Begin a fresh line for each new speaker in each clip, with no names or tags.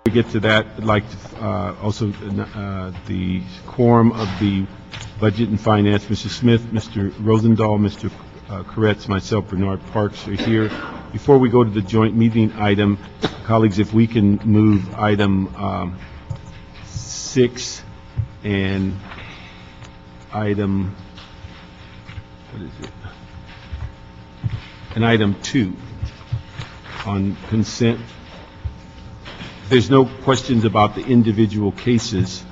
we get to that, I'd like to also the quorum of the Budget and Finance, Mr. Smith, Mr. Rosendahl, Mr. Koretz, myself, Bernard Parks are here. Before we go to the joint meeting item, colleagues, if we can move item 6 and item, what is it? And item 2 on consent. There's no questions about the individual cases.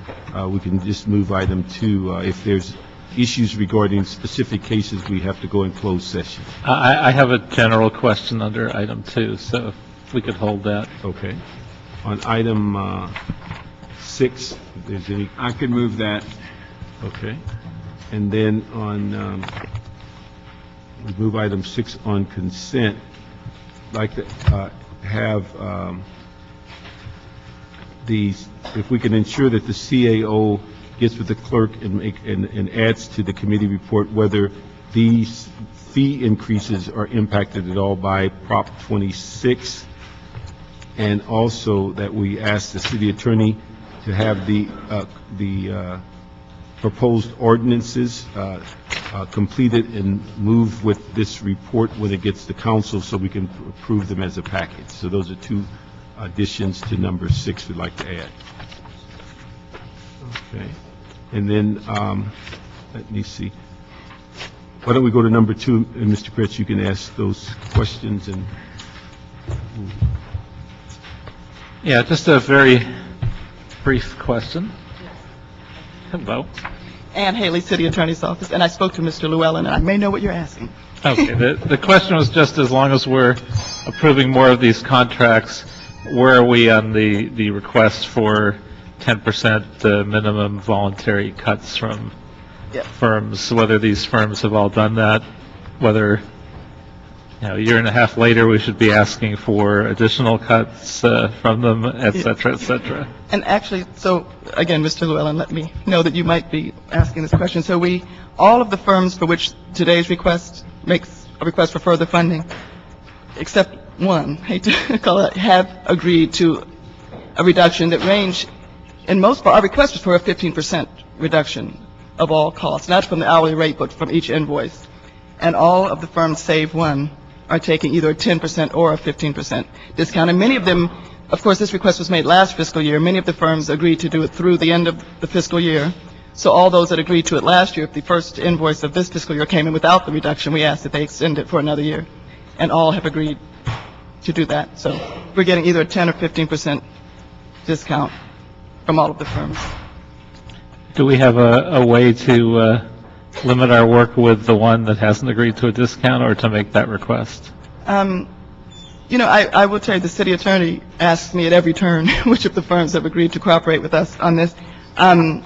We can just move item 2. If there's issues regarding specific cases, we have to go in closed session.
I have a general question under item 2, so if we could hold that.
Okay. On item 6, if there's any.
I could move that.
Okay. And then on, we move item 6 on consent. I'd like to have if we can ensure that the CAO gets with the clerk and adds to the committee report whether these fee increases are impacted at all by Prop 26, and also that we ask the city attorney to have the proposed ordinances completed and move with this report when it gets to council so we can approve them as a package. So those are 2 additions to number 6 we'd like to add. Okay. And then, let me see. Why don't we go to number 2, and Mr. Kretz, you can ask those questions. And
Yeah, just a very brief question. Hello.
Ann Haley, City Attorney's Office, and I spoke to Mr. Llewellyn, and I may know what you're asking.
Okay, the question was just as long as we're approving more of these contracts, where are we on the request for 10% minimum voluntary cuts from firms, whether these firms have all done that, whether, a year and a half later we should be asking for additional cuts from them, et cetera, et cetera.
And actually, so again, Mr. Llewellyn, let me know that you might be asking this question. So all of the firms for which today's request makes a request for further funding, except one, hate to call it, have agreed to a reduction that range, in most part, our request was for a 15% reduction of all costs, not from the hourly rate, but from each invoice. And all of the firms, save one, are taking either a 10% or a 15% discount. And many of them, of course, this request was made last fiscal year. Many of the firms agreed to do it through the end of the fiscal year. So all those that agreed to it last year, if the first invoice of this fiscal year came in without the reduction, we asked that they extend it for another year. And all have agreed to do that. So we're getting either a 10 or 15% discount from all of the firms.
Do we have a way to limit our work with the one that hasn't agreed to a discount, or to make that request?
I will tell you, the city attorney asks me at every turn which of the firms have agreed to cooperate with us on this. I'll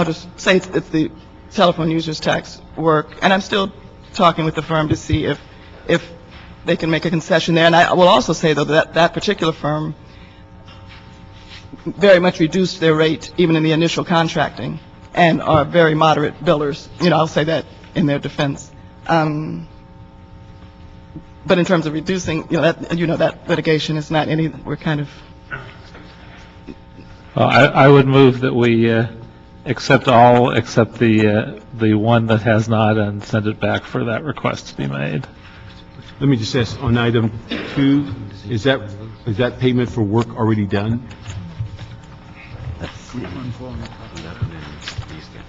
just say it's the telephone users tax work, and I'm still talking with the firm to see if they can make a concession there. And I will also say, though, that particular firm very much reduced their rate even in the initial contracting, and are very moderate billers. I'll say that in their defense. But in terms of reducing, that litigation is not any, we're kind of...
Well, I would move that we accept all except the one that has not, and send it back for that request to be made.
let me just ask, on item 2, is that payment for work already done?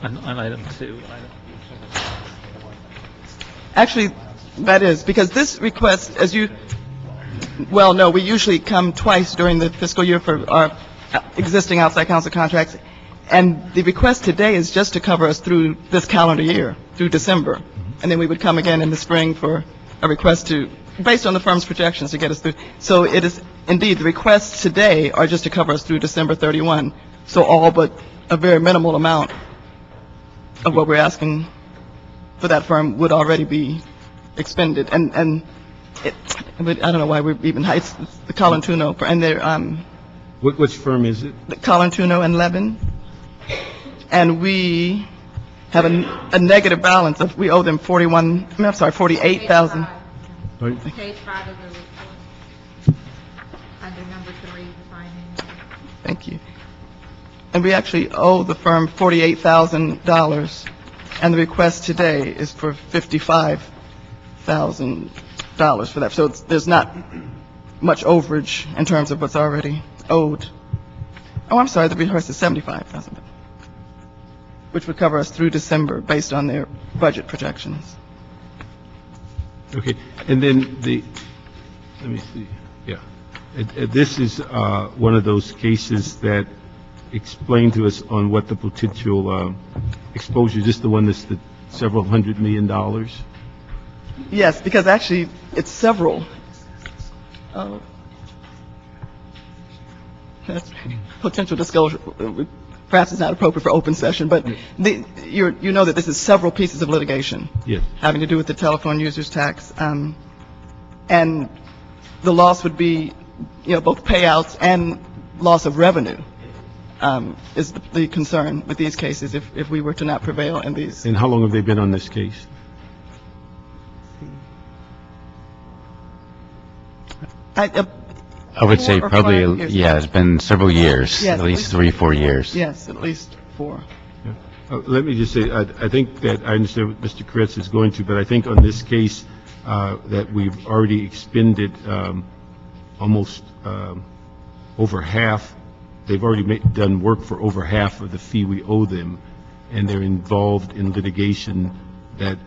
On item 2.
Actually, that is, because this request, as you well know, we usually come twice during the fiscal year for our existing outside counsel contracts, and the request today is just to cover us through this calendar year, through December, and then we would come again in the spring for a request to, based on the firm's projections, to get us through. So it is, indeed, the requests today are just to cover us through December 31, so all but a very minimal amount of what we're asking for that firm would already be expended. And I don't know why we're even high. It's the Colantuno, and they're
Which firm is it?
the Colantuno and Levin, and we have a negative balance of, we owe them 48,000.
Right.
Page 5 of the report, under number 3.
Thank you. And we actually owe the firm $48,000, and the request today is for $55,000 for that. So there's not much overage in terms of what's already owed. Oh, I'm sorry, the request is $75,000, which would cover us through December based on their budget projections.
Okay, and then let me see, yeah. This is one of those cases that explain to us on what the potential exposure, just the one that's the several $100 million.
Yes, because actually it's several. Oh. That's potential disclosure. Perhaps it's not appropriate for open session, but you know that this is several pieces of litigation.
Yes.
Having to do with the telephone users tax. And the loss would be, both payouts and loss of revenue is the concern with these cases if we were to not prevail in these.
And how long have they been on this case?
I would say
4 or
probably,
5 years.
yeah, it's been several years,
Yes,
at least 3-4 years.
Yes, at least 4.
Yeah. Let me just say, I think that I understand what Mr. Kretz is going to, but I think on this case that we've already expended almost over half. They've already done work for over half of the fee we owe them, and they're involved in litigation that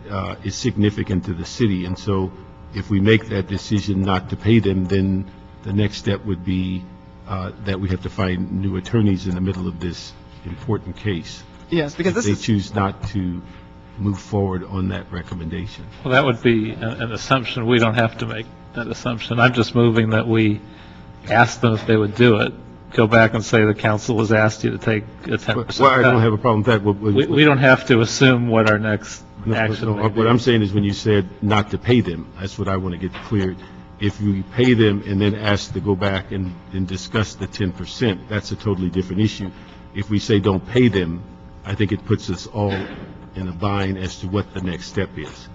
is significant to the city. And so if we make that decision not to pay them, then the next step would be that we have to find new attorneys in the middle of this important case.
Yes, because
If
this
they
is.
choose not to move forward on that recommendation.
Well, that would be an assumption. We don't have to make that assumption. I'm just moving that we ask them if they would do it. Go back and say the council has asked you to take a 10%
Well, I don't
cut.
have a problem with that.
We don't have to assume what our next
No,
action
no,
may be.
what I'm saying is when you said not to pay them, that's what I want to get cleared. If we pay them and then ask to go back and discuss the 10%, that's a totally different issue. If we say don't pay them, I think it puts us all in a bind as to what the next step is.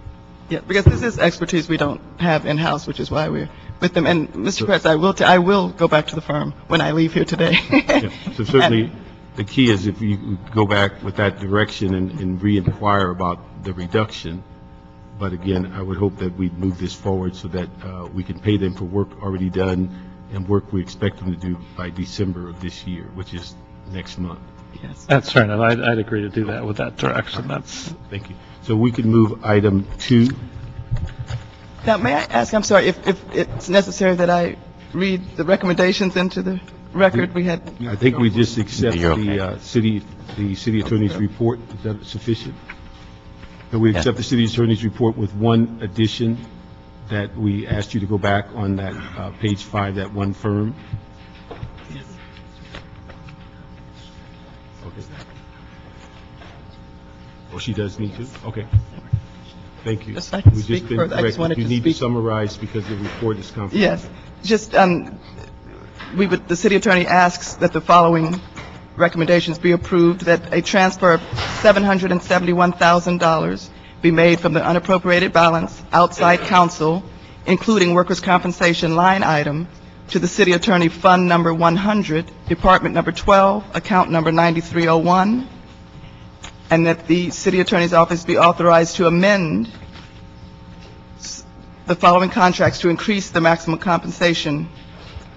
Yeah, because this is expertise we don't have in-house, which is why we're with them. And Mr. Kretz, I will go back to the firm when I leave here today.
Yeah. So certainly, the key is if you go back with that direction and re-inquire about the reduction. But again, I would hope that we move this forward so that we can pay them for work already done and work we expect them to do by December of this year, which is next month.
Yes.
That's fair enough. I'd agree to do that with that direction. That's,
Thank you. So we can move item 2.
Now, may I ask, I'm sorry, if it's necessary that I read the recommendations into the record we had?
I think we just accept
You're okay.
the city attorney's report. Is that sufficient? That we
Yeah.
accept the city attorney's report with one addition, that we asked you to go back on that page 5, that one firm? Okay. Oh, she does need to? Okay. Thank you.
Just so I can
We've
speak
been
further. I just
corrected.
wanted
You
to
need to
speak-
summarize because the report is confidential.
Yes, just, the city attorney asks that the following recommendations be approved, that a transfer of $771,000 be made from the unappropriated balance outside counsel, including workers' compensation line item, to the city attorney fund number 100, department number 12, account number 9301, and that the city attorney's office be authorized to amend the following contracts to increase the maximum compensation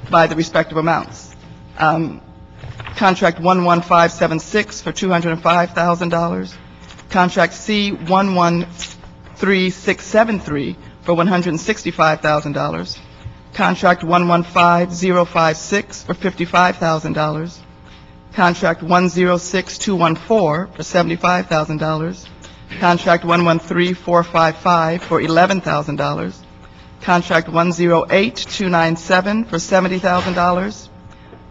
by the respective amounts. Contract 11576 for $205,000. Contract C 113673 for $165,000. Contract 115056 for $55,000. Contract 106214 for $75,000. Contract 113455 for $11,000. Contract 108297 for $70,000.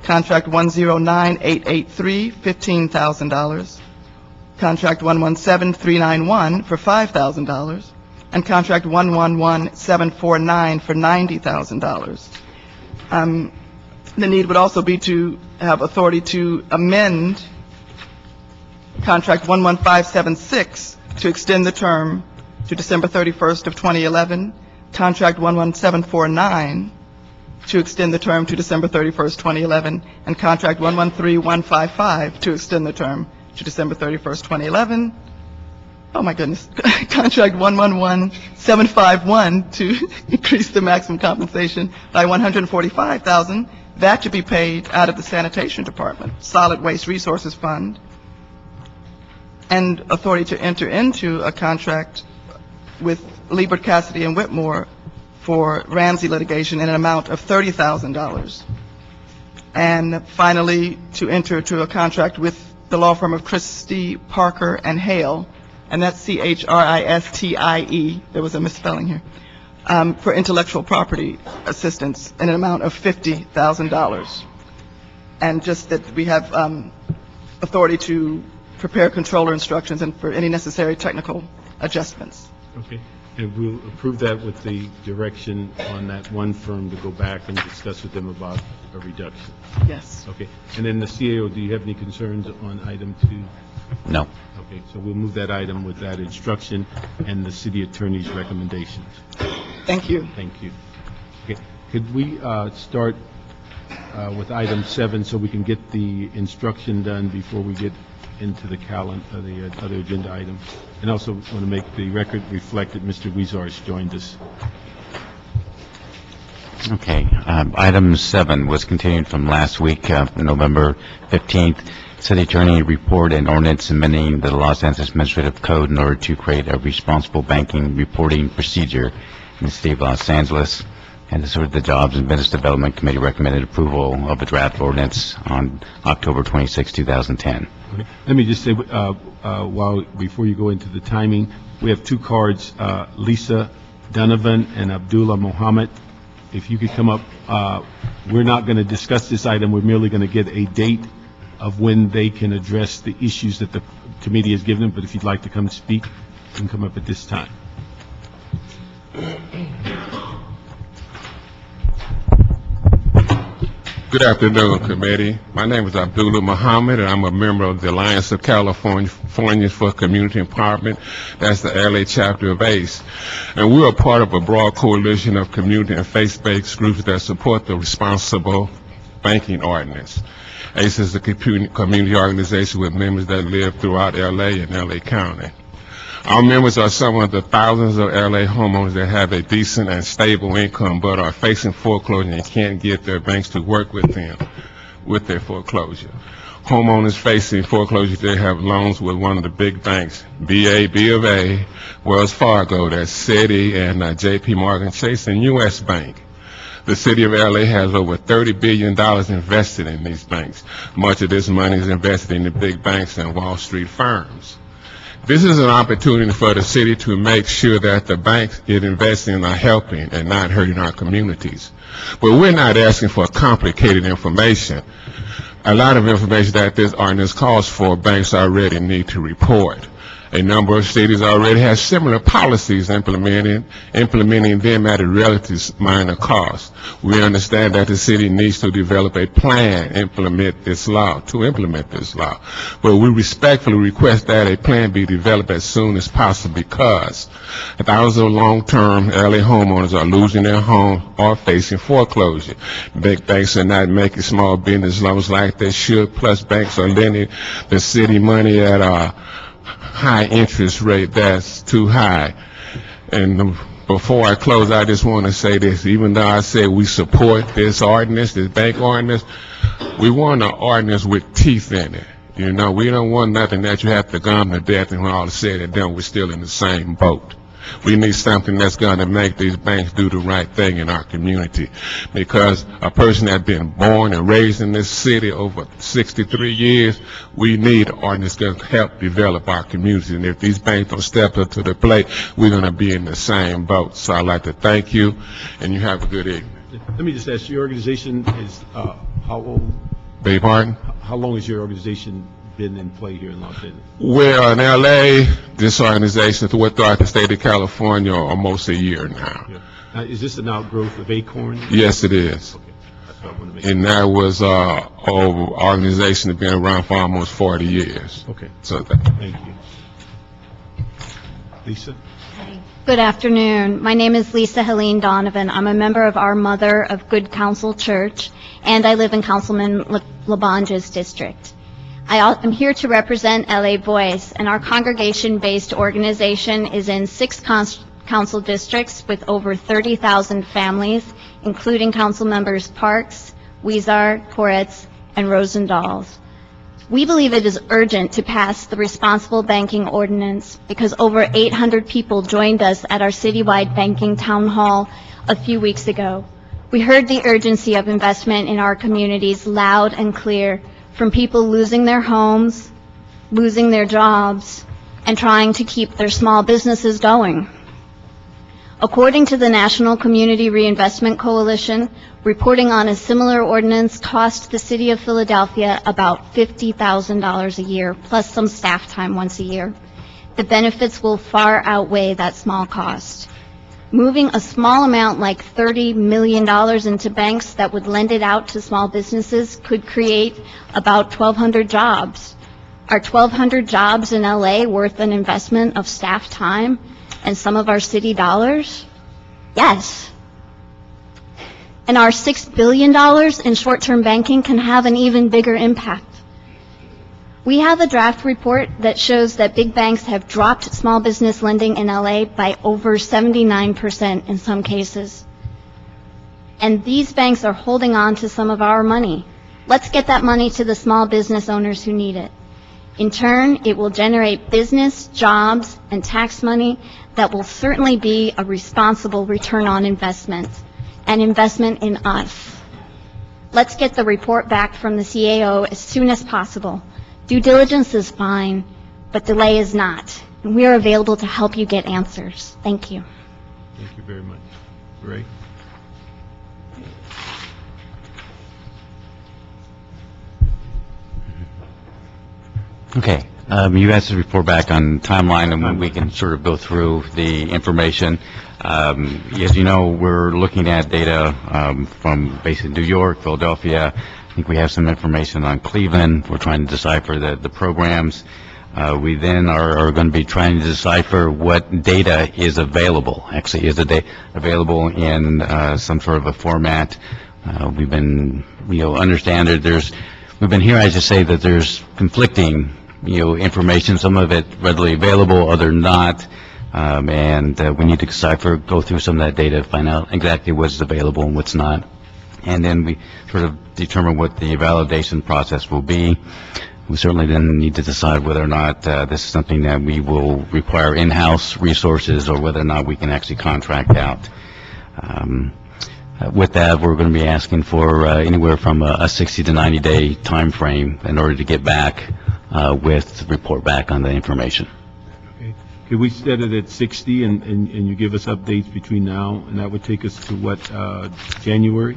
Contract 109883, $15,000. Contract 117391 for $5,000. And contract 111749 for $90,000. The need would also be to have authority to amend contract 11576 to extend the term to December 31st of 2011. Contract 11749 to extend the term to December 31st, 2011, and Contract 113155 to extend the term to December 31st, 2011. Oh my goodness. Contract 111751 to increase the maximum compensation by $145,000. That to be paid out of the Sanitation Department, Solid Waste Resources Fund, and authority to enter into a contract with Liebert, Cassidy, and Whitmore for Ramsey litigation in an amount of $30,000. And finally, to enter into a contract with the law firm of Christie, Parker, and Hale, and that's CHRISTIE, there was a misspelling here, for intellectual property assistance in an amount of $50,000. And just that we have authority to prepare controller instructions and for any necessary technical adjustments.
Okay. And we'll approve that with the direction on that one firm to go back and discuss with them about a reduction.
Yes.
Okay. And then the CAO, do you have any concerns on item 2?
No.
Okay, so we'll move that item with that instruction and the city attorney's recommendations.
Thank you.
Thank you. Okay, could we start with item 7 so we can get the instruction done before we get into the calendar, the other agenda items? And also want to make the record reflect that Mr. Weezer has joined us.
Okay. Item 7 was continued from last week, November 15th. City Attorney report and ordinance amending the Los Angeles Administrative Code in order to create a responsible banking reporting procedure in the city of Los Angeles. And the Jobs and Business Development Committee recommended approval of a draft ordinance on October 26, 2010.
Okay. Let me just say, before you go into the timing, we have 2 cards, Lisa Donovan and Abdullah Mohammed. If you could come up, we're not going to discuss this item. We're merely going to get a date of when they can address the issues that the committee has given them. But if you'd like to come speak, you can come up at this time.
Good afternoon, committee. My name is Abdullah Muhammad, and I'm a member of the Alliance of California for Community Empowerment. That's the LA chapter of ACE. And we are part of a broad coalition of community and faith-based groups that support the responsible banking ordinance. ACE is a community organization with members that live throughout LA and LA County. Our members are some of the thousands of LA homeowners that have a decent and stable income but are facing foreclosure and can't get their banks to work with them with their foreclosure. Homeowners facing foreclosure, they have loans with one of the big banks, B of A, Wells Fargo, that's Citi, and JP Morgan Chase, and U.S. Bank. The city of LA has over $30 billion invested in these banks. Much of this money is invested in the big banks and Wall Street firms. This is an opportunity for the city to make sure that the banks it invests in are helping and not hurting our communities. But we're not asking for complicated information. A lot of information that this ordinance calls for, banks already need to report. A number of cities already have similar policies implementing them at a relatively minor cost. We understand that the city needs to develop a plan to implement this law. But we respectfully request that a plan be developed as soon as possible because thousands of long-term LA homeowners are losing their home or facing foreclosure. Big banks are not making small business loans like they should, plus banks are lending the city money at a high interest rate that's too high. And before I close, I just want to say this. Even though I say we support this ordinance, this bank ordinance, we want an ordinance with teeth in it. You know, we don't want nothing that you have to gum to death and when all is said and done, we're still in the same boat. We need something that's going to make these banks do the right thing in our community. Because a person that's been born and raised in this city over 63 years, we need an ordinance that's going to help develop our community. And if these banks don't step up to the plate, we're going to be in the same boat. So I'd like to thank you, and you have a good evening.
Let me just ask, your organization is how old?
Beg your pardon?
How long has your organization been in play here in Los Angeles?
Well, in L.A., this organization throughout the state of California almost a year now.
Yeah. Is this an outgrowth of Acorn?
Yes, it is.
Okay. That's what I want to make
And that was an organization that's been around for almost 40 years.
Okay.
So
Thank you. Lisa?
Hi. Good afternoon. My name is Lisa Helene Donovan. I'm a member of our Mother of Good Counsel Church, and I live in Councilman Labange's district. I'm here to represent LA Voice, and our congregation-based organization is in 6 council districts with over 30,000 families, including council members Parks, Weezar, Koretz, and Rosendals. We believe it is urgent to pass the responsible banking ordinance because over 800 people joined us at our citywide banking town hall a few weeks ago. We heard the urgency of investment in our communities loud and clear from people losing their homes, losing their jobs, and trying to keep their small businesses going. According to the National Community Reinvestment Coalition, reporting on a similar ordinance cost the City of Philadelphia about $50,000 a year, plus some staff time once a year. The benefits will far outweigh that small cost. Moving a small amount like $30 million into banks that would lend it out to small businesses could create about 1,200 jobs. Are 1,200 jobs in LA worth an investment of staff time and some of our city dollars? Yes. And our $6 billion in short-term banking can have an even bigger impact. We have a draft report that shows that big banks have dropped small business lending in LA by over 79% in some cases. And these banks are holding on to some of our money. Let's get that money to the small business owners who need it. In turn, it will generate business, jobs, and tax money that will certainly be a responsible return on investment, an investment in us. Let's get the report back from the CAO as soon as possible. Due diligence is fine, but delay is not. And we are available to help you get answers. Thank you.
Thank you very much. Ray?
Okay, you asked to report back on timeline and when we can sort of go through the information. As you know, we're looking at data from basically New York, Philadelphia. I think we have some information on Cleveland. We're trying to decipher the programs. We then are going to be trying to decipher what data is available. Actually, is the data available in some sort of a format? We've been, understand that we've been hearing, I just say that there's conflicting, information, some of it readily available, other not, and we need to decipher, go through some of that data, find out exactly what's available and what's not, and then we sort of determine what the validation process will be. We certainly then need to decide whether or not this is something that we will require in-house resources or whether or not we can actually contract out. With that, we're going to be asking for anywhere from a 60 to 90 day time frame in order to get back with report back on the information.
Okay. Could we set it at 60 and you give us updates between now, and that would take us to what, January?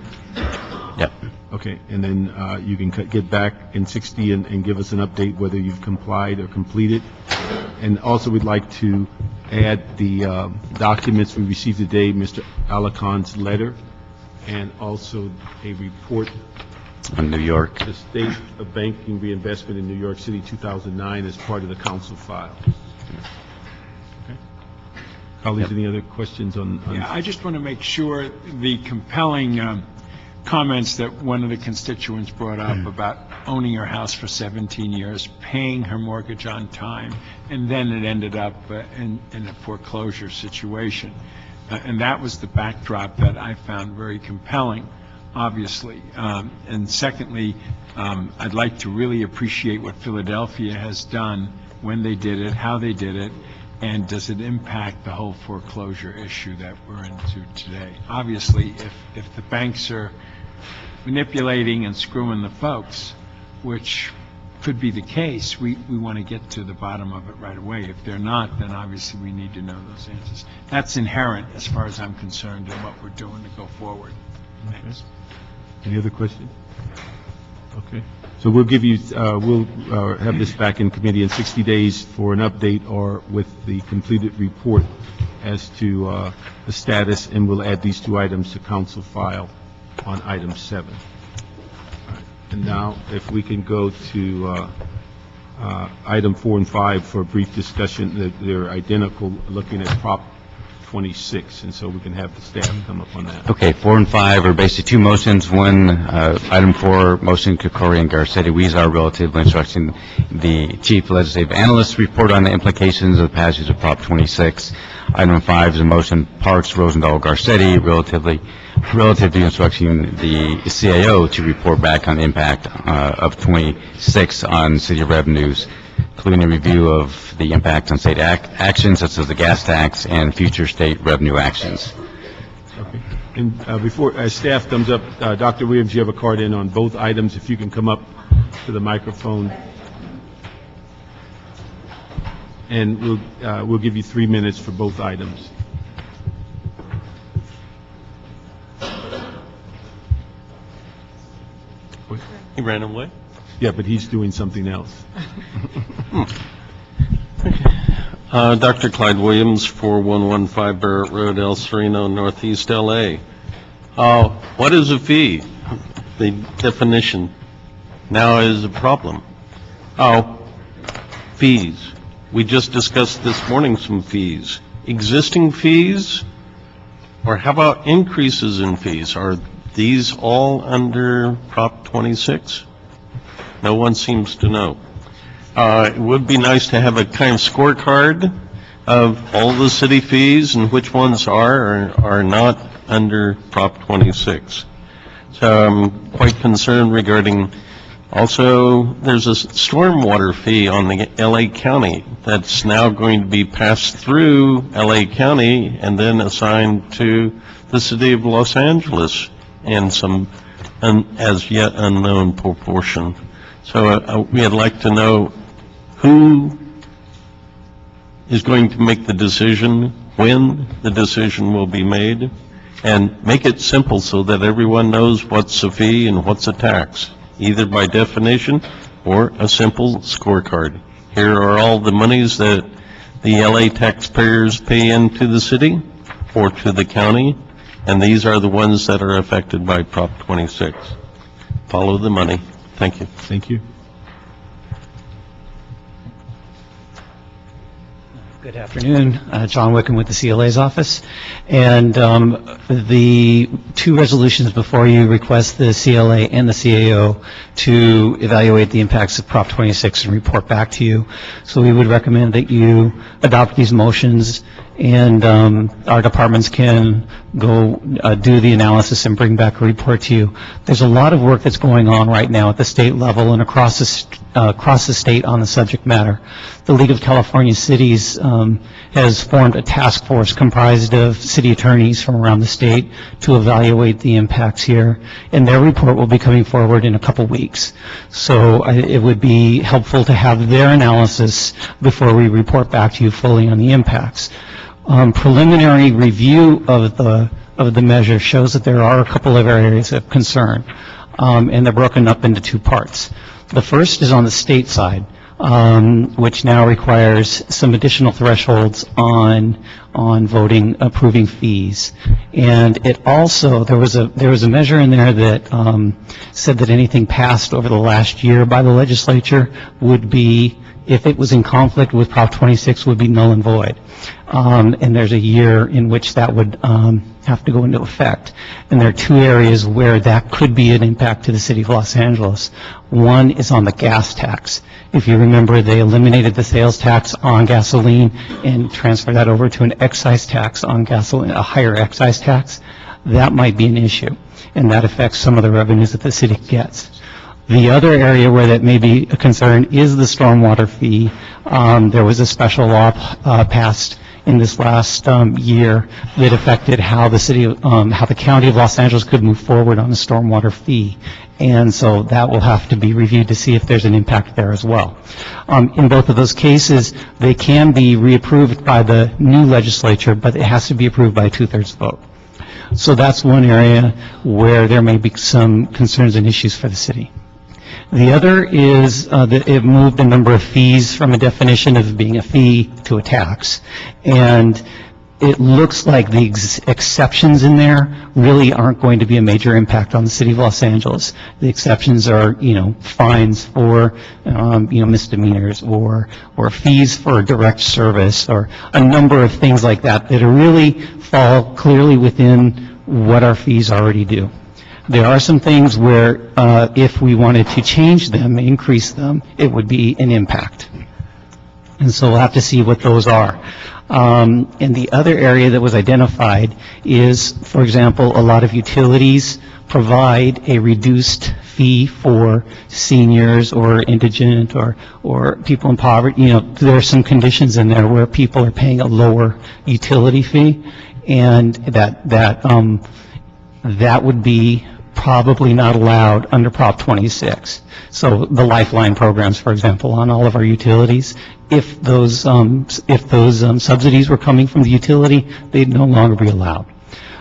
Yep.
Okay, and then you can get back in 60 and give us an update whether you've complied or completed. And also, we'd like to add the documents we received today, Mr. Alacon's letter, and also a report
On New York.
the State of Banking Reinvestment in New York City 2009 as part of the council file. Okay. Colleagues, any other questions on?
Yeah, I just want to make sure the compelling comments that one of the constituents brought up about owning her house for 17 years, paying her mortgage on time, and then it ended up in a foreclosure situation. And that was the backdrop that I found very compelling, obviously. And secondly, I'd like to really appreciate what Philadelphia has done, when they did it, how they did it, and does it impact the whole foreclosure issue that we're into today. Obviously, if the banks are manipulating and screwing the folks, which could be the case, we want to get to the bottom of it right away. If they're not, then obviously we need to know those answers. That's inherent, as far as I'm concerned, in what we're doing to go forward. Thanks.
Any other questions? Okay. So we'll give you, we'll have this back in committee in 60 days for an update or with the completed report as to the status, and we'll add these 2 items to council file on item 7. All right. And now, if we can go to item 4 and 5 for a brief discussion. They're identical, looking at Prop 26, and so we can have the staff come up on that.
Okay, 4 and 5 are basically two motions. One, item 4, motion Kokori and Garcetti Weezer relatively instructing the chief legislative analyst to report on the implications of the passage of Prop 26. Item 5 is a motion Parks, Rosendahl, Garcetti relative to instructing the CAO to report back on the impact of 26 on city revenues, including a review of the impact on state actions such as the gas tax and future state revenue actions.
Okay. And before, as staff comes up, Dr. Williams, you have a card in on both items. If you can come up to the microphone. And we'll give you 3 minutes for both items.
He ran away?
Yeah, but he's doing something else.
Dr. Clyde Williams, 4115 Barrett Road, El Sereno, Northeast LA. What is a fee? The definition now is a problem. Fees. We just discussed this morning some fees. Existing fees? Or how about increases in fees? Are these all under Prop 26? No one seems to know. It would be nice to have a kind of scorecard of all the city fees and which ones are or are not under Prop 26. So I'm quite concerned regarding, also, there's a stormwater fee on the LA County that's now going to be passed through LA County and then assigned to the city of Los Angeles in some as yet unknown proportion. So we'd like to know who is going to make the decision, when the decision will be made, and make it simple so that everyone knows what's a fee and what's a tax, either by definition or a simple scorecard. Here are all the monies that the LA taxpayers pay into the city or to the county, and these are the ones that are affected by Prop 26. Follow the money. Thank you.
Thank you.
Good afternoon. John Wickham with the CLA's office. And the two resolutions before you request the CLA and the CAO to evaluate the impacts of Prop 26 and report back to you. So we would recommend that you adopt these motions, and our departments can go do the analysis and bring back a report to you. There's a lot of work that's going on right now at the state level and across the state on the subject matter. The League of California Cities has formed a task force comprised of city attorneys from around the state to evaluate the impacts here, and their report will be coming forward in a couple weeks. So it would be helpful to have their analysis before we report back to you fully on the impacts. Preliminary review of the measure shows that there are a couple of areas of concern, and they're broken up into two parts. The first is on the state side, which now requires some additional thresholds on approving fees. And it also, there was a measure in there that said that anything passed over the last year by the legislature would be, if it was in conflict with Prop 26, would be null and void. And there's a year in which that would have to go into effect. And there are two areas where that could be an impact to the city of Los Angeles. One is on the gas tax. If you remember, they eliminated the sales tax on gasoline and transferred that over to an excise tax on gasoline, a higher excise tax. That might be an issue, and that affects some of the revenues that the city gets. The other area where that may be a concern is the stormwater fee. There was a special law passed in this last year that affected how the city, how the county of Los Angeles could move forward on the stormwater fee. And so that will have to be reviewed to see if there's an impact there as well. In both of those cases, they can be reapproved by the new legislature, but it has to be approved by a 2/3 vote. So that's one area where there may be some concerns and issues for the city. The other is that it moved a number of fees from a definition of being a fee to a tax. And it looks like the exceptions in there really aren't going to be a major impact on the city of Los Angeles. The exceptions are, fines for, misdemeanors or fees for direct service or a number of things like that that really fall clearly within what our fees already do. There are some things where if we wanted to change them, increase them, it would be an impact. And so we'll have to see what those are. And the other area that was identified is, for example, a lot of utilities provide a reduced fee for seniors or indigent or people in poverty. There are some conditions in there where people are paying a lower utility fee, and that would be probably not allowed under Prop 26. So the Lifeline programs, for example, on all of our utilities, if those subsidies were coming from the utility, they'd no longer be allowed.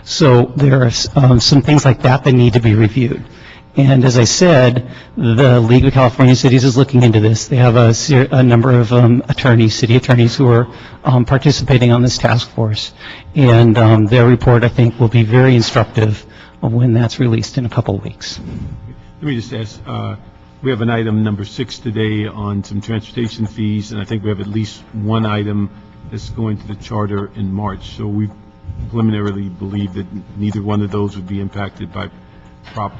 So there are some things like that that need to be reviewed. And as I said, the League of California Cities is looking into this. They have a number of city attorneys who are participating on this task force. And their report, I think, will be very instructive when that's released in a couple of weeks.
Let me just ask, we have an item number 6 today on some transportation fees, and I think we have at least one item that's going to the charter in March. So we preliminarily believe that neither one of those would be impacted by Prop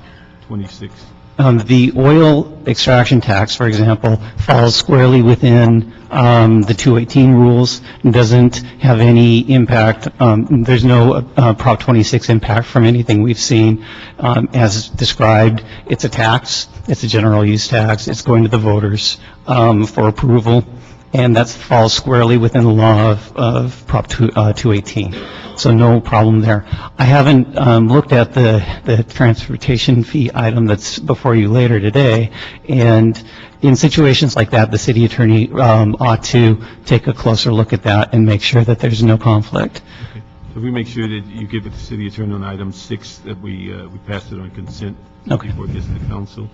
26.
The oil extraction tax, for example, falls squarely within the 218 rules and doesn't have any impact. There's no Prop 26 impact from anything we've seen. As described, it's a tax. It's a general use tax. It's going to the voters for approval, and that falls squarely within the law of Prop 218. So no problem there. I haven't looked at the transportation fee item that's before you later today, and in situations like that, the city attorney ought to take a closer look at that and make sure that there's no conflict.
Okay. So we make sure that you give it to the city attorney on item 6, that we pass it on consent before it gets to the council.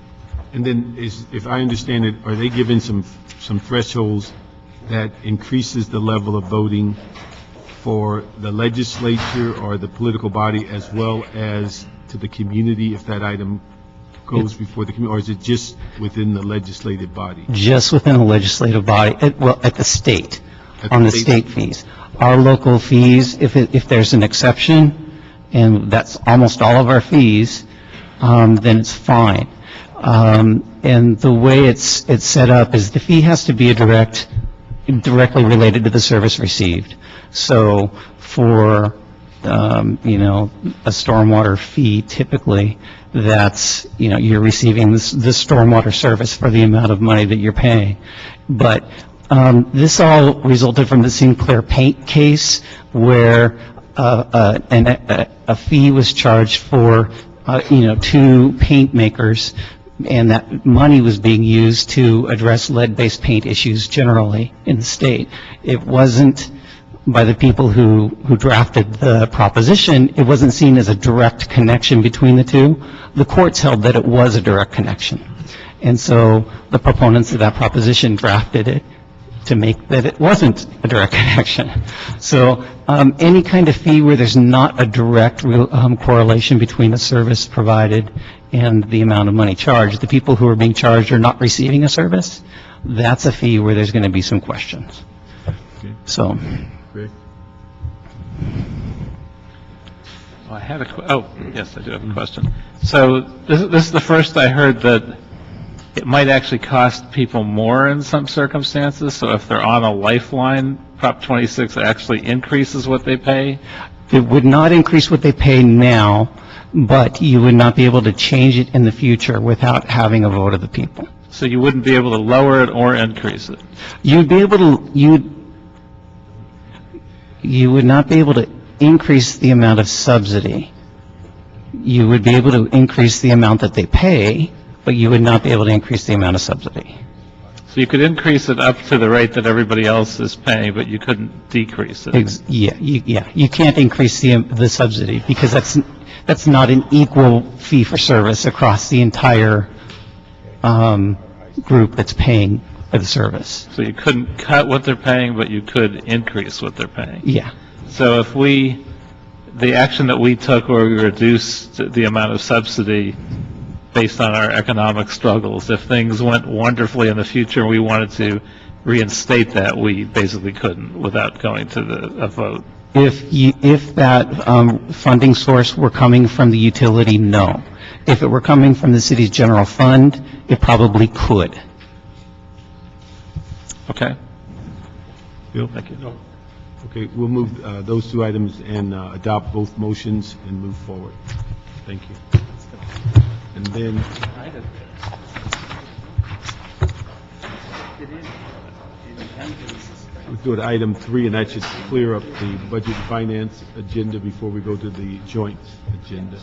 And then, if I understand it, are they given some thresholds that increases the level of voting for the legislature or the political body as well as to the community if that item goes before the community, or is it just within the legislative body?
Just within the legislative body, at the state, on the state fees. Our local fees, if there's an exception, and that's almost all of our fees, then it's fine. And the way it's set up is the fee has to be directly related to the service received. So for, a stormwater fee, typically, that's, you're receiving the stormwater service for the amount of money that you're paying. But this all resulted from the Sinclair paint case where a fee was charged for, 2 paint makers, and that money was being used to address lead-based paint issues generally in the state. It wasn't, by the people who drafted the proposition, it wasn't seen as a direct connection between the two. The courts held that it was a direct connection. And so the proponents of that proposition drafted it to make that it wasn't a direct connection. So any kind of fee where there's not a direct correlation between the service provided and the amount of money charged, the people who are being charged are not receiving a service, that's a fee where there's going to be some questions.
Okay.
So.
Greg?
I had yes, I do have a question. So this is the first I heard that it might actually cost people more in some circumstances. So if they're on a lifeline, Prop 26 actually increases what they pay?
It would not increase what they pay now, but you would not be able to change it in the future without having a vote of the people.
So you wouldn't be able to lower it or increase it?
You'd be able to, you would not be able to increase the amount of subsidy. You would be able to increase the amount that they pay, but you would not be able to increase the amount of subsidy.
So you could increase it up to the rate that everybody else is paying, but you couldn't decrease it?
You can't increase the subsidy because that's not an equal fee for service across the entire group that's paying for the service.
So you couldn't cut what they're paying, but you could increase what they're paying?
Yeah.
So if the action that we took where we reduced the amount of subsidy based on our economic struggles, if things went wonderfully in the future and we wanted to reinstate that, we basically couldn't without going to a vote.
If that funding source were coming from the utility, no. If it were coming from the city's general fund, it probably could.
Okay?
Bill?
Thank you.
Okay, we'll move those two items and adopt both motions and move forward. Thank you. And then, we'll go to item 3, and that should clear up the budget and finance agenda before we go to the joint agenda.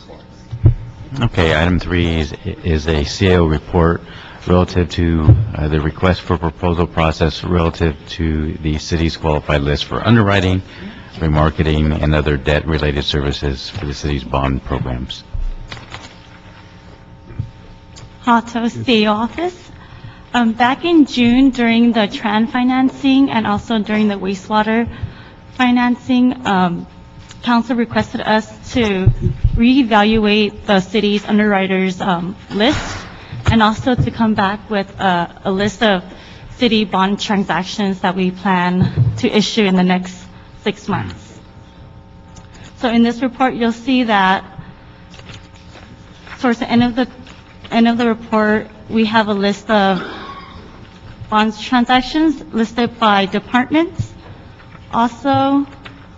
Okay, item 3 is a CAO report relative to the request for proposal process relative to the city's qualified list for underwriting, remarketing, and other debt-related services for the city's bond programs.
Hato State Office. Back in June, during the TRAN financing and also during the wastewater financing, Council requested us to reevaluate the city's underwriters list and also to come back with a list of city bond transactions that we plan to issue in the next 6 months. So in this report, you'll see that towards the end of the report, we have a list of bonds transactions listed by departments. Also,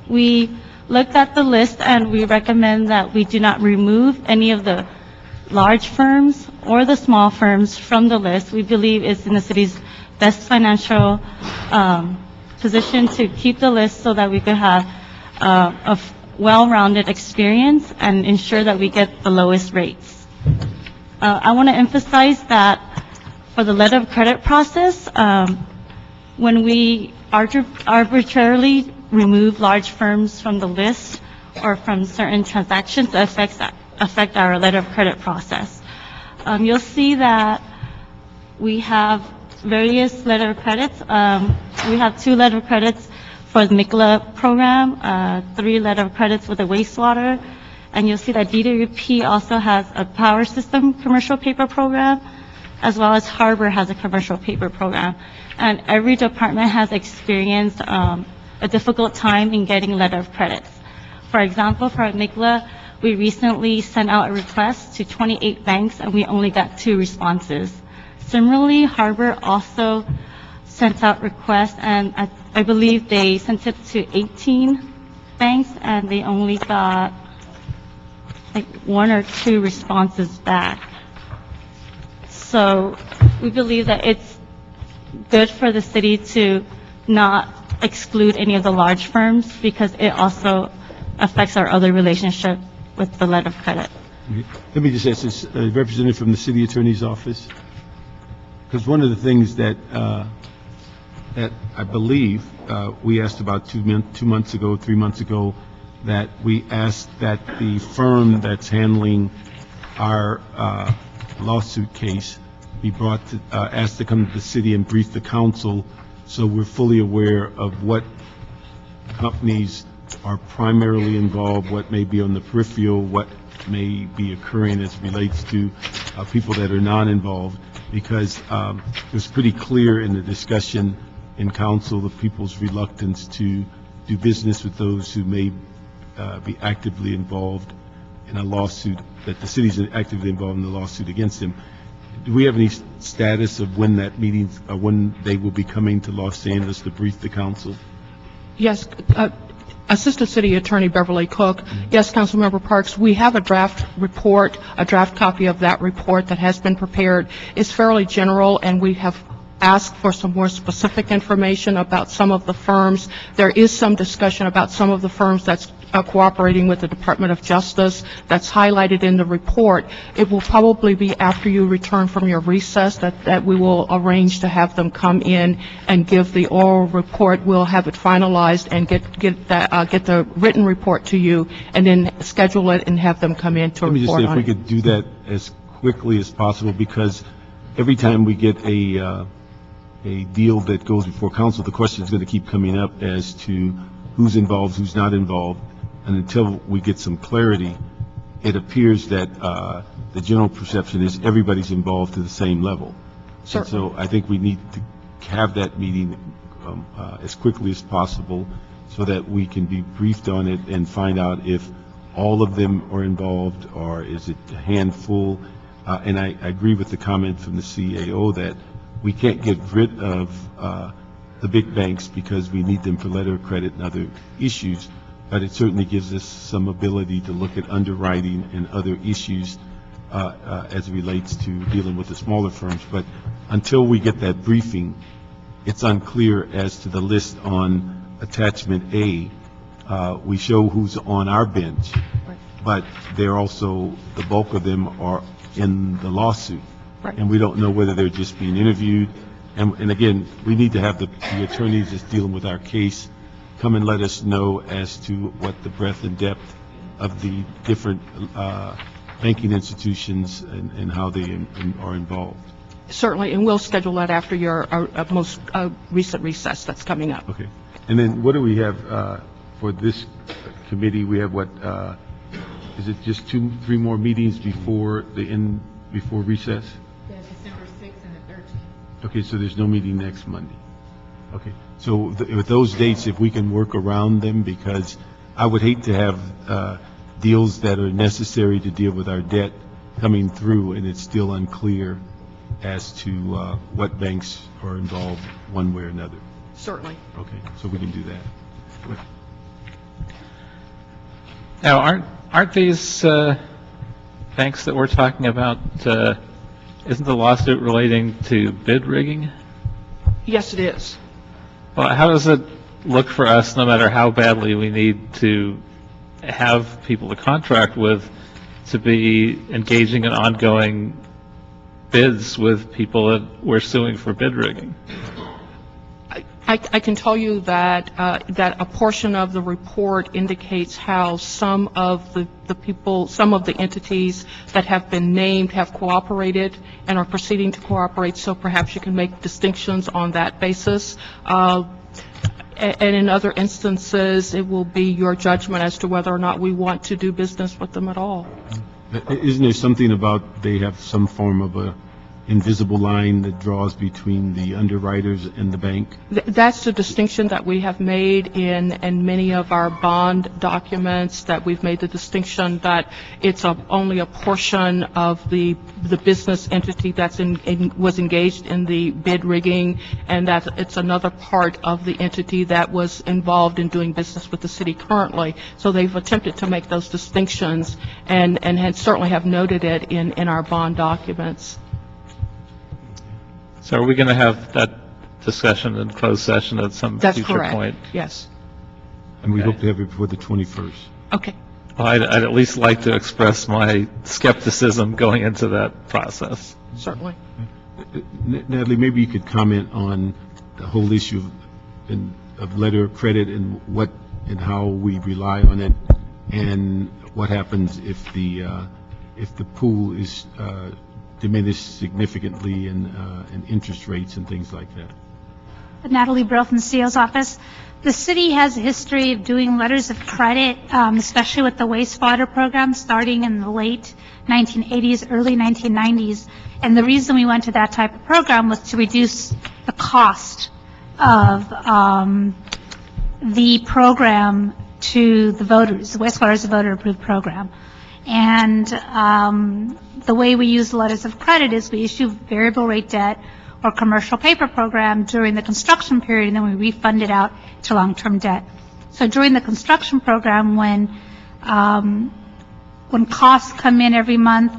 we looked at the list and we recommend that we do not remove any of the large firms or the small firms from the list. We believe it's in the city's best financial position to keep the list so that we could have a well-rounded experience and ensure that we get the lowest rates. I want to emphasize that for the letter of credit process, when we arbitrarily remove large firms from the list or from certain transactions, it affect our letter of credit process. You'll see that we have various letter of credits. We have 2 letter of credits for the MICLA program, 3 letter of credits with the wastewater, and you'll see that DWP also has a power system commercial paper program, as well as Harbor has a commercial paper program. And every department has experienced a difficult time in getting letter of credits. For example, for MICLA, we recently sent out a request to 28 banks and we only got 2 responses. Similarly, Harbor also sent out requests and I believe they sent it to 18 banks and they only got like 1 or 2 responses back. So we believe that it's good for the city to not exclude any of the large firms because it also affects our other relationship with the letter of credit.
Okay. Let me just ask this, representative from the city attorney's office, because one of the things that I believe we asked about 2 months ago, 3 months ago, that we asked that the firm that's handling our lawsuit case be brought to, asked to come to the city and brief the council so we're fully aware of what companies are primarily involved, what may be on the peripheral, what may be occurring as relates to people that are non-involved, because it was pretty clear in the discussion in council the people's reluctance to do business with those who may be actively involved in a lawsuit, that the city's actively involved in the lawsuit against them. Do we have any status of when that meeting, when they will be coming to Los Angeles to brief the council?
Yes, Assistant City Attorney Beverly Cook. Yes, Councilmember Parks, we have a draft report, a draft copy of that report that has been prepared. It's fairly general, and we have asked for some more specific information about some of the firms. There is some discussion about some of the firms that's cooperating with the Department of Justice. That's highlighted in the report. It will probably be after you return from your recess that we will arrange to have them come in and give the oral report. We'll have it finalized and get the written report to you, and then schedule it and have them come in to report on it.
Let me just say, if we could do that as quickly as possible, because every time we get a deal that goes before council, the question is going to keep coming up as to who's involved, who's not involved, and until we get some clarity, it appears that the general perception is everybody's involved to the same level. And so I think we need to have that meeting as quickly as possible so that we can be briefed on it and find out if all of them are involved or is it a handful. And I agree with the comment from the CAO that we can't get rid of the big banks because we need them for letter of credit and other issues, but it certainly gives us some ability to look at underwriting and other issues as it relates to dealing with the smaller firms. But until we get that briefing, it's unclear as to the list on attachment A. We show who's on our bench, but they're also, the bulk of them are in the lawsuit. And we don't know whether they're just being interviewed. And again, we need to have the attorneys that's dealing with our case come and let us know as to what the breadth and depth of the different banking institutions and how they are involved.
Certainly, and we'll schedule that after your most recent recess that's coming up.
Okay. And then what do we have for this committee? We have what, is it just 2-3 more meetings before before recess?
Yeah, December 6th and the 13th.
Okay, so there's no meeting next Monday. Okay, so with those dates, if we can work around them, because I would hate to have deals that are necessary to deal with our debt coming through, and it's still unclear as to what banks are involved one way or another.
Certainly.
Okay, so we can do that.
Now, aren't these banks that we're talking about, isn't the lawsuit relating to bid rigging?
Yes, it is.
Well, how does it look for us, no matter how badly we need to have people to contract with, to be engaging in ongoing bids with people that we're suing for bid rigging?
I can tell you that that a portion of the report indicates how some of the people, some of the entities that have been named have cooperated and are proceeding to cooperate, so perhaps you can make distinctions on that basis. And in other instances, it will be your judgment as to whether or not we want to do business with them at all.
Isn't there something about they have some form of a invisible line that draws between the underwriters and the bank?
That's the distinction that we have made in many of our bond documents, that we've made the distinction that it's only a portion of the business entity that's was engaged in the bid rigging, and that it's another part of the entity that was involved in doing business with the city currently. So they've attempted to make those distinctions and certainly have noted it in our bond documents.
So are we going to have that discussion in closed session at some future point?
That's correct, yes.
And we hope to have it before the 21st.
Okay.
Well, I'd at least like to express my skepticism going into that process.
Certainly.
Natalie, maybe you could comment on the whole issue of letter of credit and what and how we rely on it, and what happens if the pool is diminished significantly in interest rates and things like that.
Natalie Brill from the CEO's office. The city has a history of doing letters of credit, especially with the wastewater program starting in the late 1980s, early 1990s. And the reason we went to that type of program was to reduce the cost of the program to the voters. The wastewater is a voter-approved program. And the way we use letters of credit is we issue variable rate debt or commercial paper program during the construction period, and then we refund it out to long-term debt. So during the construction program, when costs come in every month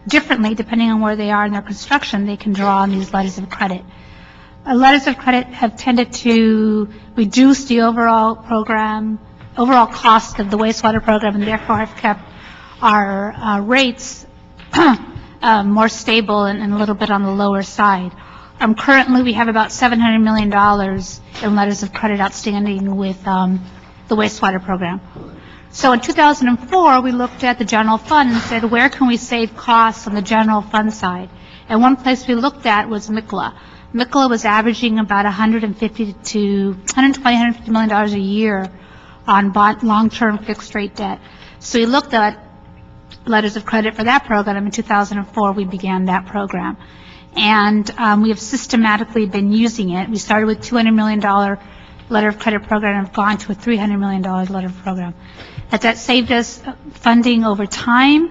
differently, depending on where they are in their construction, they can draw on these letters of credit. Letters of credit have tended to reduce the overall cost of the wastewater program, and therefore have kept our rates more stable and a little bit on the lower side. Currently, we have about $700 million in letters of credit outstanding with the wastewater program. So in 2004, we looked at the general fund and said, where can we save costs on the general fund side? And one place we looked at was MICLA. MICLA was averaging about $150 million a year on long-term fixed-rate debt. So we looked at letters of credit for that program. In 2004, we began that program. And we have systematically been using it. We started with $200 million letter of credit program and have gone to a $300 million letter of program. Has that saved us funding over time?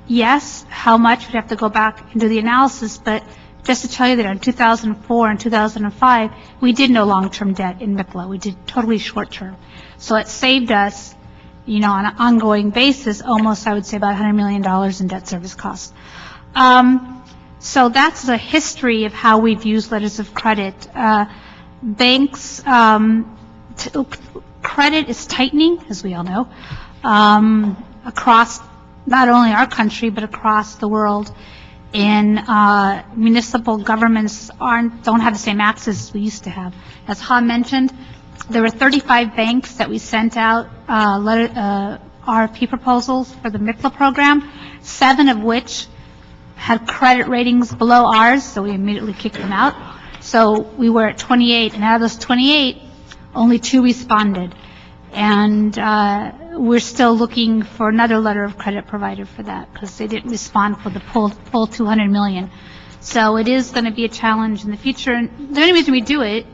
Yes. How much? We'd have to go back and do the analysis. But just to tell you that in 2004 and 2005, we did no long-term debt in MICLA. We did totally short-term. So it saved us, on an ongoing basis, almost, I would say, about $100 million in debt service costs. So that's the history of how we've used letters of credit. Banks, credit is tightening, as we all know, across not only our country, but across the world. And municipal governments don't have the same access as we used to have. As Ha mentioned, there were 35 banks that we sent out RFP proposals for the MICLA program, 7 of which had credit ratings below ours, so we immediately kicked them out. So we were at 28, and out of those 28, only 2 responded. And we're still looking for another letter of credit provider for that, because they didn't respond for the full $200 million. So it is going to be a challenge in the future. And the only reason we do it,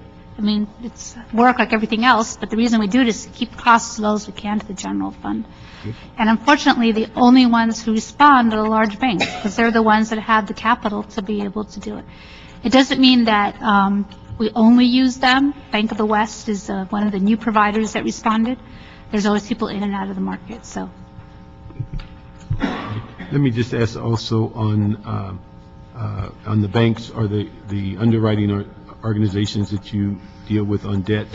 it's work like everything else, but the reason we do it is to keep costs as low as we can to the general fund. And unfortunately, the only ones who respond are the large banks, because they're the ones that have the capital to be able to do it. It doesn't mean that we only use them. Bank of the West is one of the new providers that responded. There's always people in and out of the market, so.
Let me just ask also on the banks, are the underwriting organizations that you deal with on debt,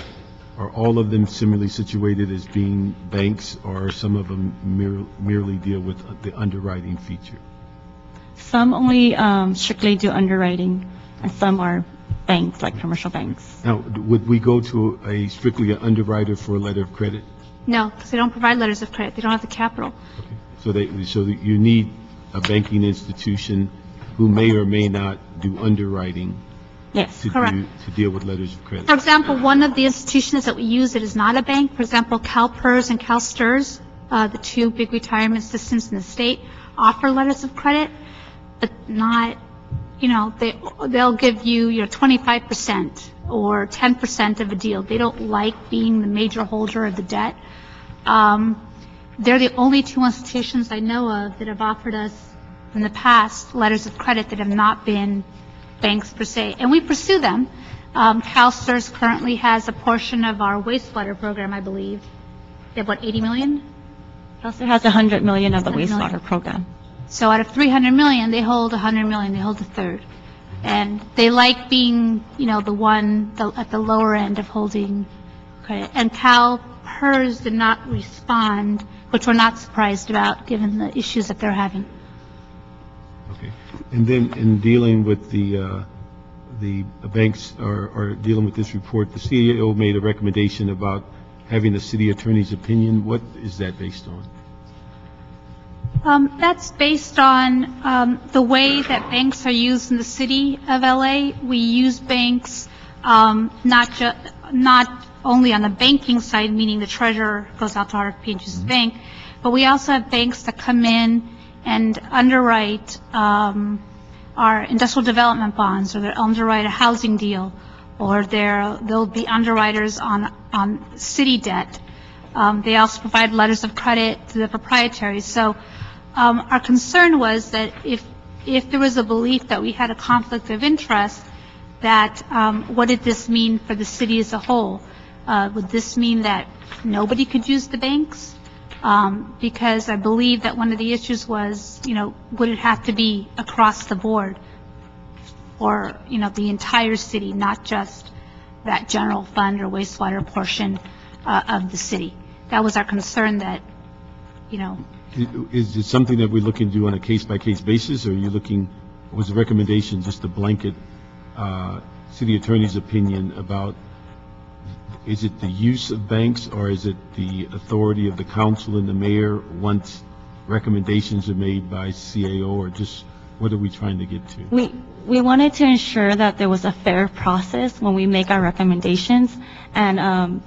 are all of them similarly situated as being banks, or some of them merely deal with the underwriting feature?
Some only strictly do underwriting, and some are banks, like commercial banks.
Now, would we go to a strictly an underwriter for a letter of credit?
No, because they don't provide letters of credit. They don't have the capital.
Okay. So you need a banking institution who may or may not do underwriting.
Yes,
to
correct.
To deal with letters of credit.
For example, one of the institutions that we use that is not a bank, for example, CalPERS and CalSTRS, the 2 big retirement systems in the state, offer letters of credit, but not, they'll give you, 25% or 10% of a deal. They don't like being the major holder of the debt. They're the only 2 institutions I know of that have offered us in the past letters of credit that have not been banks per se, and we pursue them. CalSTRS currently has a portion of our wastewater program, I believe. They have, 80 million?
CalSTRS has $100 million of the wastewater program.
So out of $300 million, they hold $100 million. They hold a third. And they like being, the one at the lower end of holding credit. And CalPERS did not respond, which we're not surprised about, given the issues that they're having.
Okay. And then in dealing with the banks or dealing with this report, the CAO made a recommendation about having the city attorney's opinion. What is that based on?
That's based on the way that banks are used in the city of LA. We use banks not only on the banking side, meaning the treasurer goes out to RFP and chooses a bank, but we also have banks that come in and underwrite our industrial development bonds, or they'll underwrite a housing deal, or they'll be underwriters on city debt. They also provide letters of credit to the proprietaries. So our concern was that if there was a belief that we had a conflict of interest, that what did this mean for the city as a whole? Would this mean that nobody could use the banks? Because I believe that one of the issues was, would it have to be across the board, or, the entire city, not just that general fund or wastewater portion of the city? That was our concern, that,
Is it something that we're looking to do on a case-by-case basis, or was the recommendation just a blanket city attorney's opinion about, is it the use of banks, or is it the authority of the council and the mayor once recommendations are made by CAO, or just what are we trying to get to?
We wanted to ensure that there was a fair process when we make our recommendations, and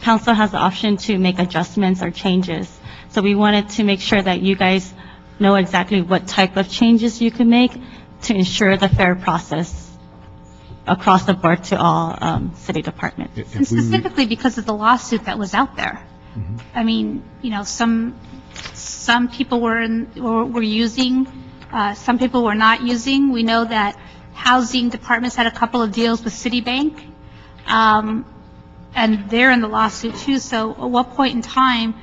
council has the option to make adjustments or changes. So we wanted to make sure that you guys know exactly what type of changes you can make to ensure the fair process across the board to all city departments.
And specifically because of the lawsuit that was out there. I mean, you know, some people were using, some people were not using. We know that housing departments had a couple of deals with Citibank, and they're in the lawsuit too. So at what point in time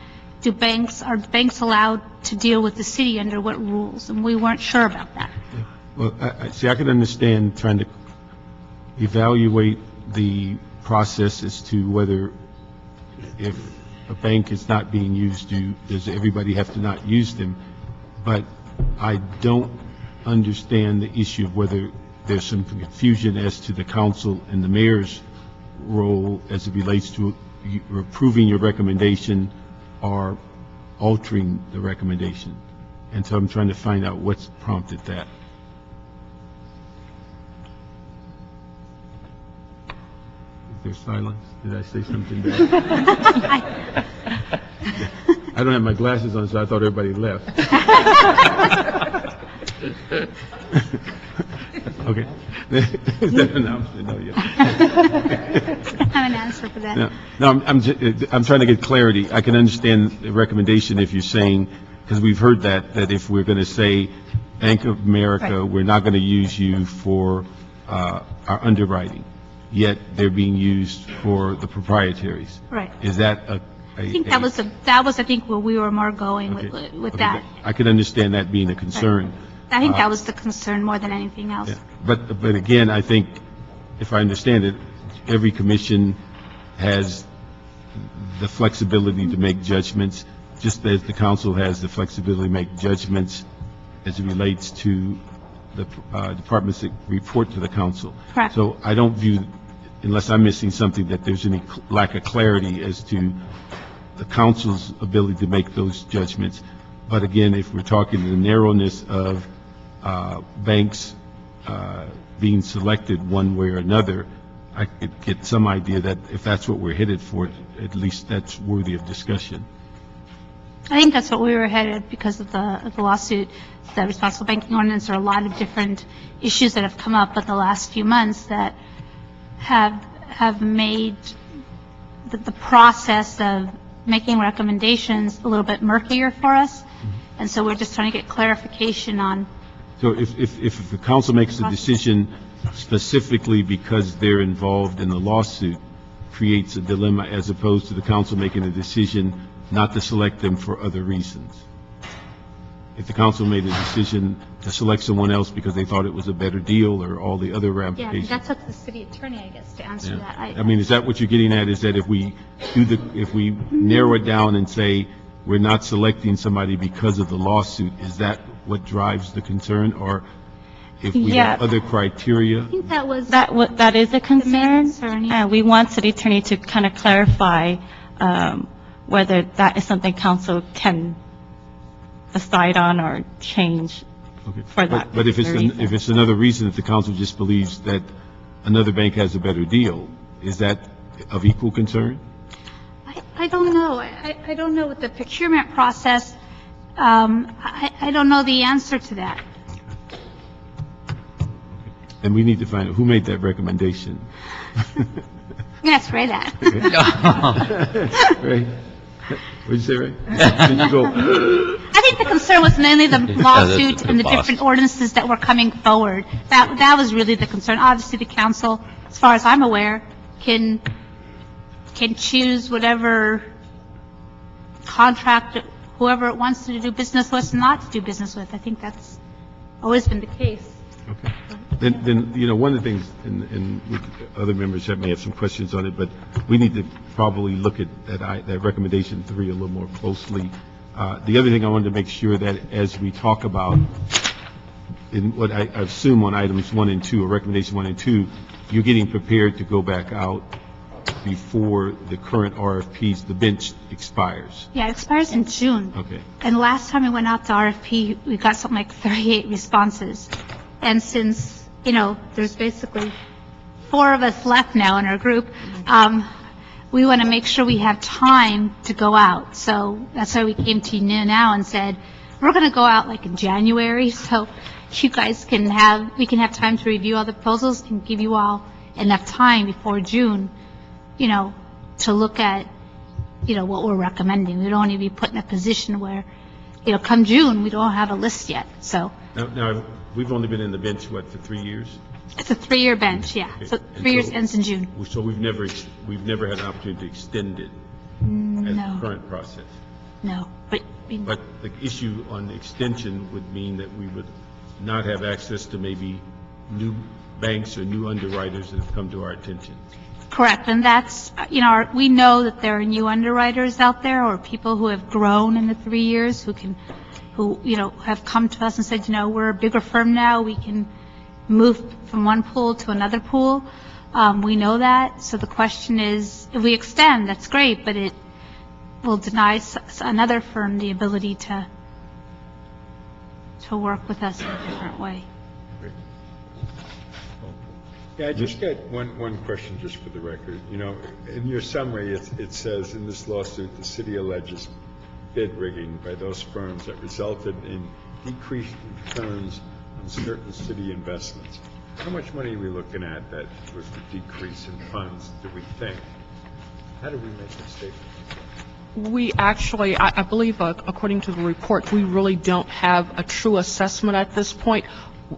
are banks allowed to deal with the city under what rules? And we weren't sure about that.
Well, I can understand trying to evaluate the process as to whether if a bank is not being used, does everybody have to not use them? But I don't understand the issue of whether there's some confusion as to the council and the mayor's role as it relates to approving your recommendation or altering the recommendation. And so I'm trying to find out what's prompted that. Is there silence? Did I say something bad? I don't have my glasses on, so I thought everybody left. Okay. Is that an announcement? No, yeah.
I have an answer for that.
No, I'm trying to get clarity. I can understand the recommendation if you're saying, because we've heard that if we're going to say, Bank of America,
Right.
we're not going to use you for our underwriting, yet they're being used for the proprietaries.
Right.
Is that
I think that was I think where we were more going with that.
I can understand that being a concern.
I think that was the concern more than anything else.
Yeah. But again, I think, if I understand it, every commission has the flexibility to make judgments, just as the council has the flexibility to make judgments as it relates to the departments that report to the council.
Correct.
So I don't view, unless I'm missing something, that there's any lack of clarity as to the council's ability to make those judgments. But again, if we're talking the narrowness of banks being selected one way or another, I could get some idea that if that's what we're headed for, at least that's worthy of discussion.
I think that's what we were headed because of the lawsuit, the responsible banking ordinance. There are a lot of different issues that have come up in the last few months that have made the process of making recommendations a little bit murkier for us. And so we're just trying to get clarification on.
So if the council makes a decision specifically because they're involved in the lawsuit, creates a dilemma as opposed to the council making a decision not to select them for other reasons. If the council made a decision to select someone else because they thought it was a better deal or all the other
Yeah,
ramifications.
that's up to the city attorney, I guess, to answer that.
I mean, is that what you're getting at, is that if we narrow it down and say we're not selecting somebody because of the lawsuit, is that what drives the concern? Or if we have other criteria?
I think that was.
That is a concern.
Yeah.
We want city attorney to kind of clarify whether that is something council can decide on or change for that.
But if
reason.
it's another reason that the council just believes that another bank has a better deal, is that of equal concern?
I don't know. I don't know with the procurement process. I don't know the answer to that.
And we need to find out who made that recommendation.
Yes, Ray, that.
Ray? What'd you say, Ray? Did you go?
I think the concern was mainly the lawsuit and the different ordinances that were coming forward. That was really the concern. Obviously, the council, as far as I'm aware, can choose whatever contract, whoever it wants to do business with and not to do business with. I think that's always been the case.
Okay. Then, you know, one of the things, and other members may have some questions on it, but we need to probably look at that recommendation 3 a little more closely. The other thing I wanted to make sure that as we talk about, in what I assume on items 1 and 2, or recommendation 1 and 2, you're getting prepared to go back out before the current RFPs, the bench expires.
Yeah, it expires in June.
Okay.
And last time we went out to RFP, we got something like 38 responses. And since, you know, there's basically 4 of us left now in our group, we want to make sure we have time to go out. So that's why we came to you now and said, we're going to go out like in January, so you guys we can have time to review all the proposals and give you all enough time before June, to look at, what we're recommending. We don't want to be put in a position where, come June, we don't have a list yet, so.
Now, we've only been in the bench, for 3 years?
It's a 3-year bench, yeah. So 3 years ends in June.
So we've never had an opportunity to extend it as
No,
the current process.
no, but
The issue on the extension would mean that we would not have access to maybe new banks or new underwriters that have come to our attention.
correct, and that's, we know that there are new underwriters out there, or people who have grown in the 3 years, who have come to us and said, we're a bigger firm now, we can move from one pool to another pool. We know that, so the question is, if we extend, that's great, but it will deny another firm the ability to work with us in a different way.
Yeah, I just got one question just for the record. In your summary, it says, in this lawsuit, the city alleges bid rigging by those firms that resulted in decreased returns on certain city investments. How much money are we looking at that was the decrease in funds, do we think? How do we make that statement?
We actually, I believe, according to the report, we really don't have a true assessment at this point.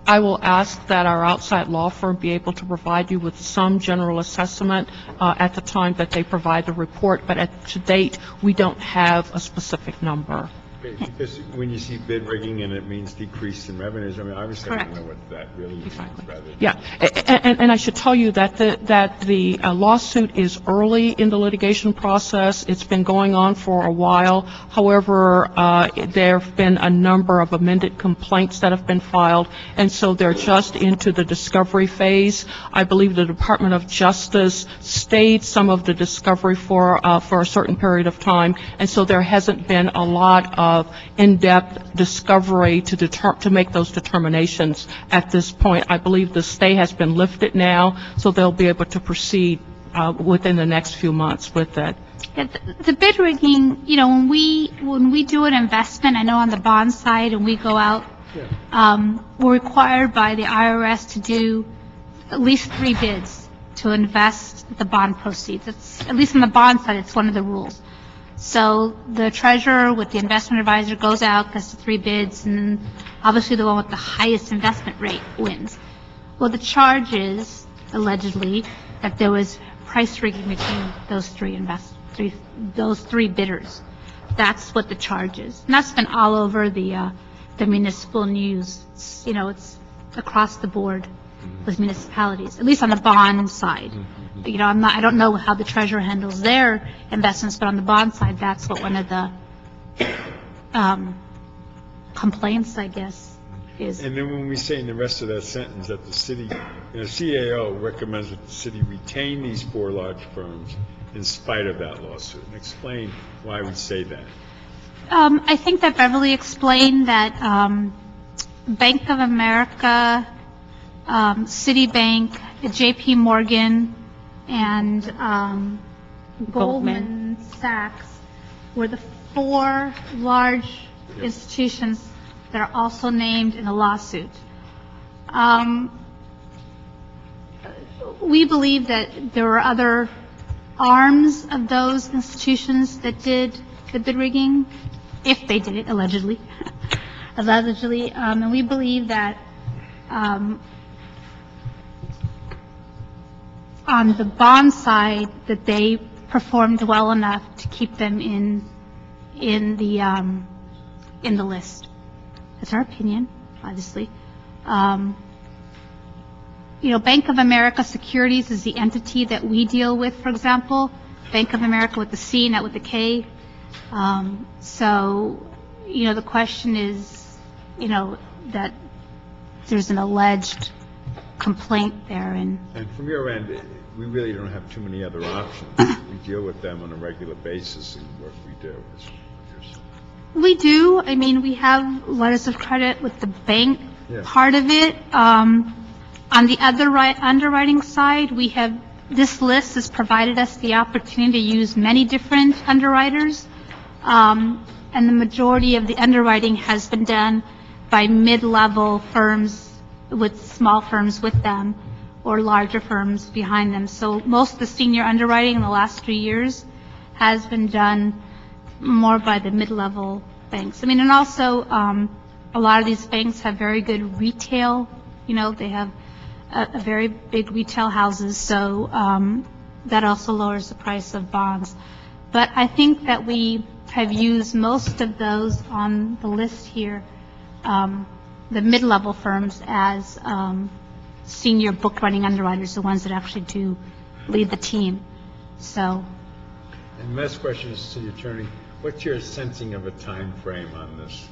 I will ask that our outside law firm be able to provide you with some general assessment at the time that they provide the report, but to date, we don't have a specific number.
Okay, because when you see bid rigging and it means decrease in revenues, obviously I don't know what that really means.
Exactly. Yeah, and I should tell you that the lawsuit is early in the litigation process. It's been going on for a while. However, there have been a number of amended complaints that have been filed, and so they're just into the discovery phase. I believe the Department of Justice stayed some of the discovery for a certain period of time, and so there hasn't been a lot of in-depth discovery to make those determinations at this point. I believe the stay has been lifted now, so they'll be able to proceed within the next few months with that.
Yeah, the bid rigging, when we do an investment, I know on the bond side, and we go out, we're required by the IRS to do at least 3 bids to invest the bond proceeds. It's, at least on the bond side, it's one of the rules. So the treasurer with the investment advisor goes out, gets the 3 bids, and obviously the one with the highest investment rate wins. Well, the charge is, allegedly, that there was price rigging between those those 3 bidders. That's what the charge is. And that's been all over the municipal news. It's across the board with municipalities, at least on the bond side. I don't know how the treasurer handles their investments, but on the bond side, that's what one of the complaints, I guess, is.
And then when we say in the rest of that sentence that the city, CAO recommends that the city retain these 4 large firms in spite of that lawsuit, and explain why we say that.
I think that Beverly explained that Bank of America, Citibank, JP Morgan, and Goldman Sachs were the 4 large institutions that are also named in the lawsuit. We believe that there were other arms of those institutions that did the bid rigging, if they did it, allegedly. And we believe that on the bond side, that they performed well enough to keep them in the list. That's our opinion, obviously. Bank of America Securities is the entity that we deal with, for example. Bank of America with the C, not with the K. So, the question is, that there's an alleged complaint there. And
from your end, we really don't have too many other options. We deal with them on a regular basis in what we do.
We do. We have letters of credit with the bank part of it. On the other underwriting side, we have This list has provided us the opportunity to use many different underwriters, and the majority of the underwriting has been done by mid-level firms with small firms with them or larger firms behind them. So most of the senior underwriting in the last 3 years has been done more by the mid-level banks. I mean, and also a lot of these banks have very good retail, they have a very big retail houses, so that also lowers the price of bonds. But I think that we have used most of those on the list here, the mid-level firms, as senior book running underwriters, the ones that actually do lead the team. So.
And last question is to the attorney. What's your sensing of a time frame on this?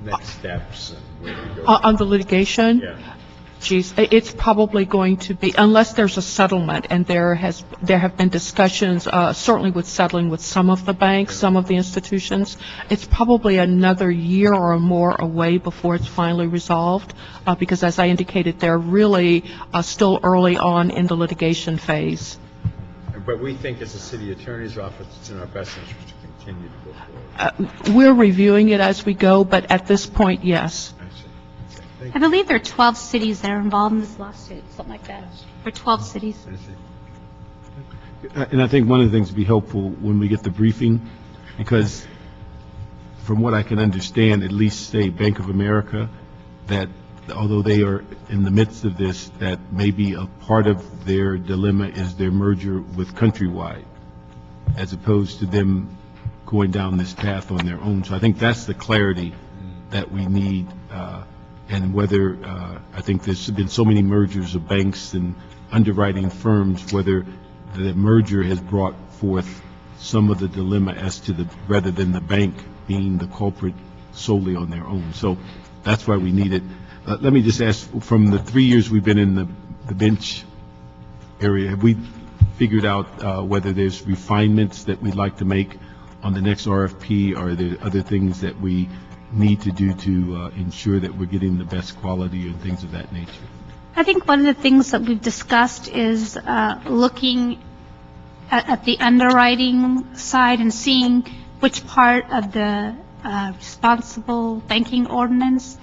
Next steps and where we go?
On the litigation?
Yeah.
Geez, it's probably going to be, unless there's a settlement, and there have been discussions, certainly with settling with some of the banks, some of the institutions, it's probably another year or more away before it's finally resolved, because as I indicated, they're really still early on in the litigation phase.
But we think as a city attorney's office, it's in our best interest to continue to go forward.
We're reviewing it as we go, but at this point, yes.
I believe there are 12 cities that are involved in this lawsuit, something like that. There are 12 cities.
And I think one of the things would be helpful when we get the briefing, because from what I can understand, at least say Bank of America, that although they are in the midst of this, that maybe a part of their dilemma is their merger with Countrywide, as opposed to them going down this path on their own. So I think that's the clarity that we need, and whether, I think there's been so many mergers of banks and underwriting firms, whether the merger has brought forth some of the dilemma as to rather than the bank being the culprit solely on their own. So that's why we need it. Let me just ask, from the 3 years we've been in the bench area, have we figured out whether there's refinements that we'd like to make on the next RFP? Or are there other things that we need to do to ensure that we're getting the best quality and things of that nature?
I think one of the things that we've discussed is looking at the underwriting side and seeing which part of the responsible banking ordinance,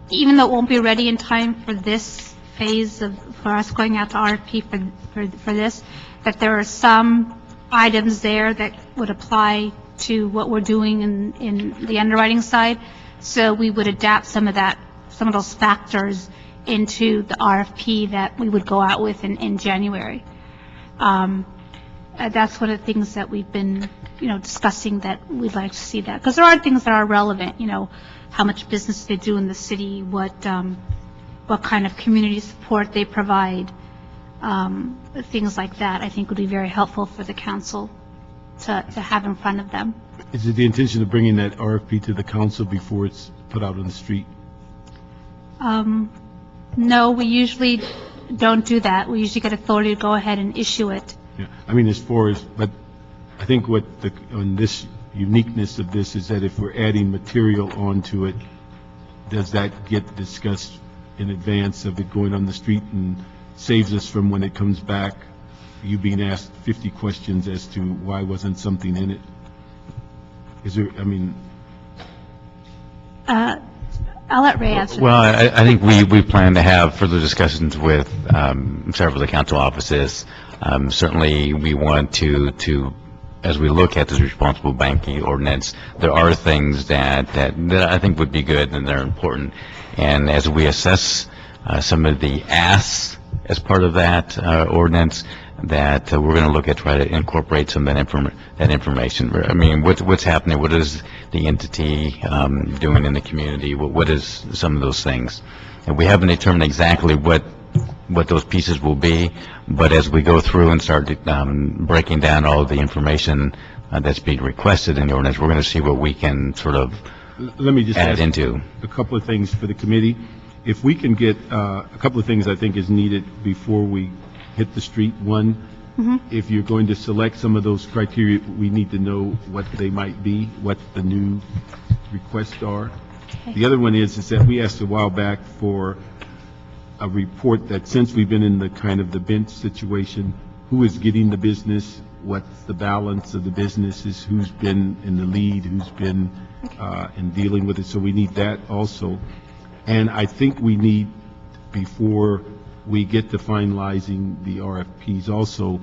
even though it won't be ready in time for this phase for us going out to RFP for this, that there are some items there that would apply to what we're doing in the underwriting side. So we would adapt some of those factors into the RFP that we would go out with in January. That's one of the things that we've been, discussing, that we'd like to see that. Because there are things that are relevant, how much business they do in the city, what kind of community support they provide, things like that, I think would be very helpful for the council to have in front of them.
Is it the intention of bringing that RFP to the council before it's put out on the street?
No, we usually don't do that. We usually get authority to go ahead and issue it.
Yeah, I mean, but I think on this uniqueness of this is that if we're adding material onto it, does that get discussed in advance of it going on the street, and saves us from, when it comes back, you being asked 50 questions as to why wasn't something in it? Is there,
I'll let Ray answer.
Well, I think we plan to have further discussions with several of the council offices. Certainly, we want to, as we look at this responsible banking ordinance, there are things that I think would be good and they're important. And as we assess some of the asks as part of that ordinance, that we're going to look at, try to incorporate some of that information. I mean, what's happening? What is the entity doing in the community? What is some of those things? And we haven't determined exactly what those pieces will be, but as we go through and start breaking down all of the information that's being requested in the ordinance, we're going to see what we can sort of
Let me just
add
ask
into.
a couple of things for the committee. If we can get a couple of things I think is needed before we hit the street. One, if you're going to select some of those criteria, we need to know what they might be, what the new requests are.
Okay.
The other one is that we asked a while back for a report that since we've been in the kind of the bench situation, who is getting the business, what's the balance of the businesses, who's been in the lead, who's been in dealing with it. So we need that also. And I think we need, before we get to finalizing the RFPs also,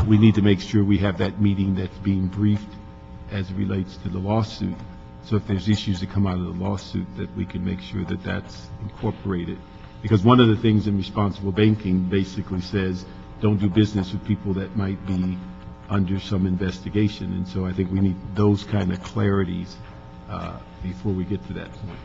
we need to make sure we have that meeting that's being briefed as it relates to the lawsuit. So if there's issues that come out of the lawsuit, that we can make sure that that's incorporated. Because one of the things in responsible banking basically says, don't do business with people that might be under some investigation. And so I think we need those kind of clarities before we get to that point.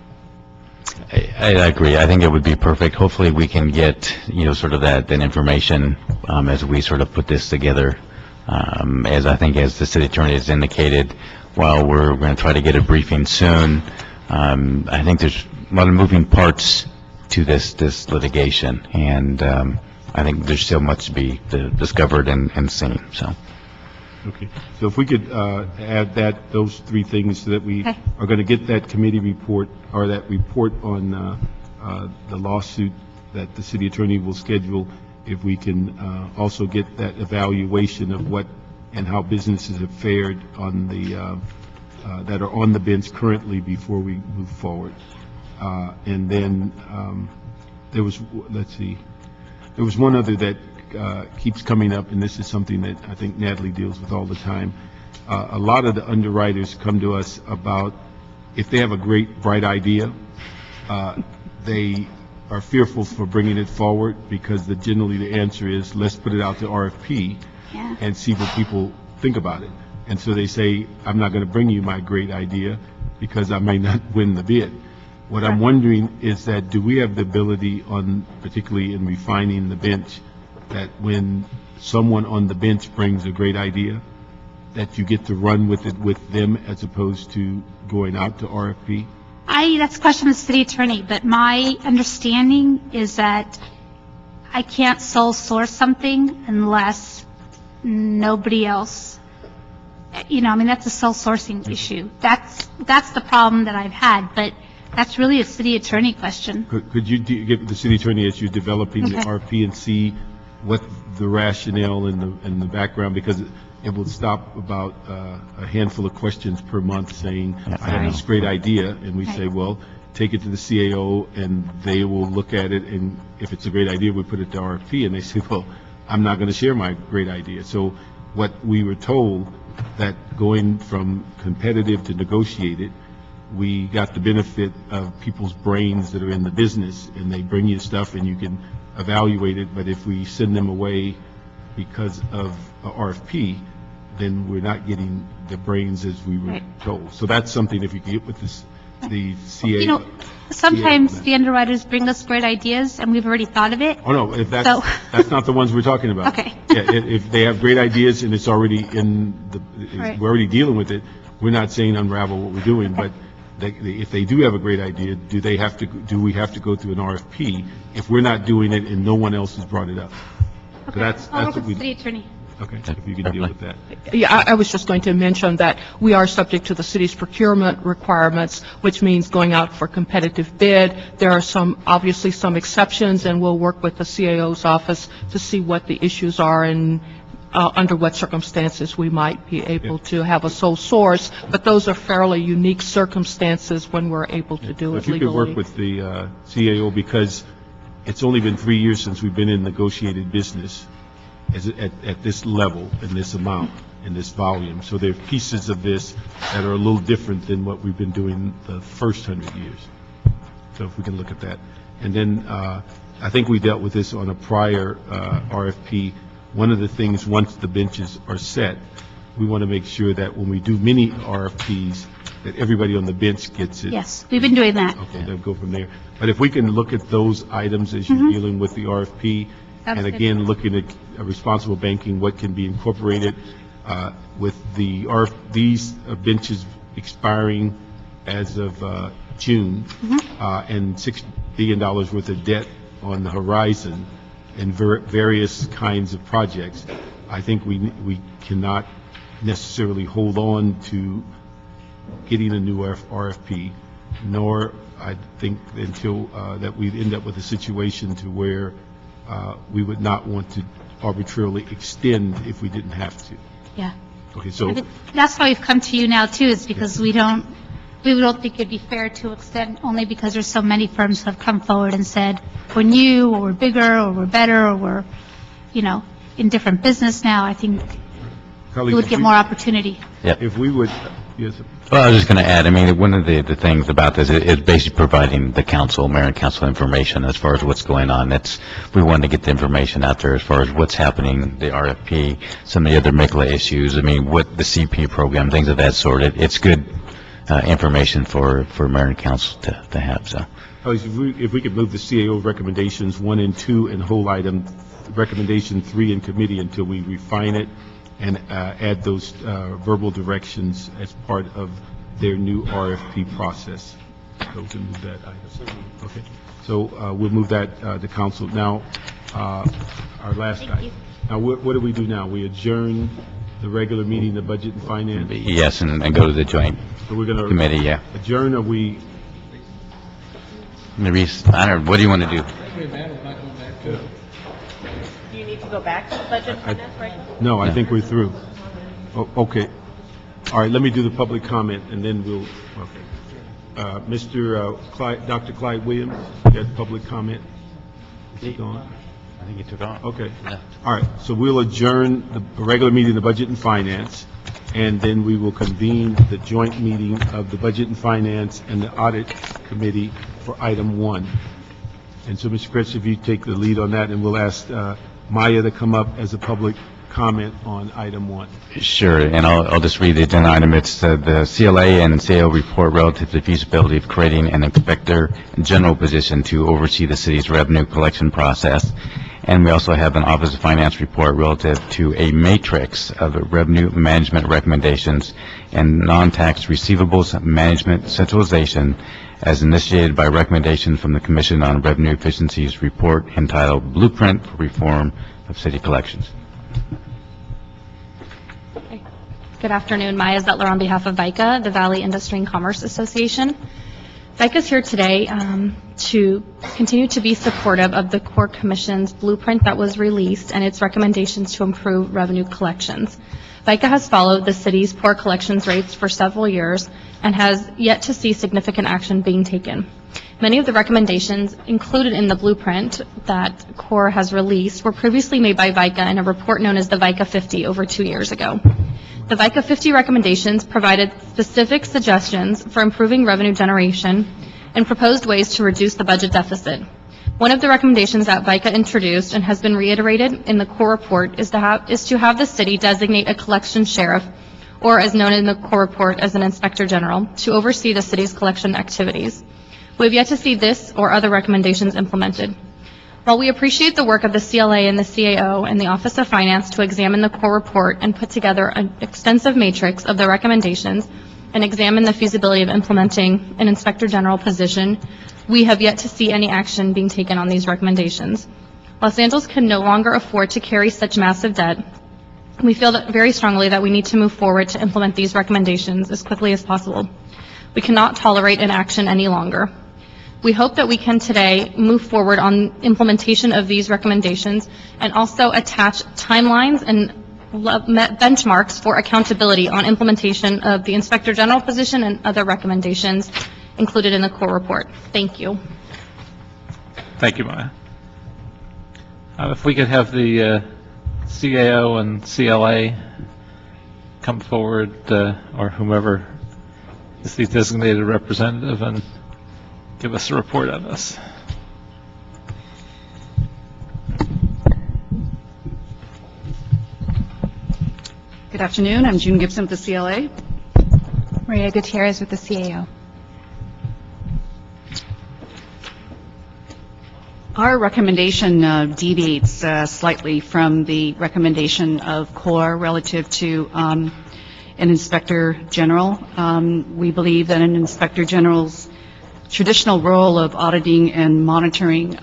I agree. I think it would be perfect. Hopefully, we can get, sort of that information as we sort of put this together. As I think, as the city attorney has indicated, while we're going to try to get a briefing soon, I think there's a lot of moving parts to this litigation, and I think there's still much to be discovered and seen. So.
Okay, so if we could add those three things so that we are going to get that committee report, or that report on the lawsuit that the city attorney will schedule, if we can also get that evaluation of what and how businesses have fared on the that are on the bench currently before we move forward. And then there was, there was one other that keeps coming up, and this is something that I think Natalie deals with all the time. A lot of the underwriters come to us about if they have a great, bright idea, they are fearful for bringing it forward because generally the answer is, let's put it out to RFP and see what people think about it. And so they say, I'm not going to bring you my great idea because I may not win the bid. What I'm wondering is that, do we have the ability particularly in refining the bench, that when someone on the bench brings a great idea, that you get to run with it with them as opposed to going out to RFP?
That's a question of the city attorney, but my understanding is that I can't sole source something unless nobody else, that's a sole sourcing issue. That's the problem that I've had, but that's really a city attorney question.
Could you give the city attorney, as you're developing the RFP, and see what the rationale and the background, because it will stop about a handful of questions per month saying, I have this great idea, and we say, well, take it to the CAO, and they will look at it, and if it's a great idea, we put it to RFP, and they say, well, I'm not going to share my great idea. So what we were told, that going from competitive to negotiated, we got the benefit of people's brains that are in the business, and they bring you stuff and you can evaluate it, but if we send them away because of a RFP, then we're not getting the brains as we were told. So that's something, if you can get with the CA.
Sometimes the underwriters bring us great ideas and we've already thought of it.
Oh, no, if that's not the ones we're talking about.
Okay.
Yeah, if they have great ideas and it's already we're already dealing with it, we're not saying unravel what we're doing, but if they do have a great idea, do we have to go through an RFP if we're not doing it and no one else has brought it up?
Okay.
So that's what we.
City attorney.
Okay, if you can deal with that.
Yeah, I was just going to mention that we are subject to the city's procurement requirements, which means going out for competitive bid. There are obviously some exceptions, and we'll work with the CAO's office to see what the issues are and under what circumstances we might be able to have a sole source, but those are fairly unique circumstances when we're able to do it
If you
legally.
could work with the CAO, because it's only been 3 years since we've been in negotiated business at this level, in this amount, in this volume. So there are pieces of this that are a little different than what we've been doing the first 100 years. So if we can look at that. And then I think we dealt with this on a prior RFP. One of the things, once the benches are set, we want to make sure that when we do mini RFPs, that everybody on the bench gets it.
Yes, we've been doing that.
Okay, then go from there. But if we can look at those items as you're dealing with the RFP,
That's
and
good.
again, looking at responsible banking, what can be incorporated with these benches expiring as of June, and $6 billion worth of debt on the horizon, and various kinds of projects, I think we cannot necessarily hold on to getting a new RFP nor I think until that we'd end up with a situation to where we would not want to arbitrarily extend if we didn't have to.
Yeah.
Okay, so,
That's why we've come to you now, too, is because we don't think it'd be fair to extend only because there's so many firms who have come forward and said, we're new, or we're bigger, or we're better, or we're, in different business now. I think we
colleagues,
would get more opportunity.
if we would, yes,
Well, I was just going to add, I mean, one of the things about this is basically providing the council, mayor and council information as far as what's going on. We want to get the information out there as far as what's happening, the RFP, some of the other MECLA issues, I mean, what the CP program, things of that sort. It's good information for mayor and council to have, so.
colleagues, if we could move the CAO recommendations 1 and 2 and whole item, recommendation 3 in committee until we refine it and add those verbal directions as part of their new RFP process. So we can move that item. Okay. So we'll move that to council. Now, our last item. Now, what do we do now? We adjourn the regular meeting, the Budget and Finance?
Yes, and go to the joint
So we're going to
committee, yeah.
adjourn, or we?
Maurice, I don't know, what do you want to do?
Do you need to go back to the budget and finance right now?
No, I think we're through. Okay. All right, let me do the public comment, and then we'll, okay. Dr. Clyde Williams, you got public comment? Is he gone?
I think he took off.
Okay.
Yeah.
All right, so we'll adjourn the regular meeting of the Budget and Finance, and then we will convene the joint meeting of the Budget and Finance and the Audit Committee for item 1. And so, Mr. Kretz, if you take the lead on that, and we'll ask Maya to come up as a public comment on item 1.
Sure, and I'll just read the agenda item. It's the CLA and CAO report relative to the feasibility of creating an inspector general position to oversee the city's revenue collection process. And we also have an Office of Finance report relative to a matrix of revenue management recommendations and non-tax receivables management centralization as initiated by recommendation from the Commission on Revenue Efficiency's report entitled Blueprint for Reform of City Collections.
Good afternoon. Maya Zettler on behalf of VICA, the Valley Industry and Commerce Association. VICA is here today to continue to be supportive of the Core Commission's blueprint that was released and its recommendations to improve revenue collections. VICA has followed the city's poor collections rates for several years and has yet to see significant action being taken. Many of the recommendations included in the blueprint that Core has released were previously made by VICA in a report known as the VICA 50 over 2 years ago. The VICA 50 recommendations provided specific suggestions for improving revenue generation and proposed ways to reduce the budget deficit. One of the recommendations that VICA introduced and has been reiterated in the core report is to have the city designate a collection sheriff, or as known in the core report as an inspector general, to oversee the city's collection activities. We have yet to see this or other recommendations implemented. While we appreciate the work of the CLA and the CAO and the Office of Finance to examine the core report and put together an extensive matrix of the recommendations and examine the feasibility of implementing an inspector general position, we have yet to see any action being taken on these recommendations. Los Angeles can no longer afford to carry such massive debt. We feel that very strongly that we need to move forward to implement these recommendations as quickly as possible. We cannot tolerate inaction any longer. We hope that we can today move forward on implementation of these recommendations and also attach timelines and benchmarks for accountability on implementation of the Inspector General position and other recommendations included in the core report. Thank you.
Thank you, Maya. If we could have the CAO and CLA come forward, or whomever is the designated representative, and give us a report on this.
Good afternoon. I'm June Gibson with the CLA.
Maria Gutierrez with the CAO.
Our recommendation deviates slightly from the recommendation of CORE relative to an inspector general. We believe that an inspector general's traditional role of auditing and monitoring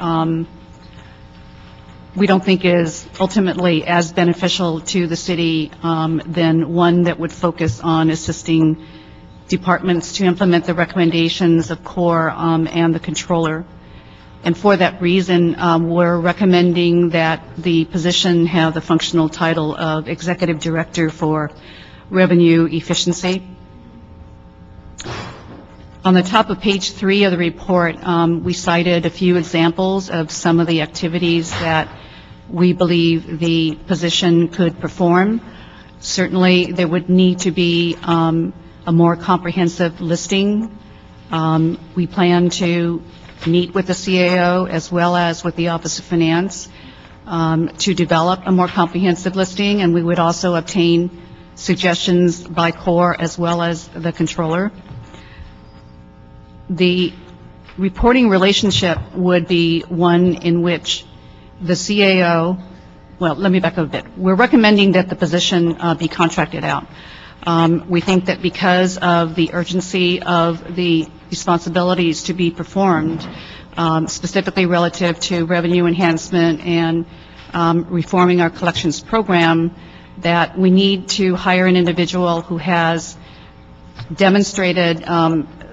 we don't think is ultimately as beneficial to the city than one that would focus on assisting departments to implement the recommendations of CORE and the controller. And for that reason, we're recommending that the position have the functional title of Executive Director for Revenue Efficiency. On the top of page 3 of the report, we cited a few examples of some of the activities that we believe the position could perform. Certainly, there would need to be a more comprehensive listing. We plan to meet with the CAO as well as with the Office of Finance to develop a more comprehensive listing, and we would also obtain suggestions by CORE as well as the controller. The reporting relationship would be one in which the CAO, well, let me back up a bit. We're recommending that the position be contracted out. We think that because of the urgency of the responsibilities to be performed, specifically relative to revenue enhancement and reforming our collections program, that we need to hire an individual who has demonstrated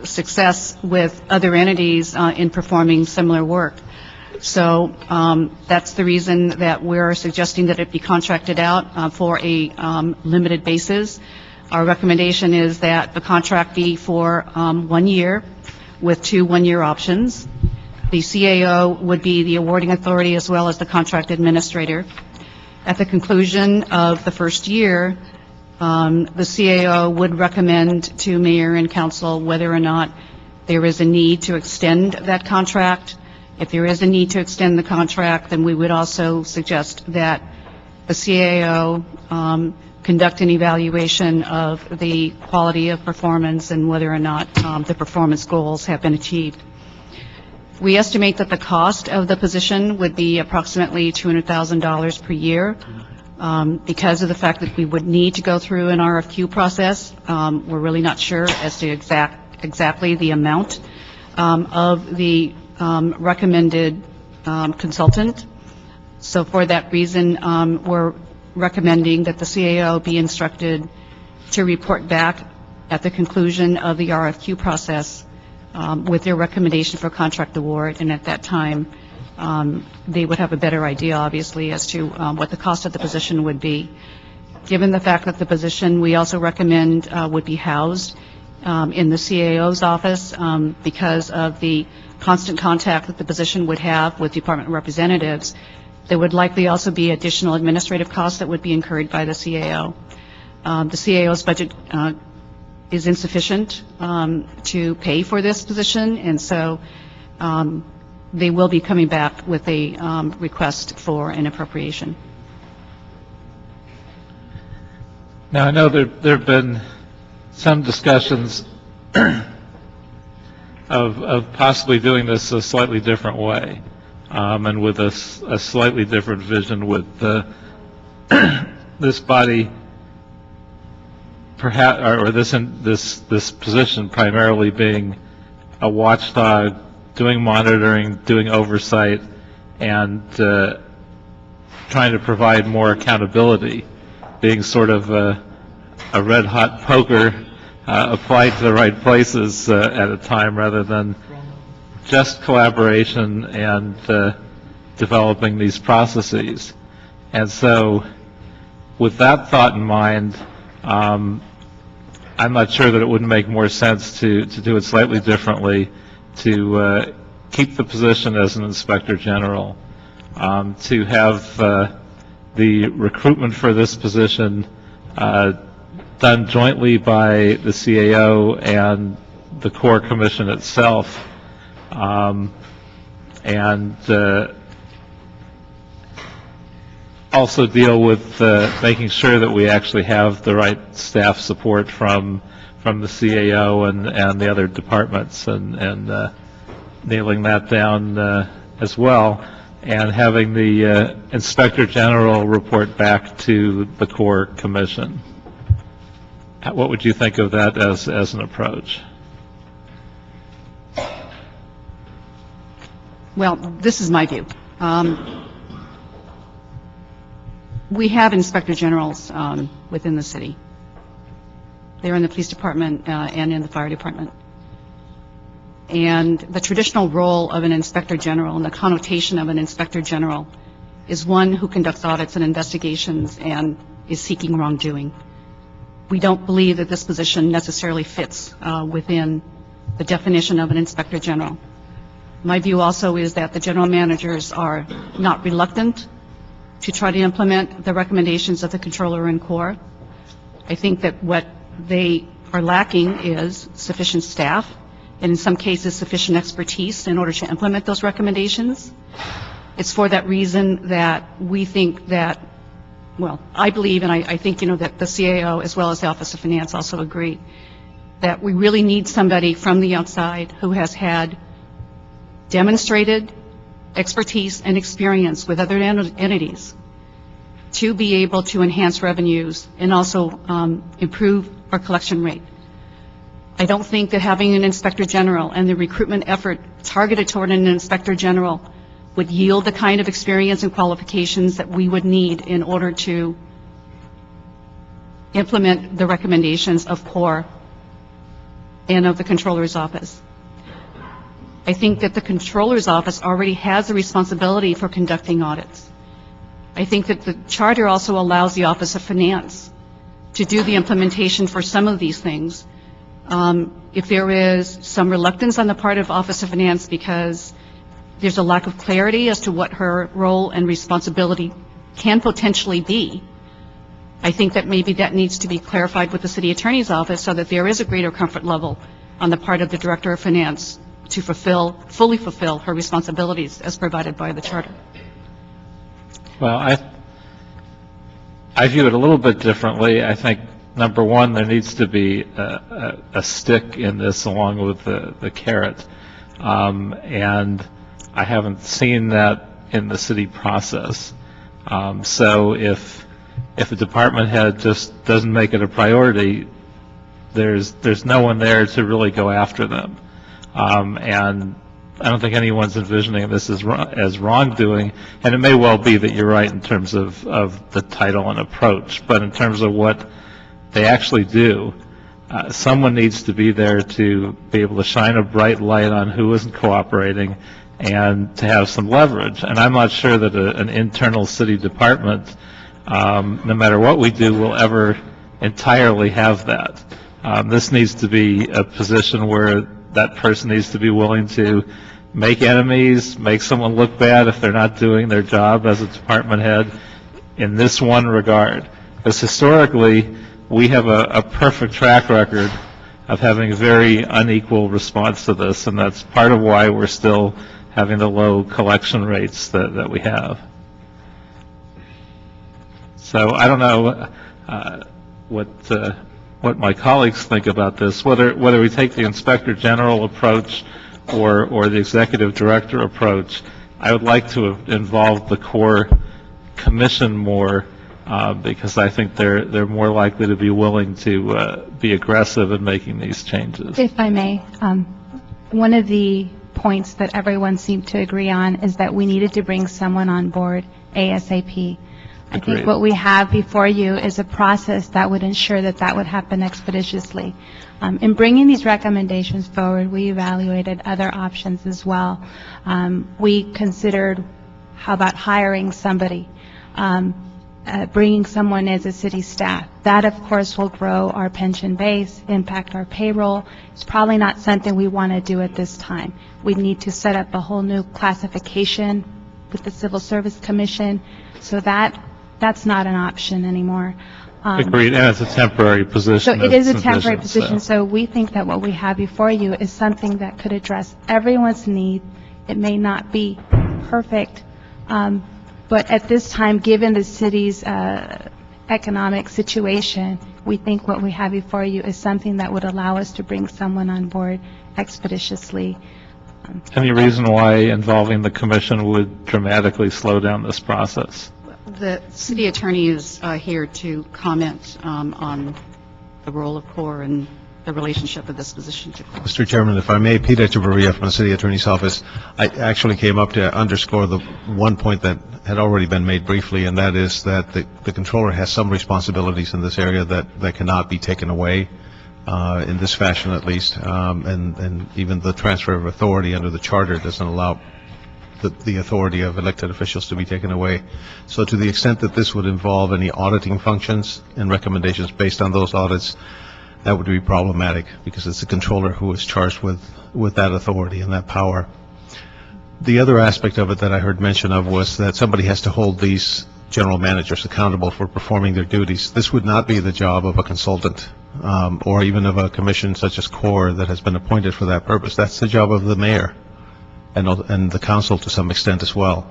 success with other entities in performing similar work. So that's the reason that we're suggesting that it be contracted out for a limited basis. Our recommendation is that the contract be for 1 year with 2 one-year options. The CAO would be the awarding authority as well as the contract administrator. At the conclusion of the first year, the CAO would recommend to Mayor and Council whether or not there is a need to extend that contract. If there is a need to extend the contract, then we would also suggest that the CAO conduct an evaluation of the quality of performance and whether or not the performance goals have been achieved. We estimate that the cost of the position would be approximately $200,000 per year. Because of the fact that we would need to go through an RFQ process, we're really not sure as to exactly the amount of the recommended consultant. So for that reason, we're recommending that the CAO be instructed to report back at the conclusion of the RFQ process with their recommendation for contract award, and at that time, they would have a better idea, obviously, as to what the cost of the position would be. Given the fact that the position we also recommend would be housed in the CAO's office because of the constant contact that the position would have with department representatives, there would likely also be additional administrative costs that would be incurred by the CAO. The CAO's budget is insufficient to pay for this position, and so they will be coming back with a request for an appropriation.
Now, I know there have been some discussions of possibly doing this a slightly different way, and with a slightly different vision with this body, perhaps, or this position primarily being a watchdog, doing monitoring, doing oversight, and trying to provide more accountability, being sort of a red-hot poker applied to the right places at a time rather than just collaboration and developing these processes. And so with that thought in mind, I'm not sure that it wouldn't make more sense to do it slightly differently, to keep the position as an Inspector General, to have the recruitment for this position done jointly by the CAO and the Corps Commission itself, and also deal with making sure that we actually have the right staff support from the CAO and the other departments, and nailing that down as well, and having the Inspector General report back to the Corps Commission. What would you think of that as an approach?
Well, this is my view. We have Inspector Generals within the city. They're in the police department and in the fire department. And the traditional role of an inspector general and the connotation of an inspector general is one who conducts audits and investigations and is seeking wrongdoing. We don't believe that this position necessarily fits within the definition of an inspector general. My view also is that the general managers are not reluctant to try to implement the recommendations of the controller and core. I think that what they are lacking is sufficient staff, and in some cases sufficient expertise in order to implement those recommendations. It's for that reason that we think that, well, I believe, and I think, that the CAO as well as the Office of Finance also agree, that we really need somebody from the outside who has had demonstrated expertise and experience with other entities to be able to enhance revenues and also improve our collection rate. I don't think that having an inspector general and the recruitment effort targeted toward an inspector general would yield the kind of experience and qualifications that we would need in order to implement the recommendations of CORE and of the Controller's Office. I think that the Controller's Office already has a responsibility for conducting audits. I think that the charter also allows the Office of Finance to do the implementation for some of these things. If there is some reluctance on the part of Office of Finance because there's a lack of clarity as to what her role and responsibility can potentially be, I think that maybe that needs to be clarified with the City Attorney's Office so that there is a greater comfort level on the part of the Director of Finance to fully fulfill her responsibilities as provided by the charter.
Well, I view it a little bit differently. I think, number one, there needs to be a stick in this along with the carrot. And I haven't seen that in the city process. So if a department head just doesn't make it a priority, there's no one there to really go after them. And I don't think anyone's envisioning this as wrongdoing, and it may well be that you're right in terms of the title and approach, but in terms of what they actually do, someone needs to be there to be able to shine a bright light on who isn't cooperating and to have some leverage. And I'm not sure that an internal city department, no matter what we do, will ever entirely have that. This needs to be a position where that person needs to be willing to make enemies, make someone look bad if they're not doing their job as a department head in this one regard. Because historically, we have a perfect track record of having a very unequal response to this, and that's part of why we're still having the low collection rates that we have. So I don't know what my colleagues think about this, whether we take the Inspector General approach or the Executive Director approach. I would like to involve the core commission more because I think they're more likely to be willing to be aggressive in making these changes.
If I may, one of the points that everyone seemed to agree on is that we needed to bring someone on board ASAP. I think what we have before you is a process that would ensure that would happen expeditiously. In bringing these recommendations forward, we evaluated other options as well. We considered, how about hiring somebody, bringing someone as a city staff. That, of course, will grow our pension base, impact our payroll. It's probably not something we want to do at this time. We need to set up a whole new classification with the Civil Service Commission, so that's not an option anymore.
Agreed, and it's a temporary position.
So it is a temporary position, so we think that what we have before you is something that could address everyone's need. It may not be perfect, but at this time, given the city's economic situation, we think what we have before you is something that would allow us to bring someone on board expeditiously.
Any reason why involving the commission would dramatically slow down this process?
The city attorney is here to comment on the role of CORE and the relationship of this position to CORE.
Mr. Chairman, if I may, Peter Echeverria from the city attorney's office. I actually came up to underscore the one point that had already been made briefly, and that is that the controller has some responsibilities in this area that cannot be taken away. in this fashion at least, and even the transfer of authority under the charter doesn't allow the authority of elected officials to be taken away. So to the extent that this would involve any auditing functions and recommendations based on those audits, that would be problematic because it's the controller who is charged with that authority and that power. The other aspect of it that I heard mention of was that somebody has to hold these general managers accountable for performing their duties. This would not be the job of a consultant or even of a commission such as CORE that has been appointed for that purpose. That's the job of the mayor and the council to some extent as well.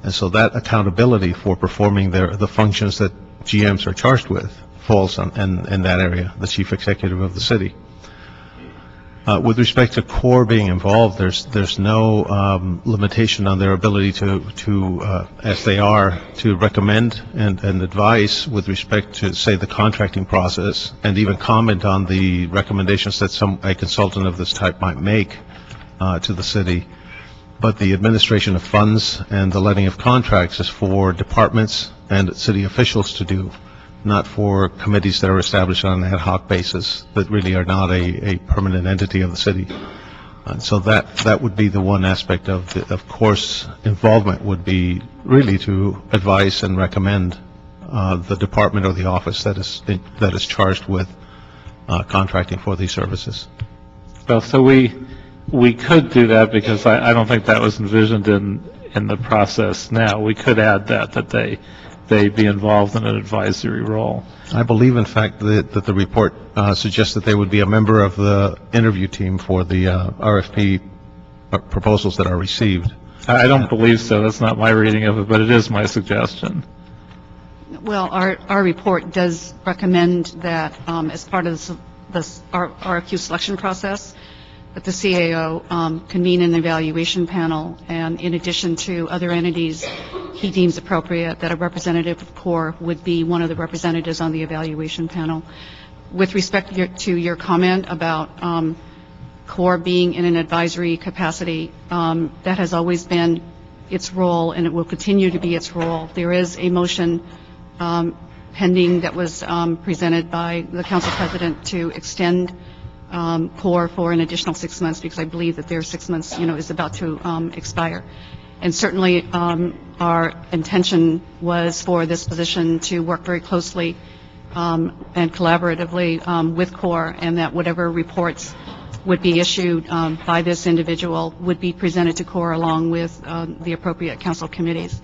And so that accountability for performing the functions that GMs are charged with falls in that area, the chief executive of the city. With respect to CORE being involved, there's no limitation on their ability to as they are, to recommend and advise with respect to, say, the contracting process, and even comment on the recommendations that a consultant of this type might make to the city. But the administration of funds and the letting of contracts is for departments and city officials to do, not for committees that are established on an ad hoc basis that really are not a permanent entity of the city. So that would be the one aspect of course, involvement would be really to advise and recommend the department or the office that is charged with contracting for these services.
Well, so we could do that because I don't think that was envisioned in the process now. We could add that they be involved in an advisory role.
I believe, in fact, that the report suggests that they would be a member of the interview team for the RFP proposals that are received.
I don't believe so. That's not my reading of it, but it is my suggestion.
Well, our report does recommend that as part of our RFQ selection process, that the CAO convene an evaluation panel, and in addition to other entities he deems appropriate, that a representative of CORE would be one of the representatives on the evaluation panel. With respect to your comment about CORE being in an advisory capacity, that has always been its role, and it will continue to be its role. There is a motion pending that was presented by the council president to extend CORE for an additional 6 months, because I believe that their 6 months, is about to expire. And certainly our intention was for this position to work very closely and collaboratively with CORE, and that whatever reports would be issued by this individual would be presented to CORE along with the appropriate council committees.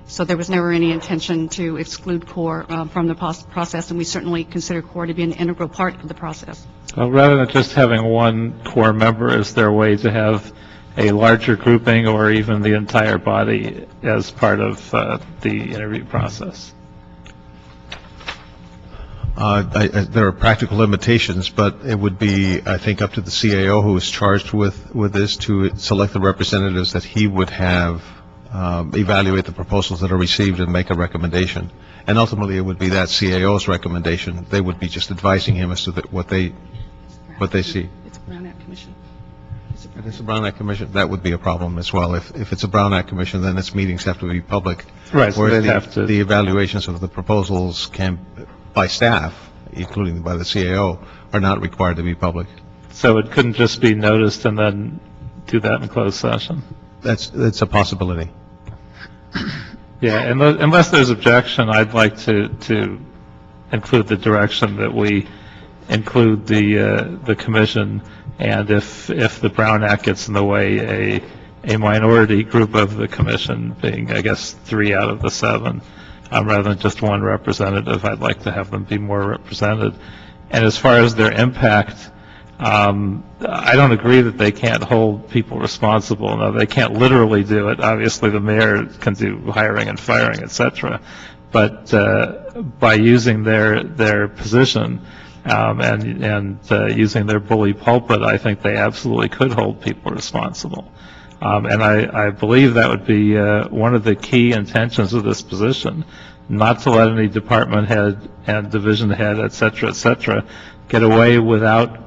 So there was never any intention to exclude CORE from the process, and we certainly consider CORE to be an integral part of the process.
Well, rather than just having one CORE member, is there a way to have a larger grouping or even the entire body as part of the interview process?
There are practical limitations, but it would be, I think, up to the CAO, who is charged with this, to select the representatives that he would have evaluate the proposals that are received and make a recommendation. And ultimately, it would be that CAO's recommendation. They would be just advising him as to what they see.
It's a Brown Act Commission.
If it's a Brown Act Commission, that would be a problem as well. If it's a Brown Act Commission, then its meetings have to be public.
Right. So
Whereas
they'd have to.
The evaluations of the proposals by staff, including by the CAO, are not required to be public.
So it couldn't just be noticed and then do that in closed session?
That's a possibility.
Yeah, unless there's objection, I'd like to include the direction that we include the commission, and if the Brown Act gets in the way, a minority group of the commission, being, I guess, 3 out of the 7, rather than just one representative, I'd like to have them be more represented. And as far as their impact, I don't agree that they can't hold people responsible. No, they can't literally do it. Obviously, the mayor can do hiring and firing, et cetera. But by using their position and using their bully pulpit, I think they absolutely could hold people responsible. And I believe that would be one of the key intentions of this position, not to let any department head and division head, et cetera, get away without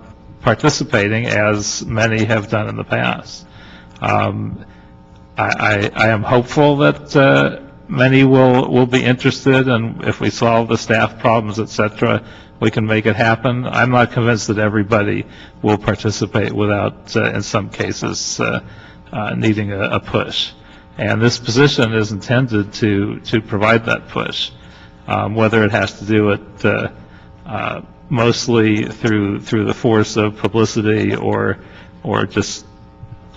participating, as many have done in the past. I am hopeful that many will be interested, and if we solve the staff problems, et cetera, we can make it happen. I'm not convinced that everybody will participate without, in some cases, needing a push. And this position is intended to provide that push, whether it has to do it mostly through the force of publicity or just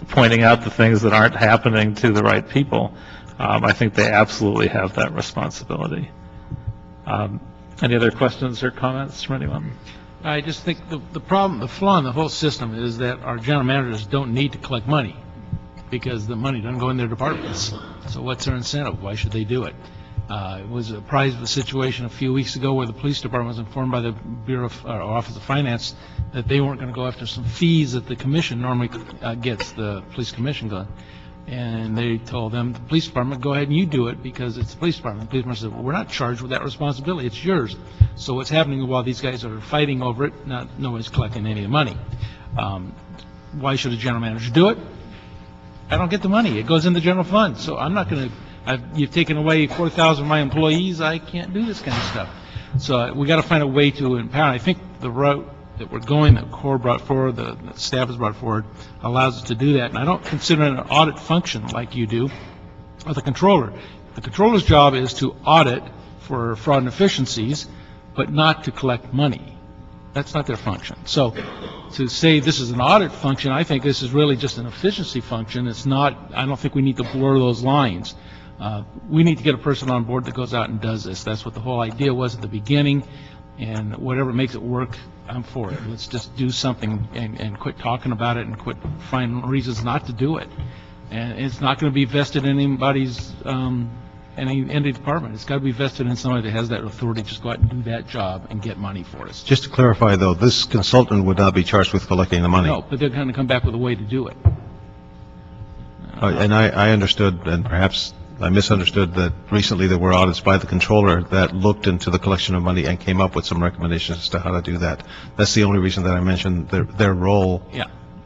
pointing out the things that aren't happening to the right people. I think they absolutely have that responsibility. Any other questions or comments from anyone?
I just think the problem, the flaw in the whole system is that our general managers don't need to collect money because the money doesn't go in their departments. So what's their incentive? Why should they do it? It was a private situation a few weeks ago where the police department was informed by the Bureau of, or Office of Finance that they weren't going to go after some fees that the commission normally gets, the police commission got. And they told them, the police department, go ahead and you do it because it's the police department. The police department said, well, we're not charged with that responsibility. It's yours. So what's happening while these guys are fighting over it, nobody's collecting any of the money. Why should a general manager do it? I don't get the money. It goes in the general fund. So I'm not going to, you've taken away 4,000 of my employees. I can't do this kind of stuff. So we got to find a way to empower. I think the route that we're going, that CORE brought forward, the staff has brought forward, allows us to do that. And I don't consider it an audit function like you do, or the controller. The controller's job is to audit for fraud and efficiencies, but not to collect money. That's not their function. So to say this is an audit function, I think this is really just an efficiency function. It's not, I don't think we need to blur those lines. We need to get a person on board that goes out and does this. That's what the whole idea was at the beginning, and whatever makes it work, I'm for it. Let's just do something and quit talking about it and quit finding reasons not to do it. And it's not going to be vested in anybody's, any department. It's got to be vested in somebody that has that authority to just go out and do that job and get money for us.
Just to clarify, though, this consultant would not be charged with collecting the money.
No, but they're going to come back with a way to do it.
And I understood, and perhaps I misunderstood, that recently there were audits by the controller that looked into the collection of money and came up with some recommendations as to how to do that. That's the only reason that I mentioned their role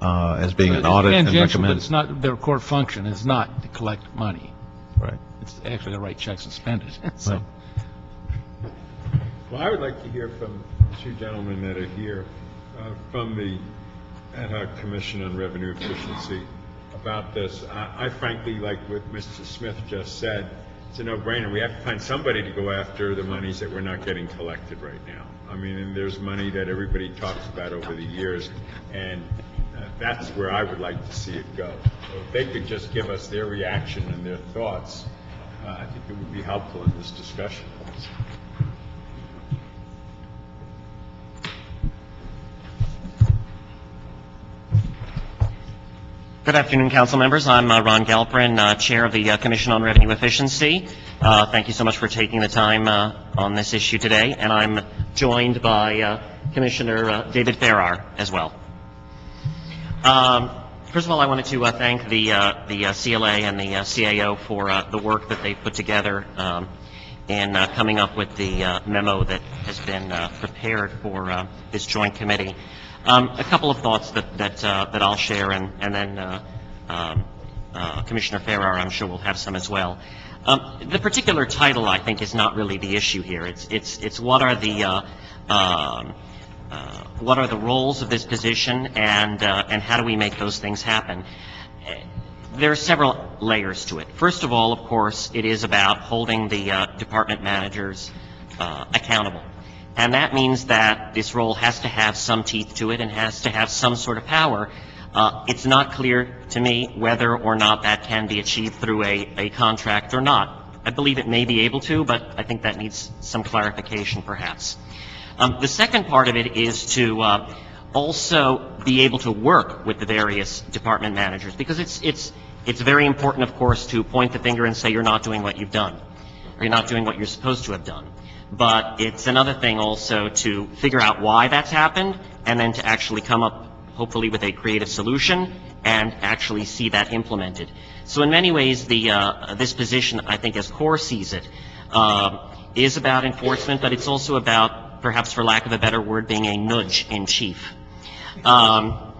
as being an audit and recommend.
But it's not their core function. It's not to collect money.
Right.
It's actually to write checks and spend it. So.
Right.
Well, I would like to hear from the two gentlemen that are here, from the Ad hoc Commission on Revenue Efficiency, about this. I frankly, like what Mr. Smith just said, it's a no-brainer. We have to find somebody to go after the monies that we're not getting collected right now. I mean, and there's money that everybody talks about over the years, and that's where I would like to see it go. So if they could just give us their reaction and their thoughts, I think it would be helpful in this discussion.
Good afternoon, council members. I'm Ron Galperin, Chair of the Commission on Revenue Efficiency. Thank you so much for taking the time on this issue today. And I'm joined by Commissioner David Farrar as well. First of all, I wanted to thank the CLA and the CAO for the work that they put together in coming up with the memo that has been prepared for this joint committee. A couple of thoughts that I'll share, and then Commissioner Farrar, I'm sure, will have some as well. The particular title, I think, is not really the issue here. It's what are the roles of this position, and how do we make those things happen? There are several layers to it. First of all, of course, it is about holding the department managers accountable. And that means that this role has to have some teeth to it and has to have some sort of power. It's not clear to me whether or not that can be achieved through a contract or not. I believe it may be able to, but I think that needs some clarification perhaps. The second part of it is to also be able to work with the various department managers, because it's very important, of course, to point the finger and say you're not doing what you've done, or you're not doing what you're supposed to have done. But it's another thing also to figure out why that's happened, and then to actually come up, hopefully, with a creative solution and actually see that implemented. So in many ways, this position, I think, as CORE sees it, is about enforcement, but it's also about, perhaps for lack of a better word, being a nudge in chief. Now,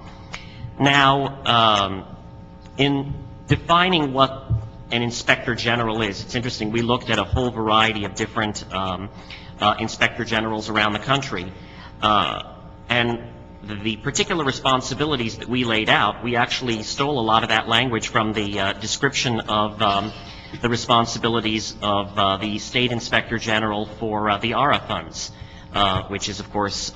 in defining what an inspector general is. It's interesting, we looked at a whole variety of different inspector generals around the country, and the particular responsibilities that we laid out, we actually stole a lot of that language from the description of the responsibilities of the State Inspector General for the ARA funds, which is, of course,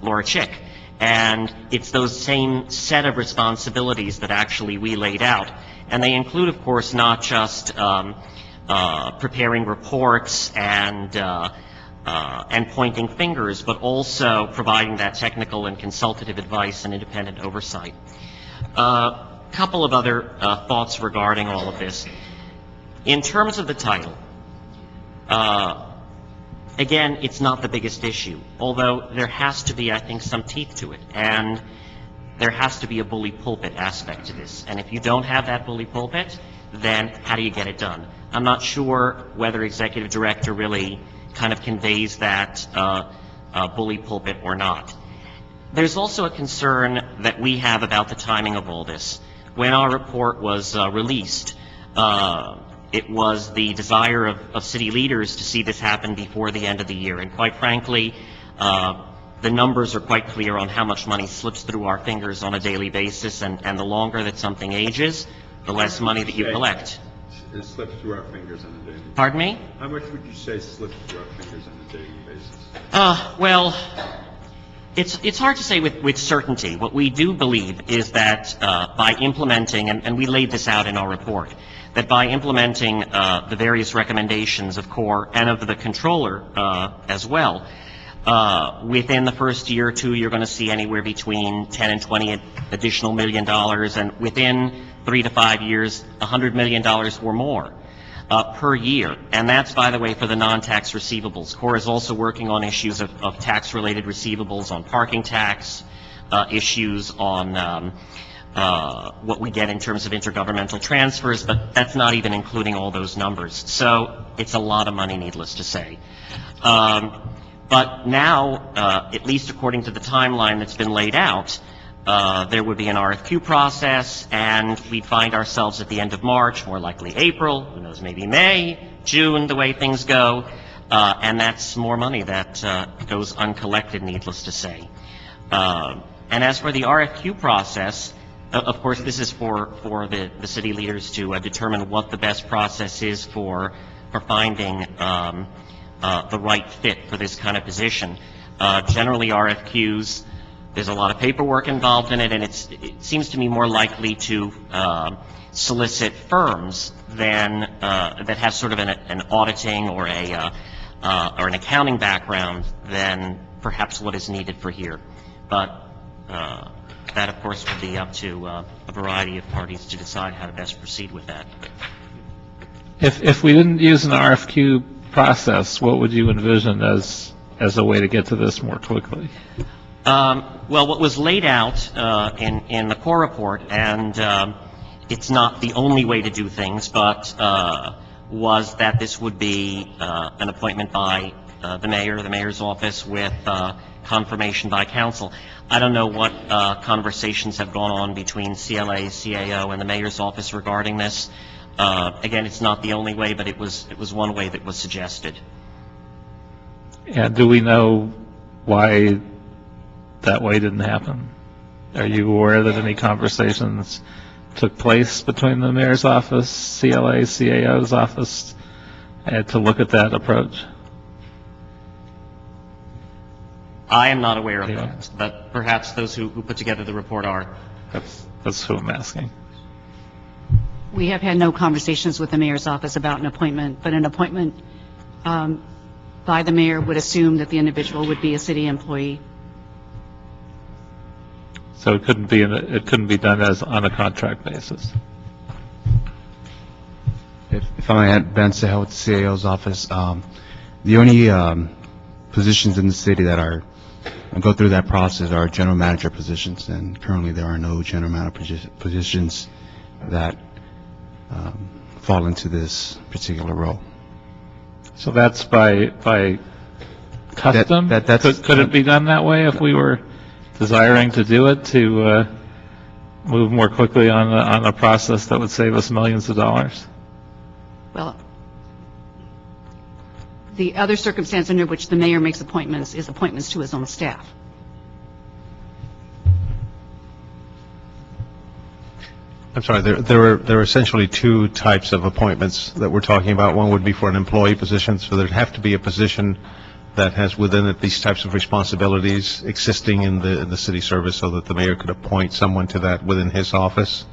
Laura Chick. And it's those same set of responsibilities that actually we laid out. And they include, of course, not just preparing reports and pointing fingers, but also providing that technical and consultative advice and independent oversight. A couple of other thoughts regarding all of this. In terms of the title, again, it's not the biggest issue, although there has to be, I think, some teeth to it, and there has to be a bully pulpit aspect to this. And if you don't have that bully pulpit, then how do you get it done? I'm not sure whether Executive Director really kind of conveys that bully pulpit or not. There's also a concern that we have about the timing of all this. When our report was released, it was the desire of city leaders to see this happen before the end of the year. And quite frankly, the numbers are quite clear on how much money slips through our fingers on a daily basis, and the longer that something ages, the less money that you collect.
It slips through our fingers on a daily basis.
Pardon me?
How much would you say slips through our fingers on a daily basis?
Well, it's hard to say with certainty. What we do believe is that by implementing, and we laid this out in our report, that by implementing the various recommendations of CORE and of the controller as well, within the first year or two, you're going to see anywhere between 10 and 20 additional $1 million, and within 3 to 5 years, $100 million or more per year. And that's, by the way, for the non-tax receivables. CORE is also working on issues of tax-related receivables, on parking tax, issues on what we get in terms of intergovernmental transfers, but that's not even including all those numbers. So it's a lot of money, needless to say. But now, at least according to the timeline that's been laid out, there would be an RFQ process, and we'd find ourselves at the end of March, more likely April, who knows, maybe May, June, the way things go, and that's more money that goes uncollected, needless to say. And as for the RFQ process, of course, this is for the city leaders to determine what the best process is for finding the right fit for this kind of position. Generally, RFQs, there's a lot of paperwork involved in it, and it seems to me more likely to solicit firms than that have sort of an auditing or an accounting background than perhaps what is needed for here. But that, of course, would be up to a variety of parties to decide how to best proceed with that.
If we didn't use an RFQ process, what would you envision as a way to get to this more quickly?
Well, what was laid out in the CORE report, and it's not the only way to do things, but was that this would be an appointment by the mayor's office with confirmation by council. I don't know what conversations have gone on between CLA, CAO, and the mayor's office regarding this. Again, it's not the only way, but it was one way that was suggested.
And do we know why that way didn't happen? Are you aware that any conversations took place between the mayor's office, CLA, CAO's office, to look at that approach?
I am not aware of that, but perhaps those who put together the report are.
That's who I'm asking.
We have had no conversations with the mayor's office about an appointment, but an appointment by the mayor would assume that the individual would be a city employee.
So it couldn't be done as on a contract basis.
If I may add, Ben Sahel with the CAO's office, the only positions in the city that go through that process are general manager positions, and currently there are no general manager positions that fall into this particular role.
So that's by custom? Could it be done that way if we were desiring to do it, to move more quickly on a process that would save us millions of dollars?
Well, the other circumstance under which the mayor makes appointments is appointments to his own staff.
I'm sorry, there are essentially two types of appointments that we're talking about. One would be for an employee position, so there'd have to be a position that has within it these types of responsibilities existing in the city service so that the mayor could appoint someone to that within his office,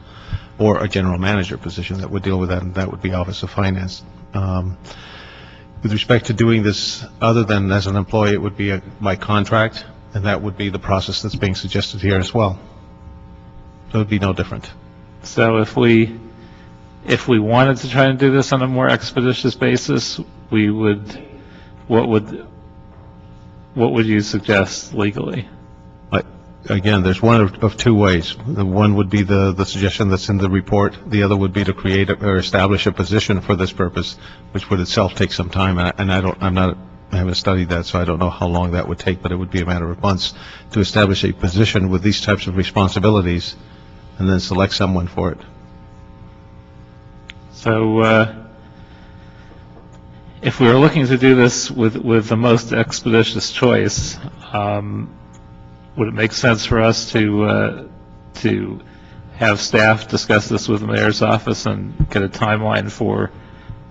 or a general manager position that would deal with that, and that would be Office of Finance. With respect to doing this other than as an employee, it would be by contract, and that would be the process that's being suggested here as well. So it would be no different.
So if we wanted to try and do this on a more expeditious basis, we would, what would you suggest legally?
Again, there's one of two ways. The one would be the suggestion that's in the report. The other would be to create or establish a position for this purpose, which would itself take some time. And I haven't studied that, so I don't know how long that would take, but it would be a matter of months to establish a position with these types of responsibilities and then select someone for it.
So if we were looking to do this with the most expeditious choice, would it make sense for us to have staff discuss this with the mayor's office and get a timeline for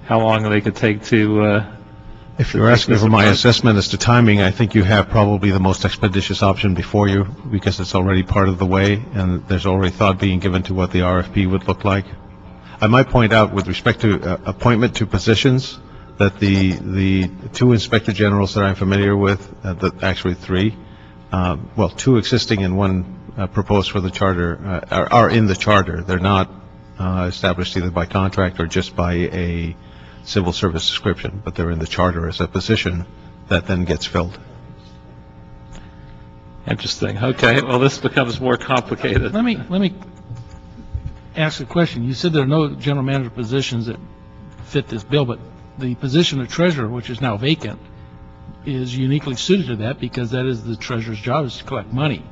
how long they could take to?
If you're asking for my assessment as to timing, I think you have probably the most expeditious option before you, because it's already part of the way, and there's already thought being given to what the RFP would look like. I might point out, with respect to appointment to positions, that the two inspector generals that I'm familiar with, actually three, well, two existing and one proposed for the charter, are in the charter. They're not established either by contract or just by a civil service description, but they're in the charter as a position that then gets filled.
Interesting. Okay. Well, this becomes more complicated.
Let me ask a question. You said there are no general manager positions that fit this bill, but the position of treasurer, which is now vacant, is uniquely suited to that because that is the treasurer's job, is to collect money.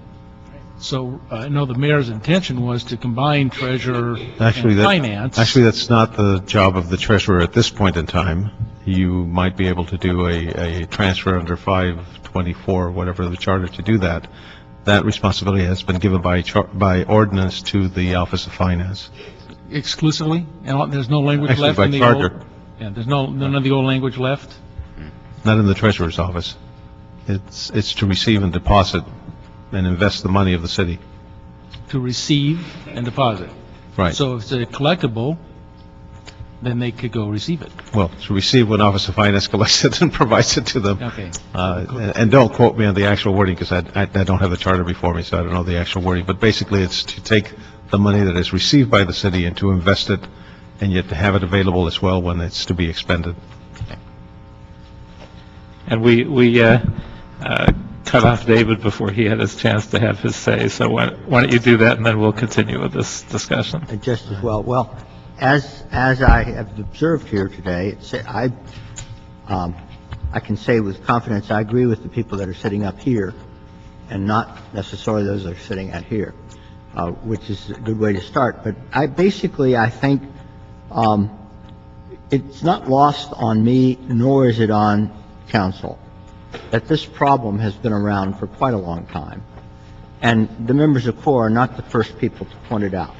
So I know the mayor's intention was to combine treasurer and finance.
Actually, that's not the job of the treasurer at this point in time. You might be able to do a transfer under 524, whatever the charter, to do that. That responsibility has been given by ordinance to the Office of Finance.
Exclusively? And there's no language
Actually,
left
by
in the
charter.
old? Yeah, there's none of the old language left?
Not in the treasurer's office. It's to receive and deposit and invest the money of the city.
To receive and deposit.
Right.
So if it's a collectible, then they could go receive it.
Well, to receive when Office of Finance collects it and provides it to them.
Okay.
And don't quote me on the actual wording, because I don't have the charter before me, so I don't know the actual wording. But basically, it's to take the money that is received by the city and to invest it, and yet to have it available as well when it's to be expended.
And we cut off David before he had his chance to have his say. So why don't you do that, and then we'll continue with this discussion.
Just as well. Well, as I have observed here today, I can say with confidence I agree with the people that are sitting up here, and not necessarily those that are sitting out here, which is a good way to start. But I think it's not lost on me, nor is it on council, that this problem has been around for quite a long time. And the members of CORE are not the first people to point it out.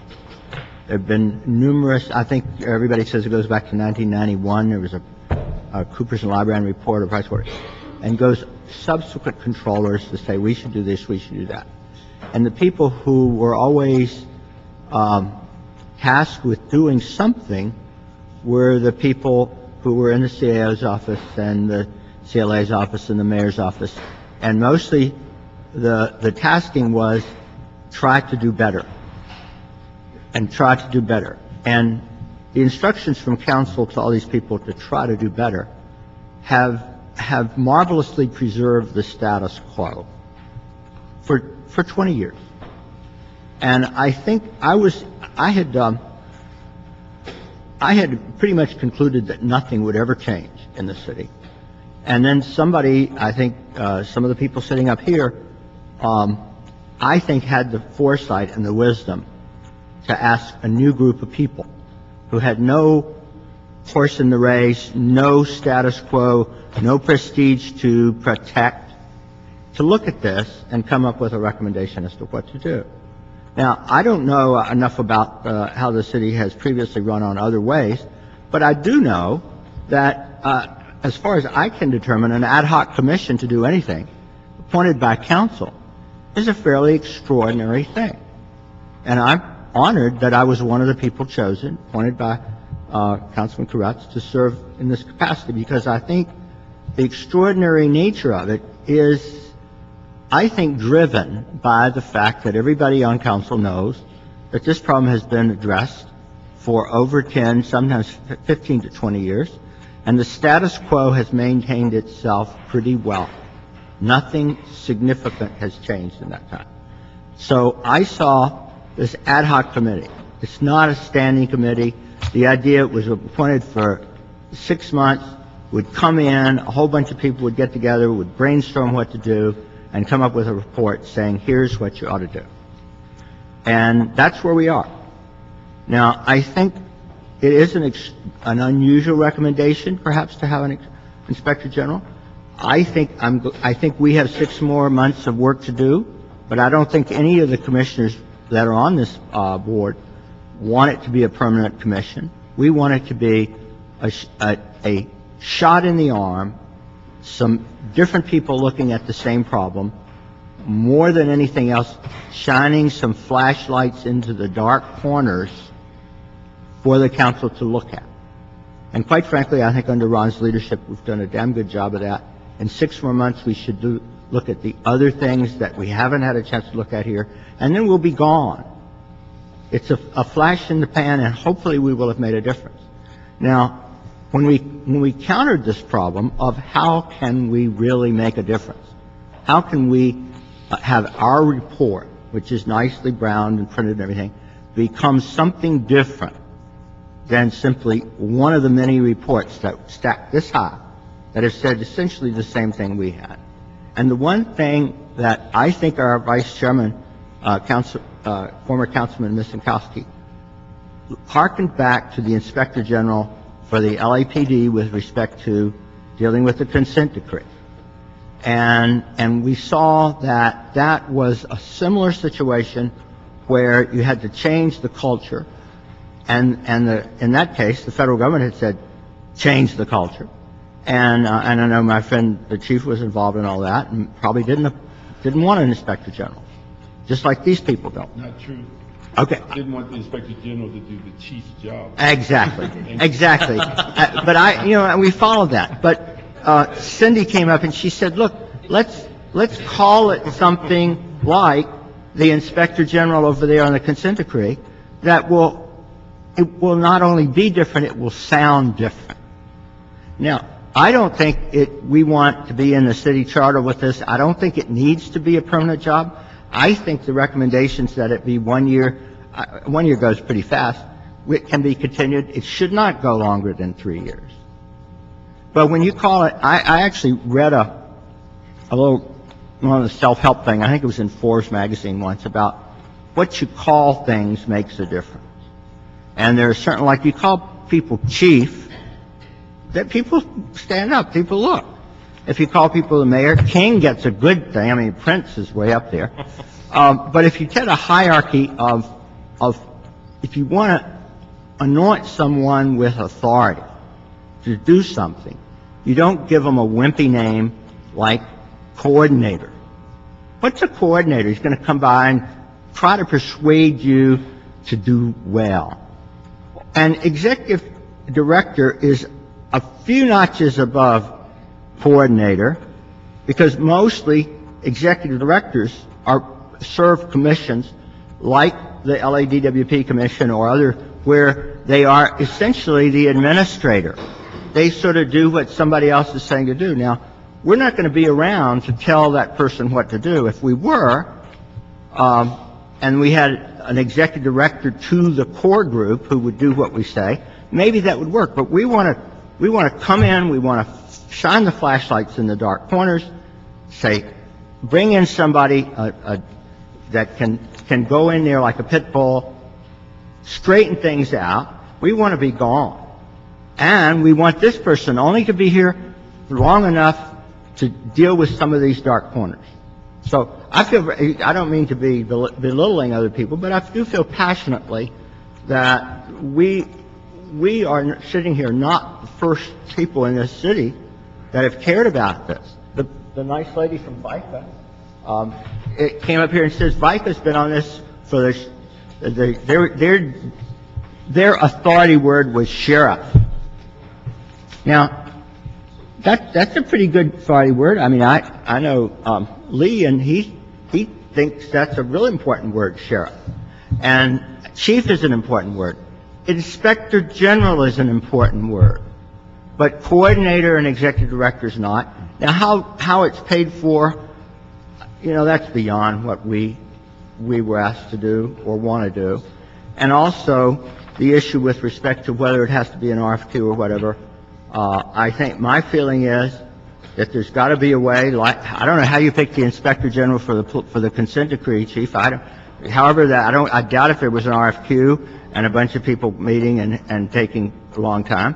There have been numerous, I think everybody says it goes back to 1991. There was a Coopers and Librarian report of Pricewaterhouse, and goes subsequent controllers to say we should do this, we should do that. And the people who were always tasked with doing something were the people who were in the CAO's office and the CLA's office and the mayor's office. And mostly the tasking was try to do better and try to do better. And the instructions from council to all these people to try to do better have marvelously preserved the status quo for 20 years. And I think I had pretty much concluded that nothing would ever change in the city. And then somebody, I think some of the people sitting up here, I think had the foresight and the wisdom to ask a new group of people who had no horse in the race, no status quo, no prestige to protect, to look at this and come up with a recommendation as to what to do. Now, I don't know enough about how the city has previously run on other ways, but I do know that as far as I can determine, an ad hoc commission to do anything appointed by council is a fairly extraordinary thing. And I'm honored that I was one of the people chosen, appointed by Councilman Koretz, to serve in this capacity, because I think the extraordinary nature of it is, I think, driven by the fact that everybody on council knows that this problem has been addressed for over 10, sometimes 15 to 20 years, and the status quo has maintained itself pretty well. Nothing significant has changed in that time. So I saw this ad hoc committee. It's not a standing committee. The idea was appointed for 6 months, would come in, a whole bunch of people would get together, would brainstorm what to do, and come up with a report saying, here's what you ought to do. And that's where we are. Now, I think it is an unusual recommendation, perhaps, to have an inspector general. I think we have 6 more months of work to do, but I don't think any of the commissioners that are on this board want it to be a permanent commission. We want it to be a shot in the arm, some different people looking at the same problem, more than anything else, shining some flashlights into the dark corners for the council to look at. And quite frankly, I think under Ron's leadership, we've done a damn good job of that. In 6 more months, we should look at the other things that we haven't had a chance to look at here, and then we'll be gone. It's a flash in the pan, and hopefully we will have made a difference. Now, when we countered this problem of how can we really make a difference, how can we have our report, which is nicely browned and printed and everything, become something different than simply one of the many reports that stack this high that have said essentially the same thing we had. And the one thing that I think our Vice Chairman, former Councilman Missinkowski, hearkened back to the Inspector General for the LAPD with respect to dealing with the consent decree. And we saw that that was a similar situation where you had to change the culture. And in that case, the federal government had said, change the culture. And I know my friend, the chief, was involved in all that and probably didn't want an inspector general, just like these people don't.
Not true.
Okay.
Didn't want the inspector general to do the chief's job.
Exactly. Exactly. But we followed that. But Cindy came up and she said, look, let's call it something like the inspector general over there on the consent decree that will not only be different, it will sound different. Now, I don't think we want to be in the city charter with this. I don't think it needs to be a permanent job. I think the recommendations that it be 1 year, 1 year goes pretty fast, it can be continued. It should not go longer than 3 years. But when you call it, I actually read a little, one of the self-help thing, I think it was in Forbes magazine once, about what you call things makes a difference. And there are certain, like you call people chief, that people stand up, people look. If you call people the mayor, king gets a good thing. I mean, Prince is way up there. But if you get a hierarchy of if you want to anoint someone with authority to do something, you don't give them a wimpy name like coordinator. What's a coordinator? He's going to come by and try to persuade you to do well. And executive director is a few notches above coordinator, because mostly executive directors serve commissions like the LADWP commission or other, where they are essentially the administrator. They sort of do what somebody else is saying to do. Now, we're not going to be around to tell that person what to do. If we were, and we had an executive director to the core group who would do what we say, maybe that would work. But we want to come in, we want to shine the flashlights in the dark corners, say, bring in somebody that can go in there like a pit bull, straighten things out. We want to be gone. And we want this person only to be here long enough to deal with some of these dark corners. So I don't mean to be belittling other people, but I do feel passionately that we are sitting here not the first people in this city that have cared about this. The nice lady from VICA, it came up here and says VICA's been on this for their authority word was sheriff. Now, that's a pretty good authority word. I mean, I know Lee, and he thinks that's a really important word, sheriff. And chief is an important word. Inspector general is an important word. But coordinator and executive director is not. Now, how it's paid for, that's beyond what we were asked to do or want to do. And also, the issue with respect to whether it has to be an RFQ or whatever, I think my feeling is that there's got to be a way. I don't know how you pick the inspector general for the consent decree, chief. I doubt if there was an RFQ and a bunch of people meeting and taking a long time.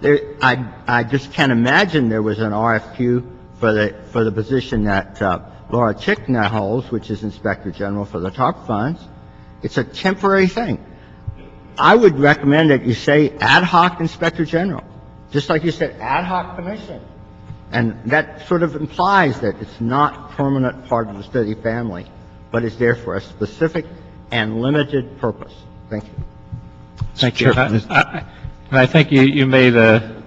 I just can't imagine there was an RFQ for the position that Laura Chick now holds, which is inspector general for the TARP funds. It's a temporary thing. I would recommend that you say ad hoc inspector general, just like you said ad hoc commission. And that sort of implies that it's not permanent part of the city family, but is there for a specific and limited purpose. Thank you.
Thank you. And I think you made a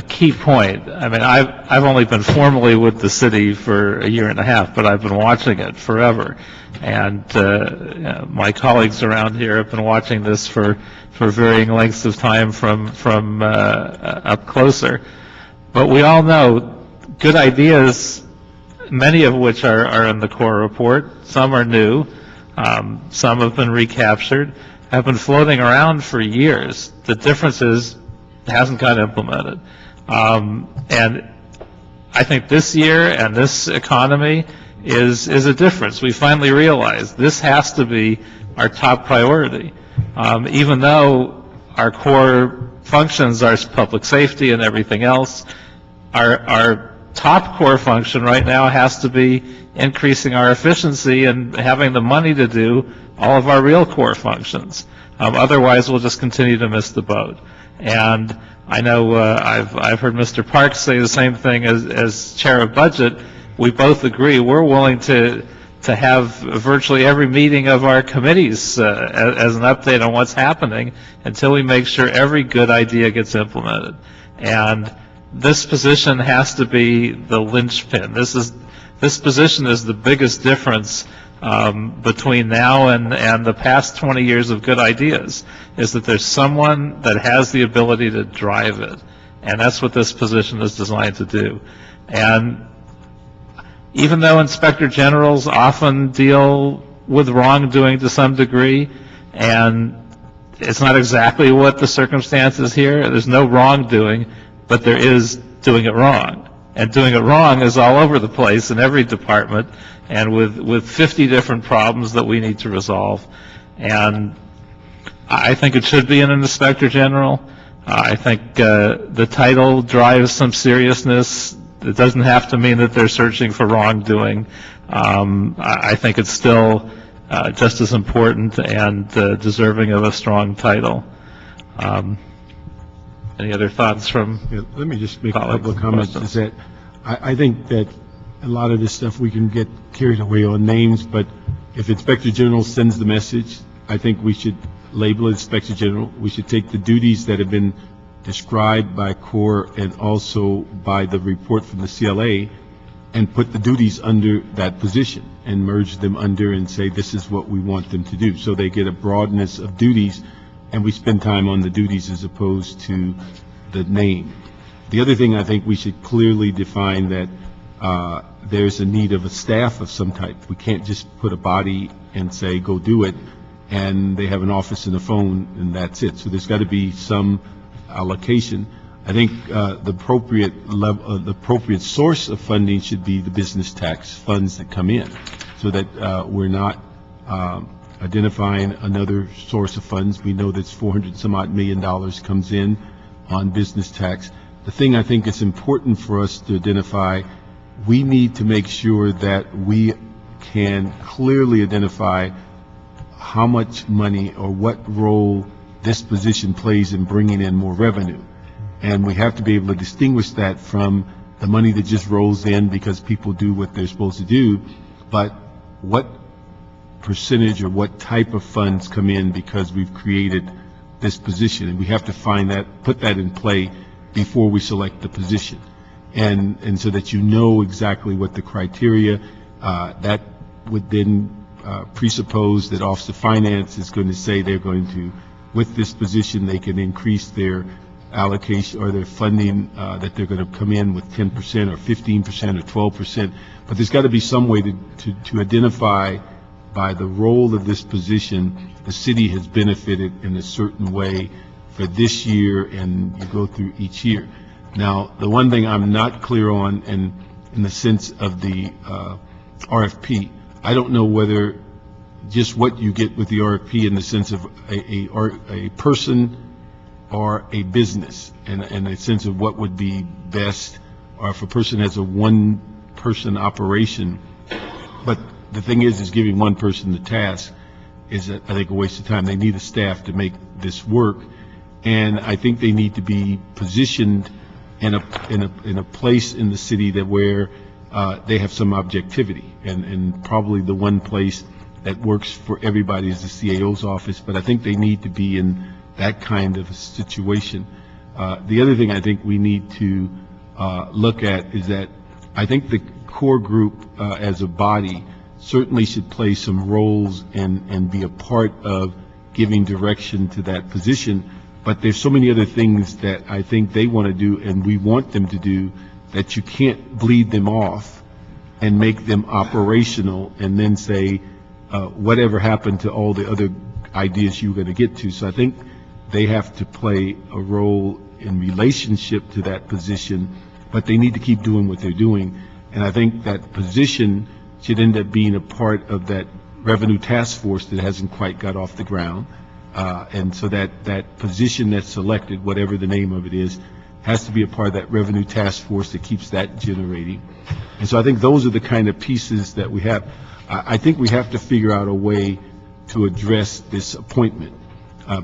key point. I mean, I've only been formally with the city for a year and a half, but I've been watching it forever. And my colleagues around here have been watching this for varying lengths of time from up closer. But we all know good ideas, many of which are in the core report. Some are new. Some have been recaptured, have been floating around for years. The difference is it hasn't got implemented. And I think this year and this economy is a difference. We finally realize this has to be our top priority. Even though our core functions are public safety and everything else, our top core function right now has to be increasing our efficiency and having the money to do all of our real core functions. Otherwise, we'll just continue to miss the boat. And I know I've heard Mr. Parks say the same thing as chair of budget. We both agree we're willing to have virtually every meeting of our committees as an update on what's happening until we make sure every good idea gets implemented. And this position has to be the linchpin. This position is the biggest difference between now and the past 20 years of good ideas, is that there's someone that has the ability to drive it. And that's what this position is designed to do. And even though inspector generals often deal with wrongdoing to some degree, and it's not exactly what the circumstances here, there's no wrongdoing, but there is doing it wrong. And doing it wrong is all over the place in every department, and with 50 different problems that we need to resolve. And I think it should be an inspector general. I think the title drives some seriousness. It doesn't have to mean that they're searching for wrongdoing. I think it's still just as important and deserving of a strong title. Any other thoughts from?
Yeah, let me just make a couple of comments. Is that I think that a lot of this stuff we can get carried away on names, but if Inspector General sends the message, I think we should label it Inspector General. We should take the duties that have been described by CORE and also by the report from the CLA and put the duties under that position and merge them under and say this is what we want them to do. So they get a broadness of duties, and we spend time on the duties as opposed to the name. The other thing, I think we should clearly define that there's a need of a staff of some type. We can't just put a body and say, go do it, and they have an office and a phone, and that's it. So there's got to be some allocation. I think the appropriate source of funding should be the business tax funds that come in, so that we're not identifying another source of funds. We know that's $400 some odd million comes in. on business tax. The thing I think is important for us to identify, we need to make sure that we can clearly identify how much money or what role this position plays in bringing in more revenue. And we have to be able to distinguish that from the money that just rolls in because people do what they're supposed to do, but what percentage or what type of funds come in because we've created this position. And we have to find that, put that in play before we select the position. And so that you know exactly what the criteria, that would then presuppose that Office of Finance is going to say they're going to, with this position, they can increase their allocation or their funding, that they're going to come in with 10% or 15% or 12%. But there's got to be some way to identify by the role of this position, the city has benefited in a certain way for this year, and you go through each year. Now, the one thing I'm not clear on, and in the sense of the RFP, I don't know whether just what you get with the RFP in the sense of a person or a business, and a sense of what would be best, or if a person has a one-person operation. But the thing is giving one person the task is, I think, a waste of time. They need a staff to make this work, and I think they need to be positioned in a place in the city that where they have some objectivity, and probably the one place that works for everybody is the CAO's office, but I think they need to be in that kind of a situation. The other thing I think we need to look at is that I think the core group as a body certainly should play some roles and be a part of giving direction to that position. But there's so many other things that I think they want to do and we want them to do that you can't bleed them off and make them operational and then say, whatever happened to all the other ideas you were going to get to. So I think they have to play a role in relationship to that position, but they need to keep doing what they're doing. And I think that position should end up being a part of that revenue task force that hasn't quite got off the ground. And so that position that's selected, whatever the name of it is, has to be a part of that revenue task force that keeps that generating. And so I think those are the kind of pieces that we have. I think we have to figure out a way to address this appointment,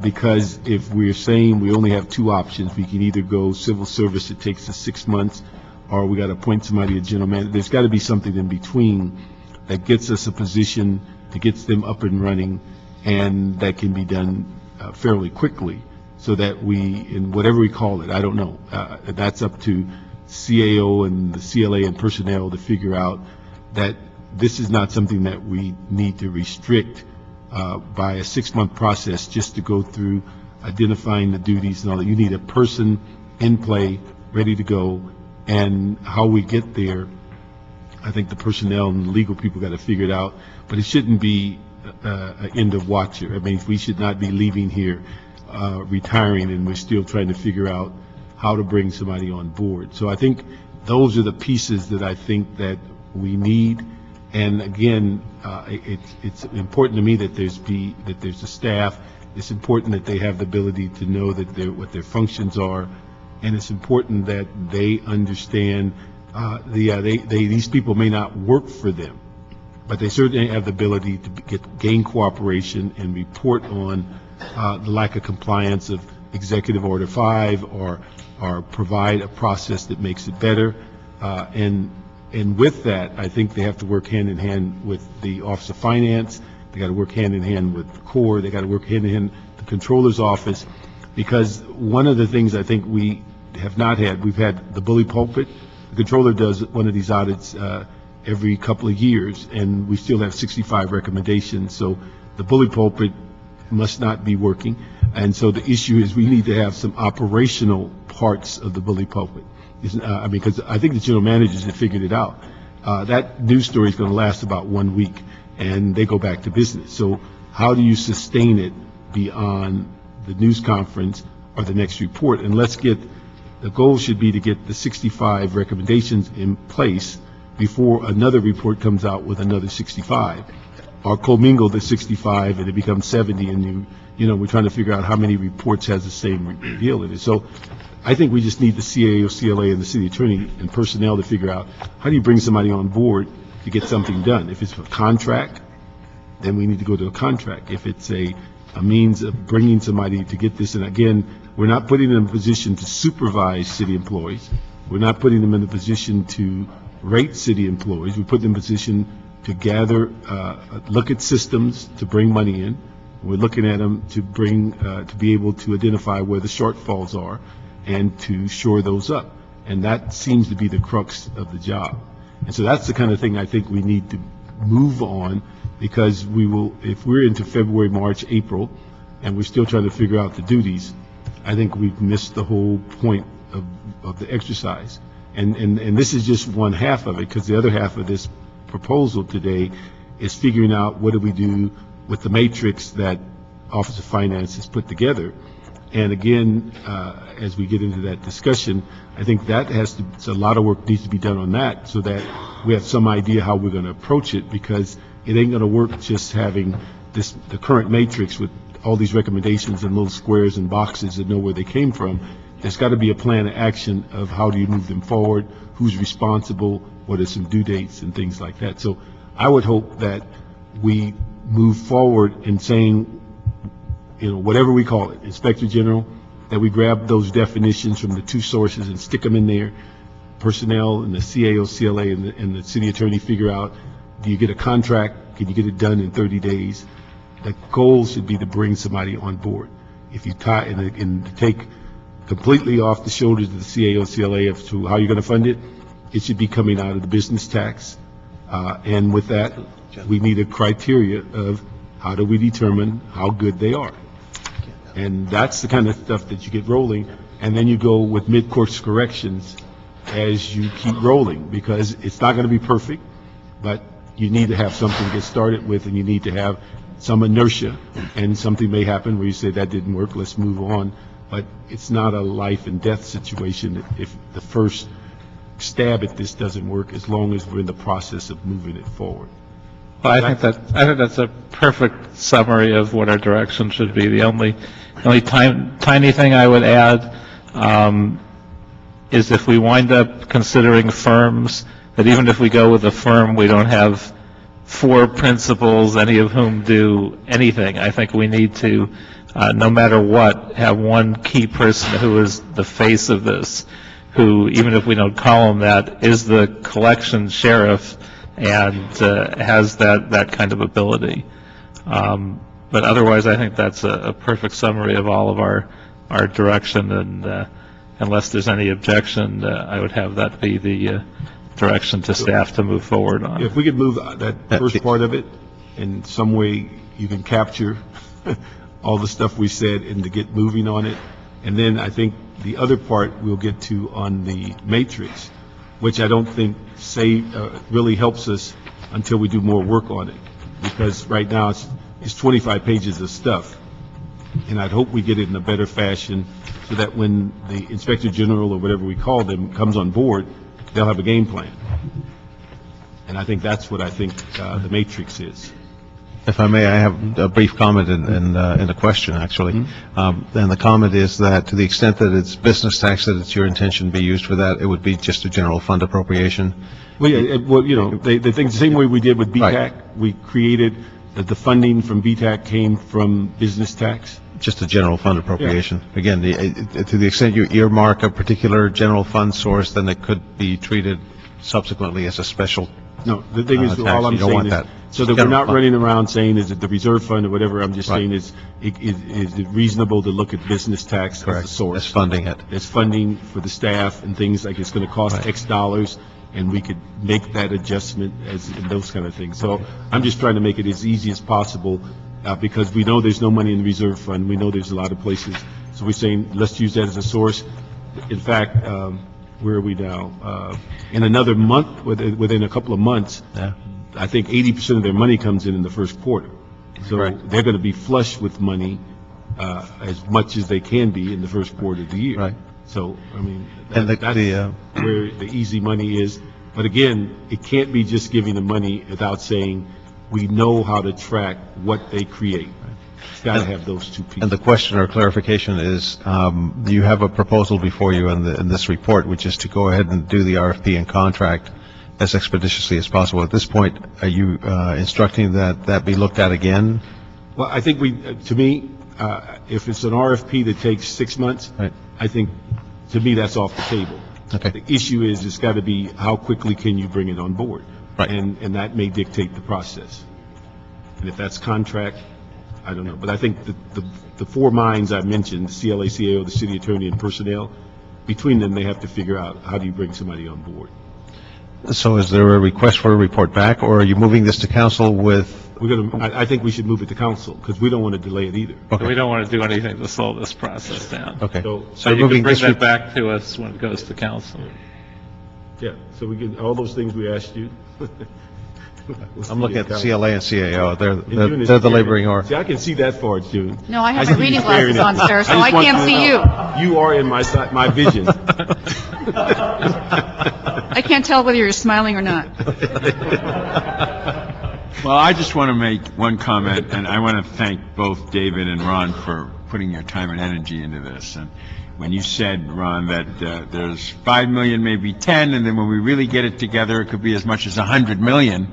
because if we're saying we only have two options, we can either go civil service, it takes us 6 months, or we got to appoint somebody a general manager. There's got to be something in between that gets us a position, that gets them up and running, and that can be done fairly quickly, so that we, in whatever we call it, I don't know, that's up to CAO and the CLA and personnel to figure out that this is not something that we need to restrict by a 6-month process just to go through identifying the duties and all that. You need a person in play, ready to go, and how we get there, I think the personnel and the legal people got to figure it out, but it shouldn't be an end of watcher. I mean, we should not be leaving here retiring and we're still trying to figure out how to bring somebody on board. So I think those are the pieces that I think that we need. And again, it's important to me that there's a staff. It's important that they have the ability to know that what their functions are, and it's important that they understand. These people may not work for them, but they certainly have the ability to gain cooperation and report on the lack of compliance of Executive Order 5, or provide a process that makes it better. And with that, I think they have to work hand in hand with the Office of Finance. They got to work hand in hand with the Corps. They got to work hand in hand with the Controller's Office, because one of the things I think we have not had, we've had the bully pulpit. The Controller does one of these audits every couple of years, and we still have 65 recommendations. So the bully pulpit must not be working. And so the issue is we need to have some operational parts of the bully pulpit. Because I think the general managers have figured it out. That news story is going to last about 1 week, and they go back to business. So how do you sustain it beyond the news conference or the next report? And the goal should be to get the 65 recommendations in place before another report comes out with another 65. are commingled at 65 and it becomes 70, and we're trying to figure out how many reports has the same deal in it. So I think we just need the CAO, CLA, and the city attorney and personnel to figure out how do you bring somebody on board to get something done. If it's a contract, then we need to go to a contract. If it's a means of bringing somebody to get this, and again, we're not putting them in a position to supervise city employees. We're not putting them in a position to rate city employees. We put them in a position to gather, look at systems to bring money in. We're looking at them to be able to identify where the shortfalls are and to shore those up. And that seems to be the crux of the job. And so that's the kind of thing I think we need to move on, because if we're into February, March, April, and we're still trying to figure out the duties, I think we've missed the whole point of the exercise. And this is just one half of it, because the other half of this proposal today is figuring out what do we do with the matrix that Office of Finance has put together. And again, as we get into that discussion, I think that a lot of work needs to be done on that, so that we have some idea how we're going to approach it, because it ain't going to work just having the current matrix with all these recommendations and little squares and boxes that know where they came from. There's got to be a plan of action of how do you move them forward, who's responsible, what are some due dates and things like that. So I would hope that we move forward in saying, whatever we call it, Inspector General, that we grab those definitions from the two sources and stick them in there. Personnel and the CAO, CLA, and the city attorney figure out, do you get a contract? Can you get it done in 30 days? The goal should be to bring somebody on board. If you tie and take completely off the shoulders of the CAO, CLA as to how you're going to fund it, it should be coming out of the business tax. And with that, we need a criteria of how do we determine how good they are. And that's the kind of stuff that you get rolling. And then you go with mid-course corrections as you keep rolling, because it's not going to be perfect, but you need to have something to get started with, and you need to have some inertia, and something may happen where you say that didn't work, let's move on. But it's not a life and death situation if the first stab at this doesn't work, as long as we're in the process of moving it forward.
Well, I think that's a perfect summary of what our direction should be. The only tiny thing I would add is if we wind up considering firms, that even if we go with a firm, we don't have 4 principals, any of whom do anything. I think we need to, no matter what, have one key person who is the face of this, who, even if we don't call him that, is the collection sheriff and has that kind of ability. But otherwise, I think that's a perfect summary of all of our direction, and unless there's any objection, I would have that be the direction to staff to move forward on.
If we could move that first part of it in some way, you can capture all the stuff we said and to get moving on it. And then I think the other part we'll get to on the matrix, which I don't think really helps us until we do more work on it, because right now it's 25 pages of stuff, and I'd hope we get it in a better fashion so that when the Inspector General or whatever we call them comes on board, they'll have a game plan. And I think that's what I think the matrix is.
If I may, I have a brief comment and a question, actually.
Mm-hmm.
And the comment is that to the extent that it's business tax, that it's your intention to be used for that, it would be just a general fund appropriation.
Well, yeah, the same way we did with BTAC, right. We created the funding from BTAC came from business tax.
Just a general fund appropriation. Yeah. Again, to the extent you earmark a particular general fund source, then it could be treated subsequently as a special.
No, the thing is, all I'm saying is, so that we're not running around saying, is it the reserve fund or whatever, I'm just saying is it reasonable to look at business tax as a source?
As funding it.
As funding for the staff and things like it's going to cost X dollars, and we could make that adjustment and those kind of things. So I'm just trying to make it as easy as possible, because we know there's no money in the reserve fund. We know there's a lot of places. So we're saying, let's use that as a source. In fact, where are we now? In another month, within a couple of months, I think 80% of their money comes in the first quarter. So they're going to be flush with money as much as they can be in the first quarter of the year.
Right.
So, I mean, that's where the easy money is. But again, it can't be just giving the money without saying, we know how to track what they create. It's got to have those two pieces.
And the question or clarification is, you have a proposal before you in this report, which is to go ahead and do the RFP and contract as expeditiously as possible. At this point, are you instructing that be looked at again?
Well, I think to me, if it's an RFP that takes 6 months,
Right.
I think, to me, that's off the table.
Okay.
The issue is, it's got to be how quickly can you bring it on board?
Right.
And that may dictate the process. And if that's contract, I don't know. But I think the four minds I mentioned, CLA, CAO, the city attorney, and personnel, between them, they have to figure out how do you bring somebody on board.
So is there a request for a report back, or are you moving this to council with?
I think we should move it to council, because we don't want to delay it either.
We don't want to do anything to slow this process down.
Okay.
So you can bring that back to us when it goes to council.
Yeah, so we get all those things we asked you.
I'm looking at the CLA and CAO.
June is
They're the
scary.
laboring arm.
See, I can see that far, June.
No, I have
see
my
you
reading
staring
glasses
at
on,
me.
sir, so
just
I
want
can't
to
see
know. You are in my vision.
I can't tell whether you're smiling or not.
Well, I just want to make one comment, and I want to thank both David and Ron for putting your time and energy into this. And when you said, Ron, that there's 5 million, maybe 10, and then when we really get it together, it could be as much as 100 million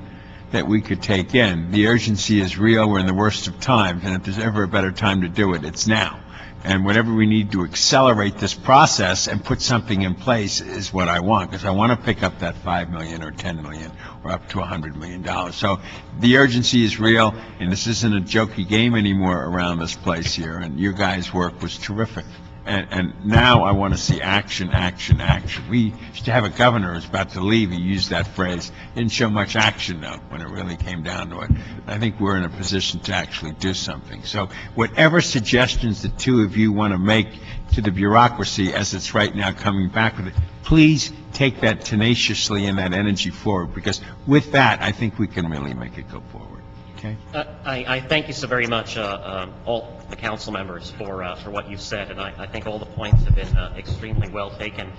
that we could take in. The urgency is real. We're in the worst of times, and if there's ever a better time to do it, it's now. And whatever we need to accelerate this process and put something in place is what I want, because I want to pick up that 5 million or 10 million or up to $100 million. So the urgency is real, and this isn't a jokey game anymore around this place here, and your guys' work was terrific. And now I want to see action, action, action. We used to have a governor who's about to leave. He used that phrase. Didn't show much action, though, when it really came down to it. I think we're in a position to actually do something. So whatever suggestions the two of you want to make to the bureaucracy as it's right now coming back with it, please take that tenaciously and that energy forward, because with that, I think we can really make it go forward. Okay?
I thank you so very much, all the council members, for what you've said, and I think all the points have been extremely well taken.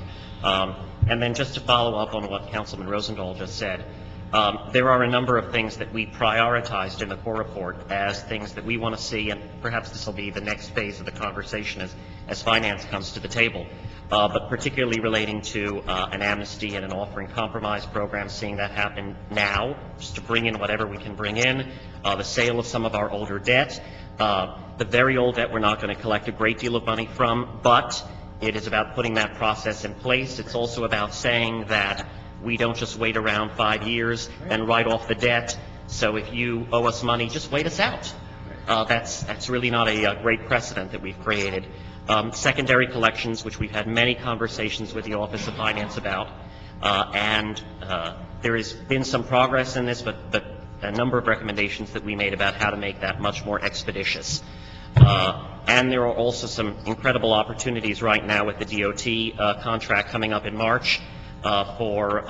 And then just to follow up on what Councilman Rosendahl just said, there are a number of things that we prioritized in the core report as things that we want to see, and perhaps this will be the next phase of the conversation as finance comes to the table, but particularly relating to an amnesty and an offering compromise program, seeing that happen now, just to bring in whatever we can bring in, the sale of some of our older debt, the very old debt we're not going to collect a great deal of money from, but it is about putting that process in place. It's also about saying that we don't just wait around 5 years and write off the debt. So if you owe us money, just wait us out. That's really not a great precedent that we've created. Secondary collections, which we've had many conversations with the Office of Finance about, and there has been some progress in this, but a number of recommendations that we made about how to make that much more expeditious. And there are also some incredible opportunities right now with the DOT contract coming up in March for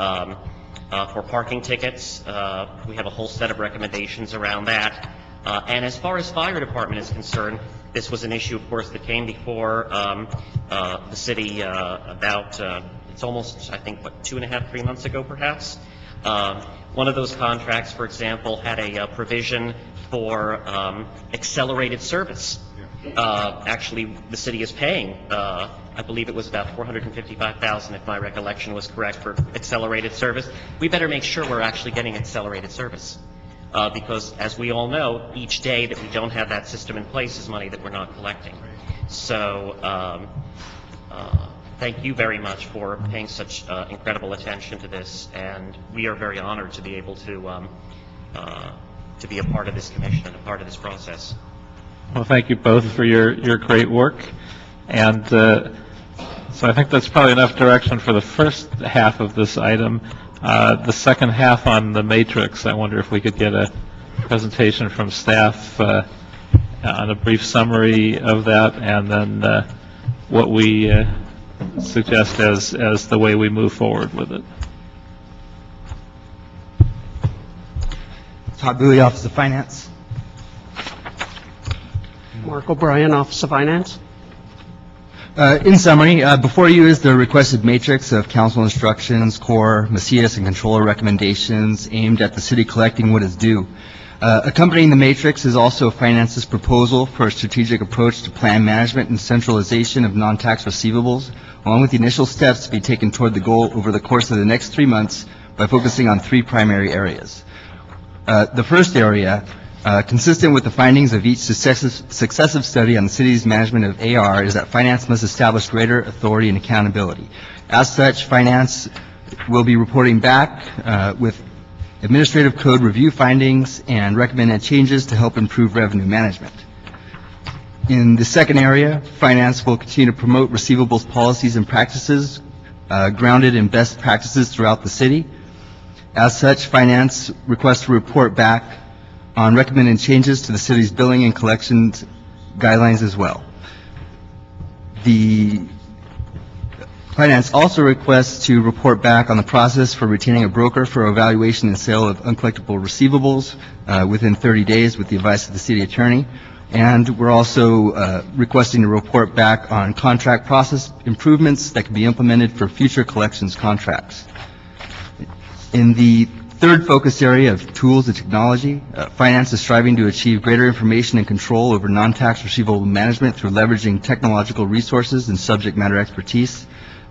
parking tickets. We have a whole set of recommendations around that. And as far as fire department is concerned, this was an issue, of course, that came before the city about, it's almost, I think, 2.5, 3 months ago, perhaps. One of those contracts, for example, had a provision for accelerated service. Actually, the city is paying, I believe it was about $455,000, if my recollection was correct, for accelerated service. We better make sure we're actually getting accelerated service. Because, as we all know, each day that we don't have that system in place is money that we're not collecting. So, thank you very much for paying such incredible attention to this, and we are very honored to be able to be a part of this commission and a part of this process.
Well, thank you both for your great work. And so I think that's probably enough direction for the first half of this item. The second half on the matrix, I wonder if we could get a presentation from staff on a brief summary of that, and then what we suggest as the way we move forward with it.
Todd Bowie, Office of Finance.
Mark O'Brien, Office of Finance.
In summary, before you is the requested matrix of council instructions, core, Macias, and controller recommendations aimed at the city collecting what is due. Accompanying the matrix is also Finance's proposal for a strategic approach to plan management and centralization of non-tax receivables, along with the initial steps to be taken toward the goal over the course of the next 3 months by focusing on 3 primary areas. The first area, consistent with the findings of each successive study on the city's management of AR, is that Finance must establish greater authority and accountability. As such, Finance will be reporting back with administrative code review findings and recommended changes to help improve revenue management. In the second area, Finance will continue to promote receivables policies and practices grounded in best practices throughout the city. As such, Finance requests to report back on recommended changes to the city's billing and collections guidelines as well. The Finance also requests to report back on the process for retaining a broker for evaluation and sale of uncollectible receivables within 30 days with the advice of the city attorney. And we're also requesting to report back on contract process improvements that can be implemented for future collections contracts. In the third focus area of tools and technology, Finance is striving to achieve greater information and control over non-tax receivable management through leveraging technological resources and subject matter expertise.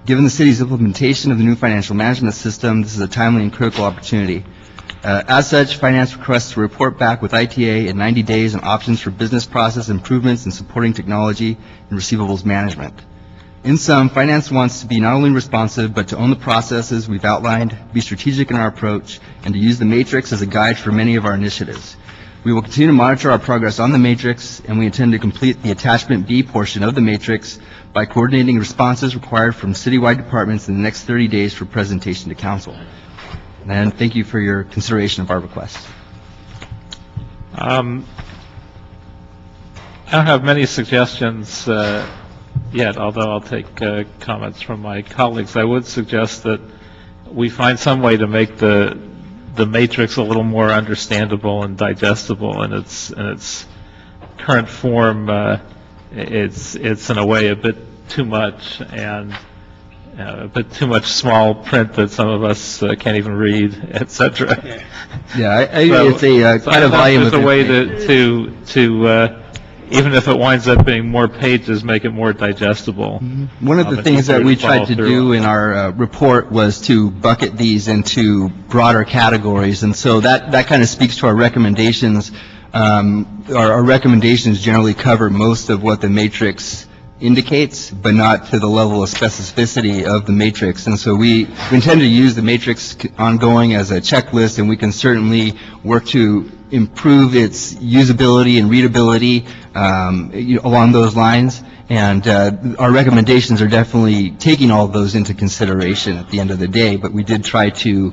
Given the city's implementation of the new financial management system, this is a timely and critical opportunity. As such, Finance requests to report back with ITA in 90 days on options for business process improvements and supporting technology and receivables management. In sum, Finance wants to be not only responsive, but to own the processes we've outlined, be strategic in our approach, and to use the matrix as a guide for many of our initiatives. We will continue to monitor our progress on the matrix, and we intend to complete the attachment B portion of the matrix by coordinating responses required from citywide departments in the next 30 days for presentation to council. And thank you for your consideration of our request.
I don't have many suggestions yet, although I'll take comments from my colleagues. I would suggest that we find some way to make the matrix a little more understandable and digestible in its current form. It's in a way a bit too much, and a bit too much small print that some of us can't even read, etc.
Yeah, it's a kind of volume of
there's a way to even if it winds up being more pages, make it more digestible.
One of the things that we tried to do in our report was to bucket these into broader categories, and so that kind of speaks to our recommendations. Our recommendations generally cover most of what the matrix indicates, but not to the level of specificity of the matrix. And so we intend to use the matrix ongoing as a checklist, and we can certainly work to improve its usability and readability along those lines. And our recommendations are definitely taking all of those into consideration at the end of the day, but we did try to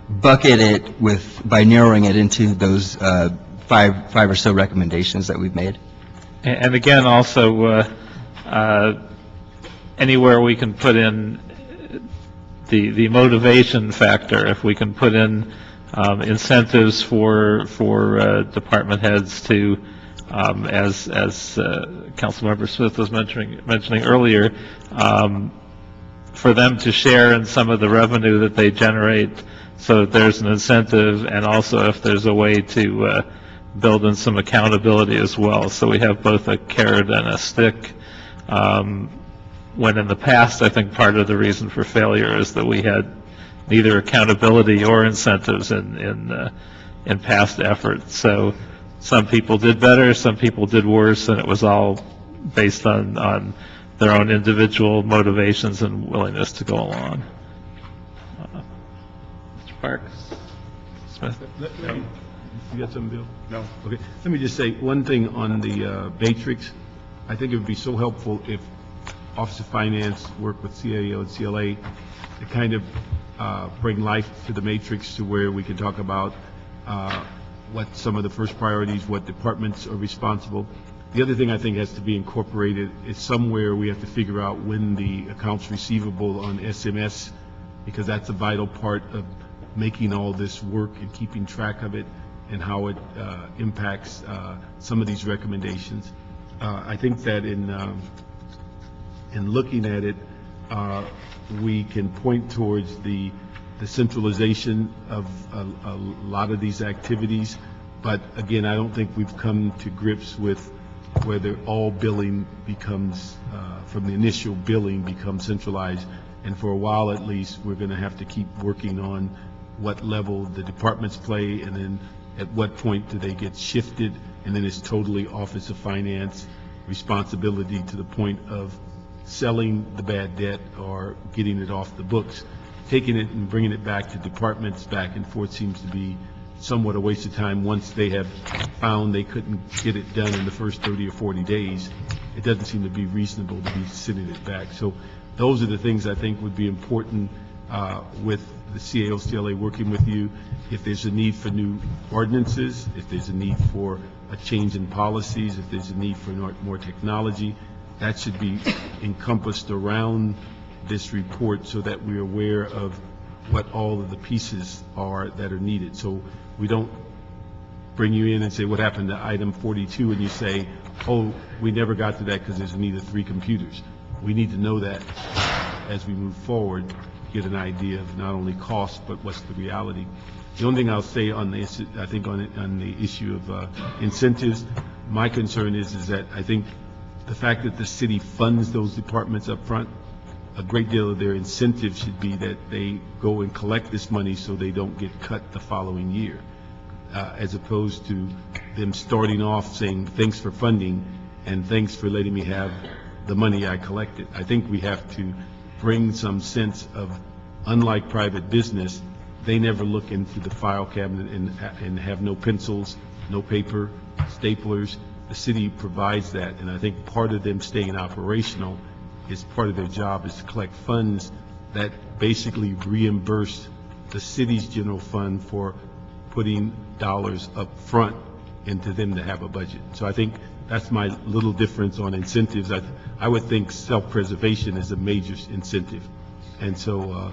bucket it by narrowing it into those five or so recommendations that we've made.
And again, also, anywhere we can put in the motivation factor, if we can put in incentives for department heads to, as Councilmember Smith was mentioning earlier, for them to share in some of the revenue that they generate, so that there's an incentive, and also if there's a way to build in some accountability as well. So we have both a carrot and a stick. When in the past, I think part of the reason for failure is that we had neither accountability or incentives in past efforts. So some people did better, some people did worse, and it was all based on their own individual motivations and willingness to go along. Mr. Parks? Smith?
You got something, Bill? No. Okay. Let me just say one thing on the matrix. I think it would be so helpful if Office of Finance worked with CAO and CLA to kind of bring life to the matrix, to where we can talk about what some of the first priorities, what departments are responsible. The other thing I think has to be incorporated is somewhere we have to figure out when the accounts receivable on SMS, because that's a vital part of making all this work and keeping track of it and how it impacts some of these recommendations. I think that in looking at it, we can point towards the centralization of a lot of these activities, But again, I don't think we've come to grips with whether all billing becomes, from the initial billing becomes centralized. And for a while at least, we're going to have to keep working on what level the departments play, and then at what point do they get shifted, and then it's totally Office of Finance responsibility to the point of selling the bad debt or getting it off the books. Taking it and bringing it back to departments back and forth seems to be somewhat a waste of time once they have found they couldn't get it done in the first 30 or 40 days. It doesn't seem to be reasonable to be sending it back. So those are the things I think would be important with the CAO, CLA working with you. If there's a need for new ordinances, if there's a need for a change in policies, if there's a need for more technology, that should be encompassed around this report so that we're aware of what all of the pieces are that are needed. So we don't bring you in and say, what happened to item 42? And you say, oh, we never got to that because there's a need of 3 computers. We need to know that as we move forward, get an idea of not only cost, but what's the reality. The only thing I'll say on this, I think on the issue of incentives, my concern is that I think the fact that the city funds those departments up front, a great deal of their incentive should be that they go and collect this money so they don't get cut the following year, as opposed to them starting off saying, thanks for funding and thanks for letting me have the money I collected. I think we have to bring some sense of, unlike private business, they never look into the file cabinet and have no pencils, no paper, staplers. The city provides that, and I think part of them staying operational is part of their job is to collect funds that basically reimburse the city's general fund for putting dollars up front into them to have a budget. So I think that's my little difference on incentives. I would think self-preservation is a major incentive. And so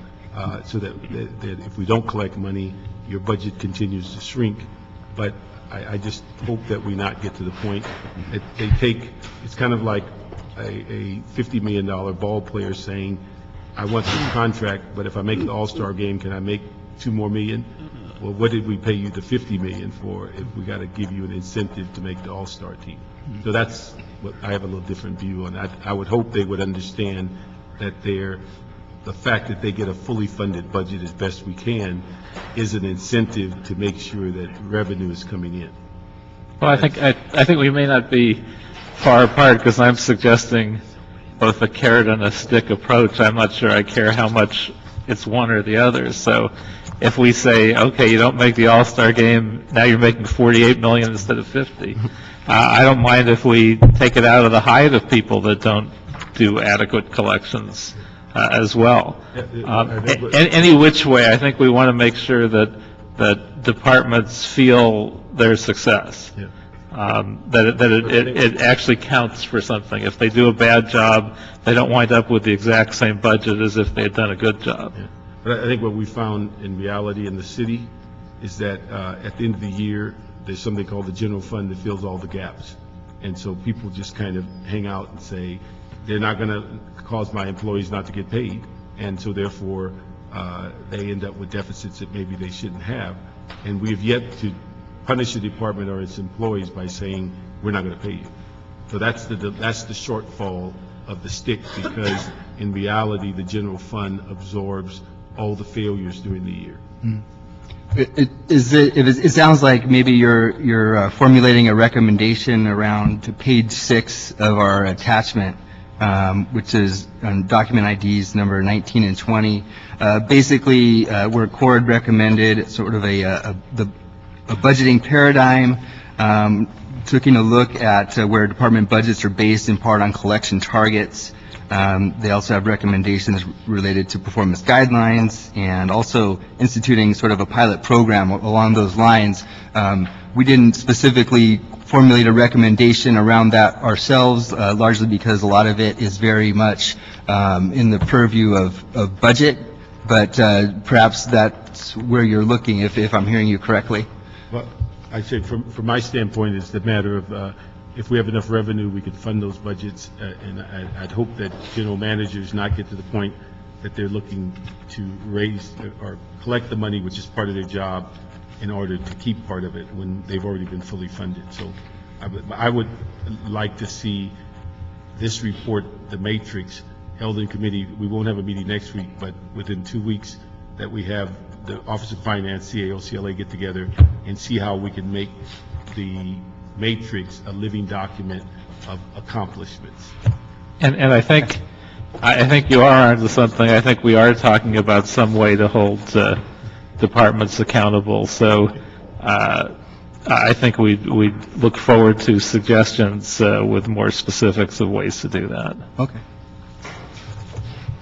so that if we don't collect money, your budget continues to shrink. But I just hope that we not get to the point that they take, it's kind of like a $50 million ball player saying, I want this contract, but if I make the All-Star game, can I make $2 more million? Well, what did we pay you the $50 million for if we got to give you an incentive to make the All-Star team? So that's what I have a little different view on that. I would hope they would understand that the fact that they get a fully funded budget as best we can is an incentive to make sure that revenue is coming in.
Well, I think we may not be far apart because I'm suggesting both a carrot and a stick approach. I'm not sure I care how much it's one or the other. So if we say, okay, you don't make the All-Star game, now you're making $48 million instead of 50. I don't mind if we take it out of the hide of people that don't do adequate collections as well. Any which way, I think we want to make sure that departments feel their success. Yeah. That it actually counts for something. If they do a bad job, they don't wind up with the exact same budget as if they had done a good job.
Yeah. But I think what we found in reality in the city is that at the end of the year, there's something called the general fund that fills all the gaps. And so people just kind of hang out and say, they're not going to cause my employees not to get paid. And so therefore, they end up with deficits that maybe they shouldn't have. And we have yet to punish the department or its employees by saying, we're not going to pay you. So that's the shortfall of the stick, because in reality, the general fund absorbs all the failures during the year.
It sounds like maybe you're formulating a recommendation around to page 6 of our attachment, which is on document IDs number 19 and 20. Basically, where CORD recommended sort of a budgeting paradigm, taking a look at where department budgets are based in part on collection targets. They also have recommendations related to performance guidelines and also instituting sort of a pilot program along those lines. We didn't specifically formulate a recommendation around that ourselves, largely because a lot of it is very much in the purview of budget, but perhaps that's where you're looking, if I'm hearing you correctly.
Well, I say from my standpoint, it's the matter of if we have enough revenue, we could fund those budgets, and I'd hope that general managers not get to the point that they're looking to raise or collect the money, which is part of their job, in order to keep part of it when they've already been fully funded. So I would like to see this report, the matrix, held in committee. We won't have a meeting next week, but within 2 weeks, that we have the Office of Finance, CAO, CLA get together and see how we can make the matrix a living document of accomplishments.
And I think you are onto something. I think we are talking about some way to hold departments accountable. So I think we'd look forward to suggestions with more specifics of ways to do that.
Okay.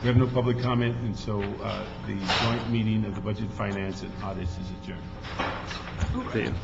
We have no public comment, and so the joint meeting of the Budget, Finance, and Audits is adjourned.
See you.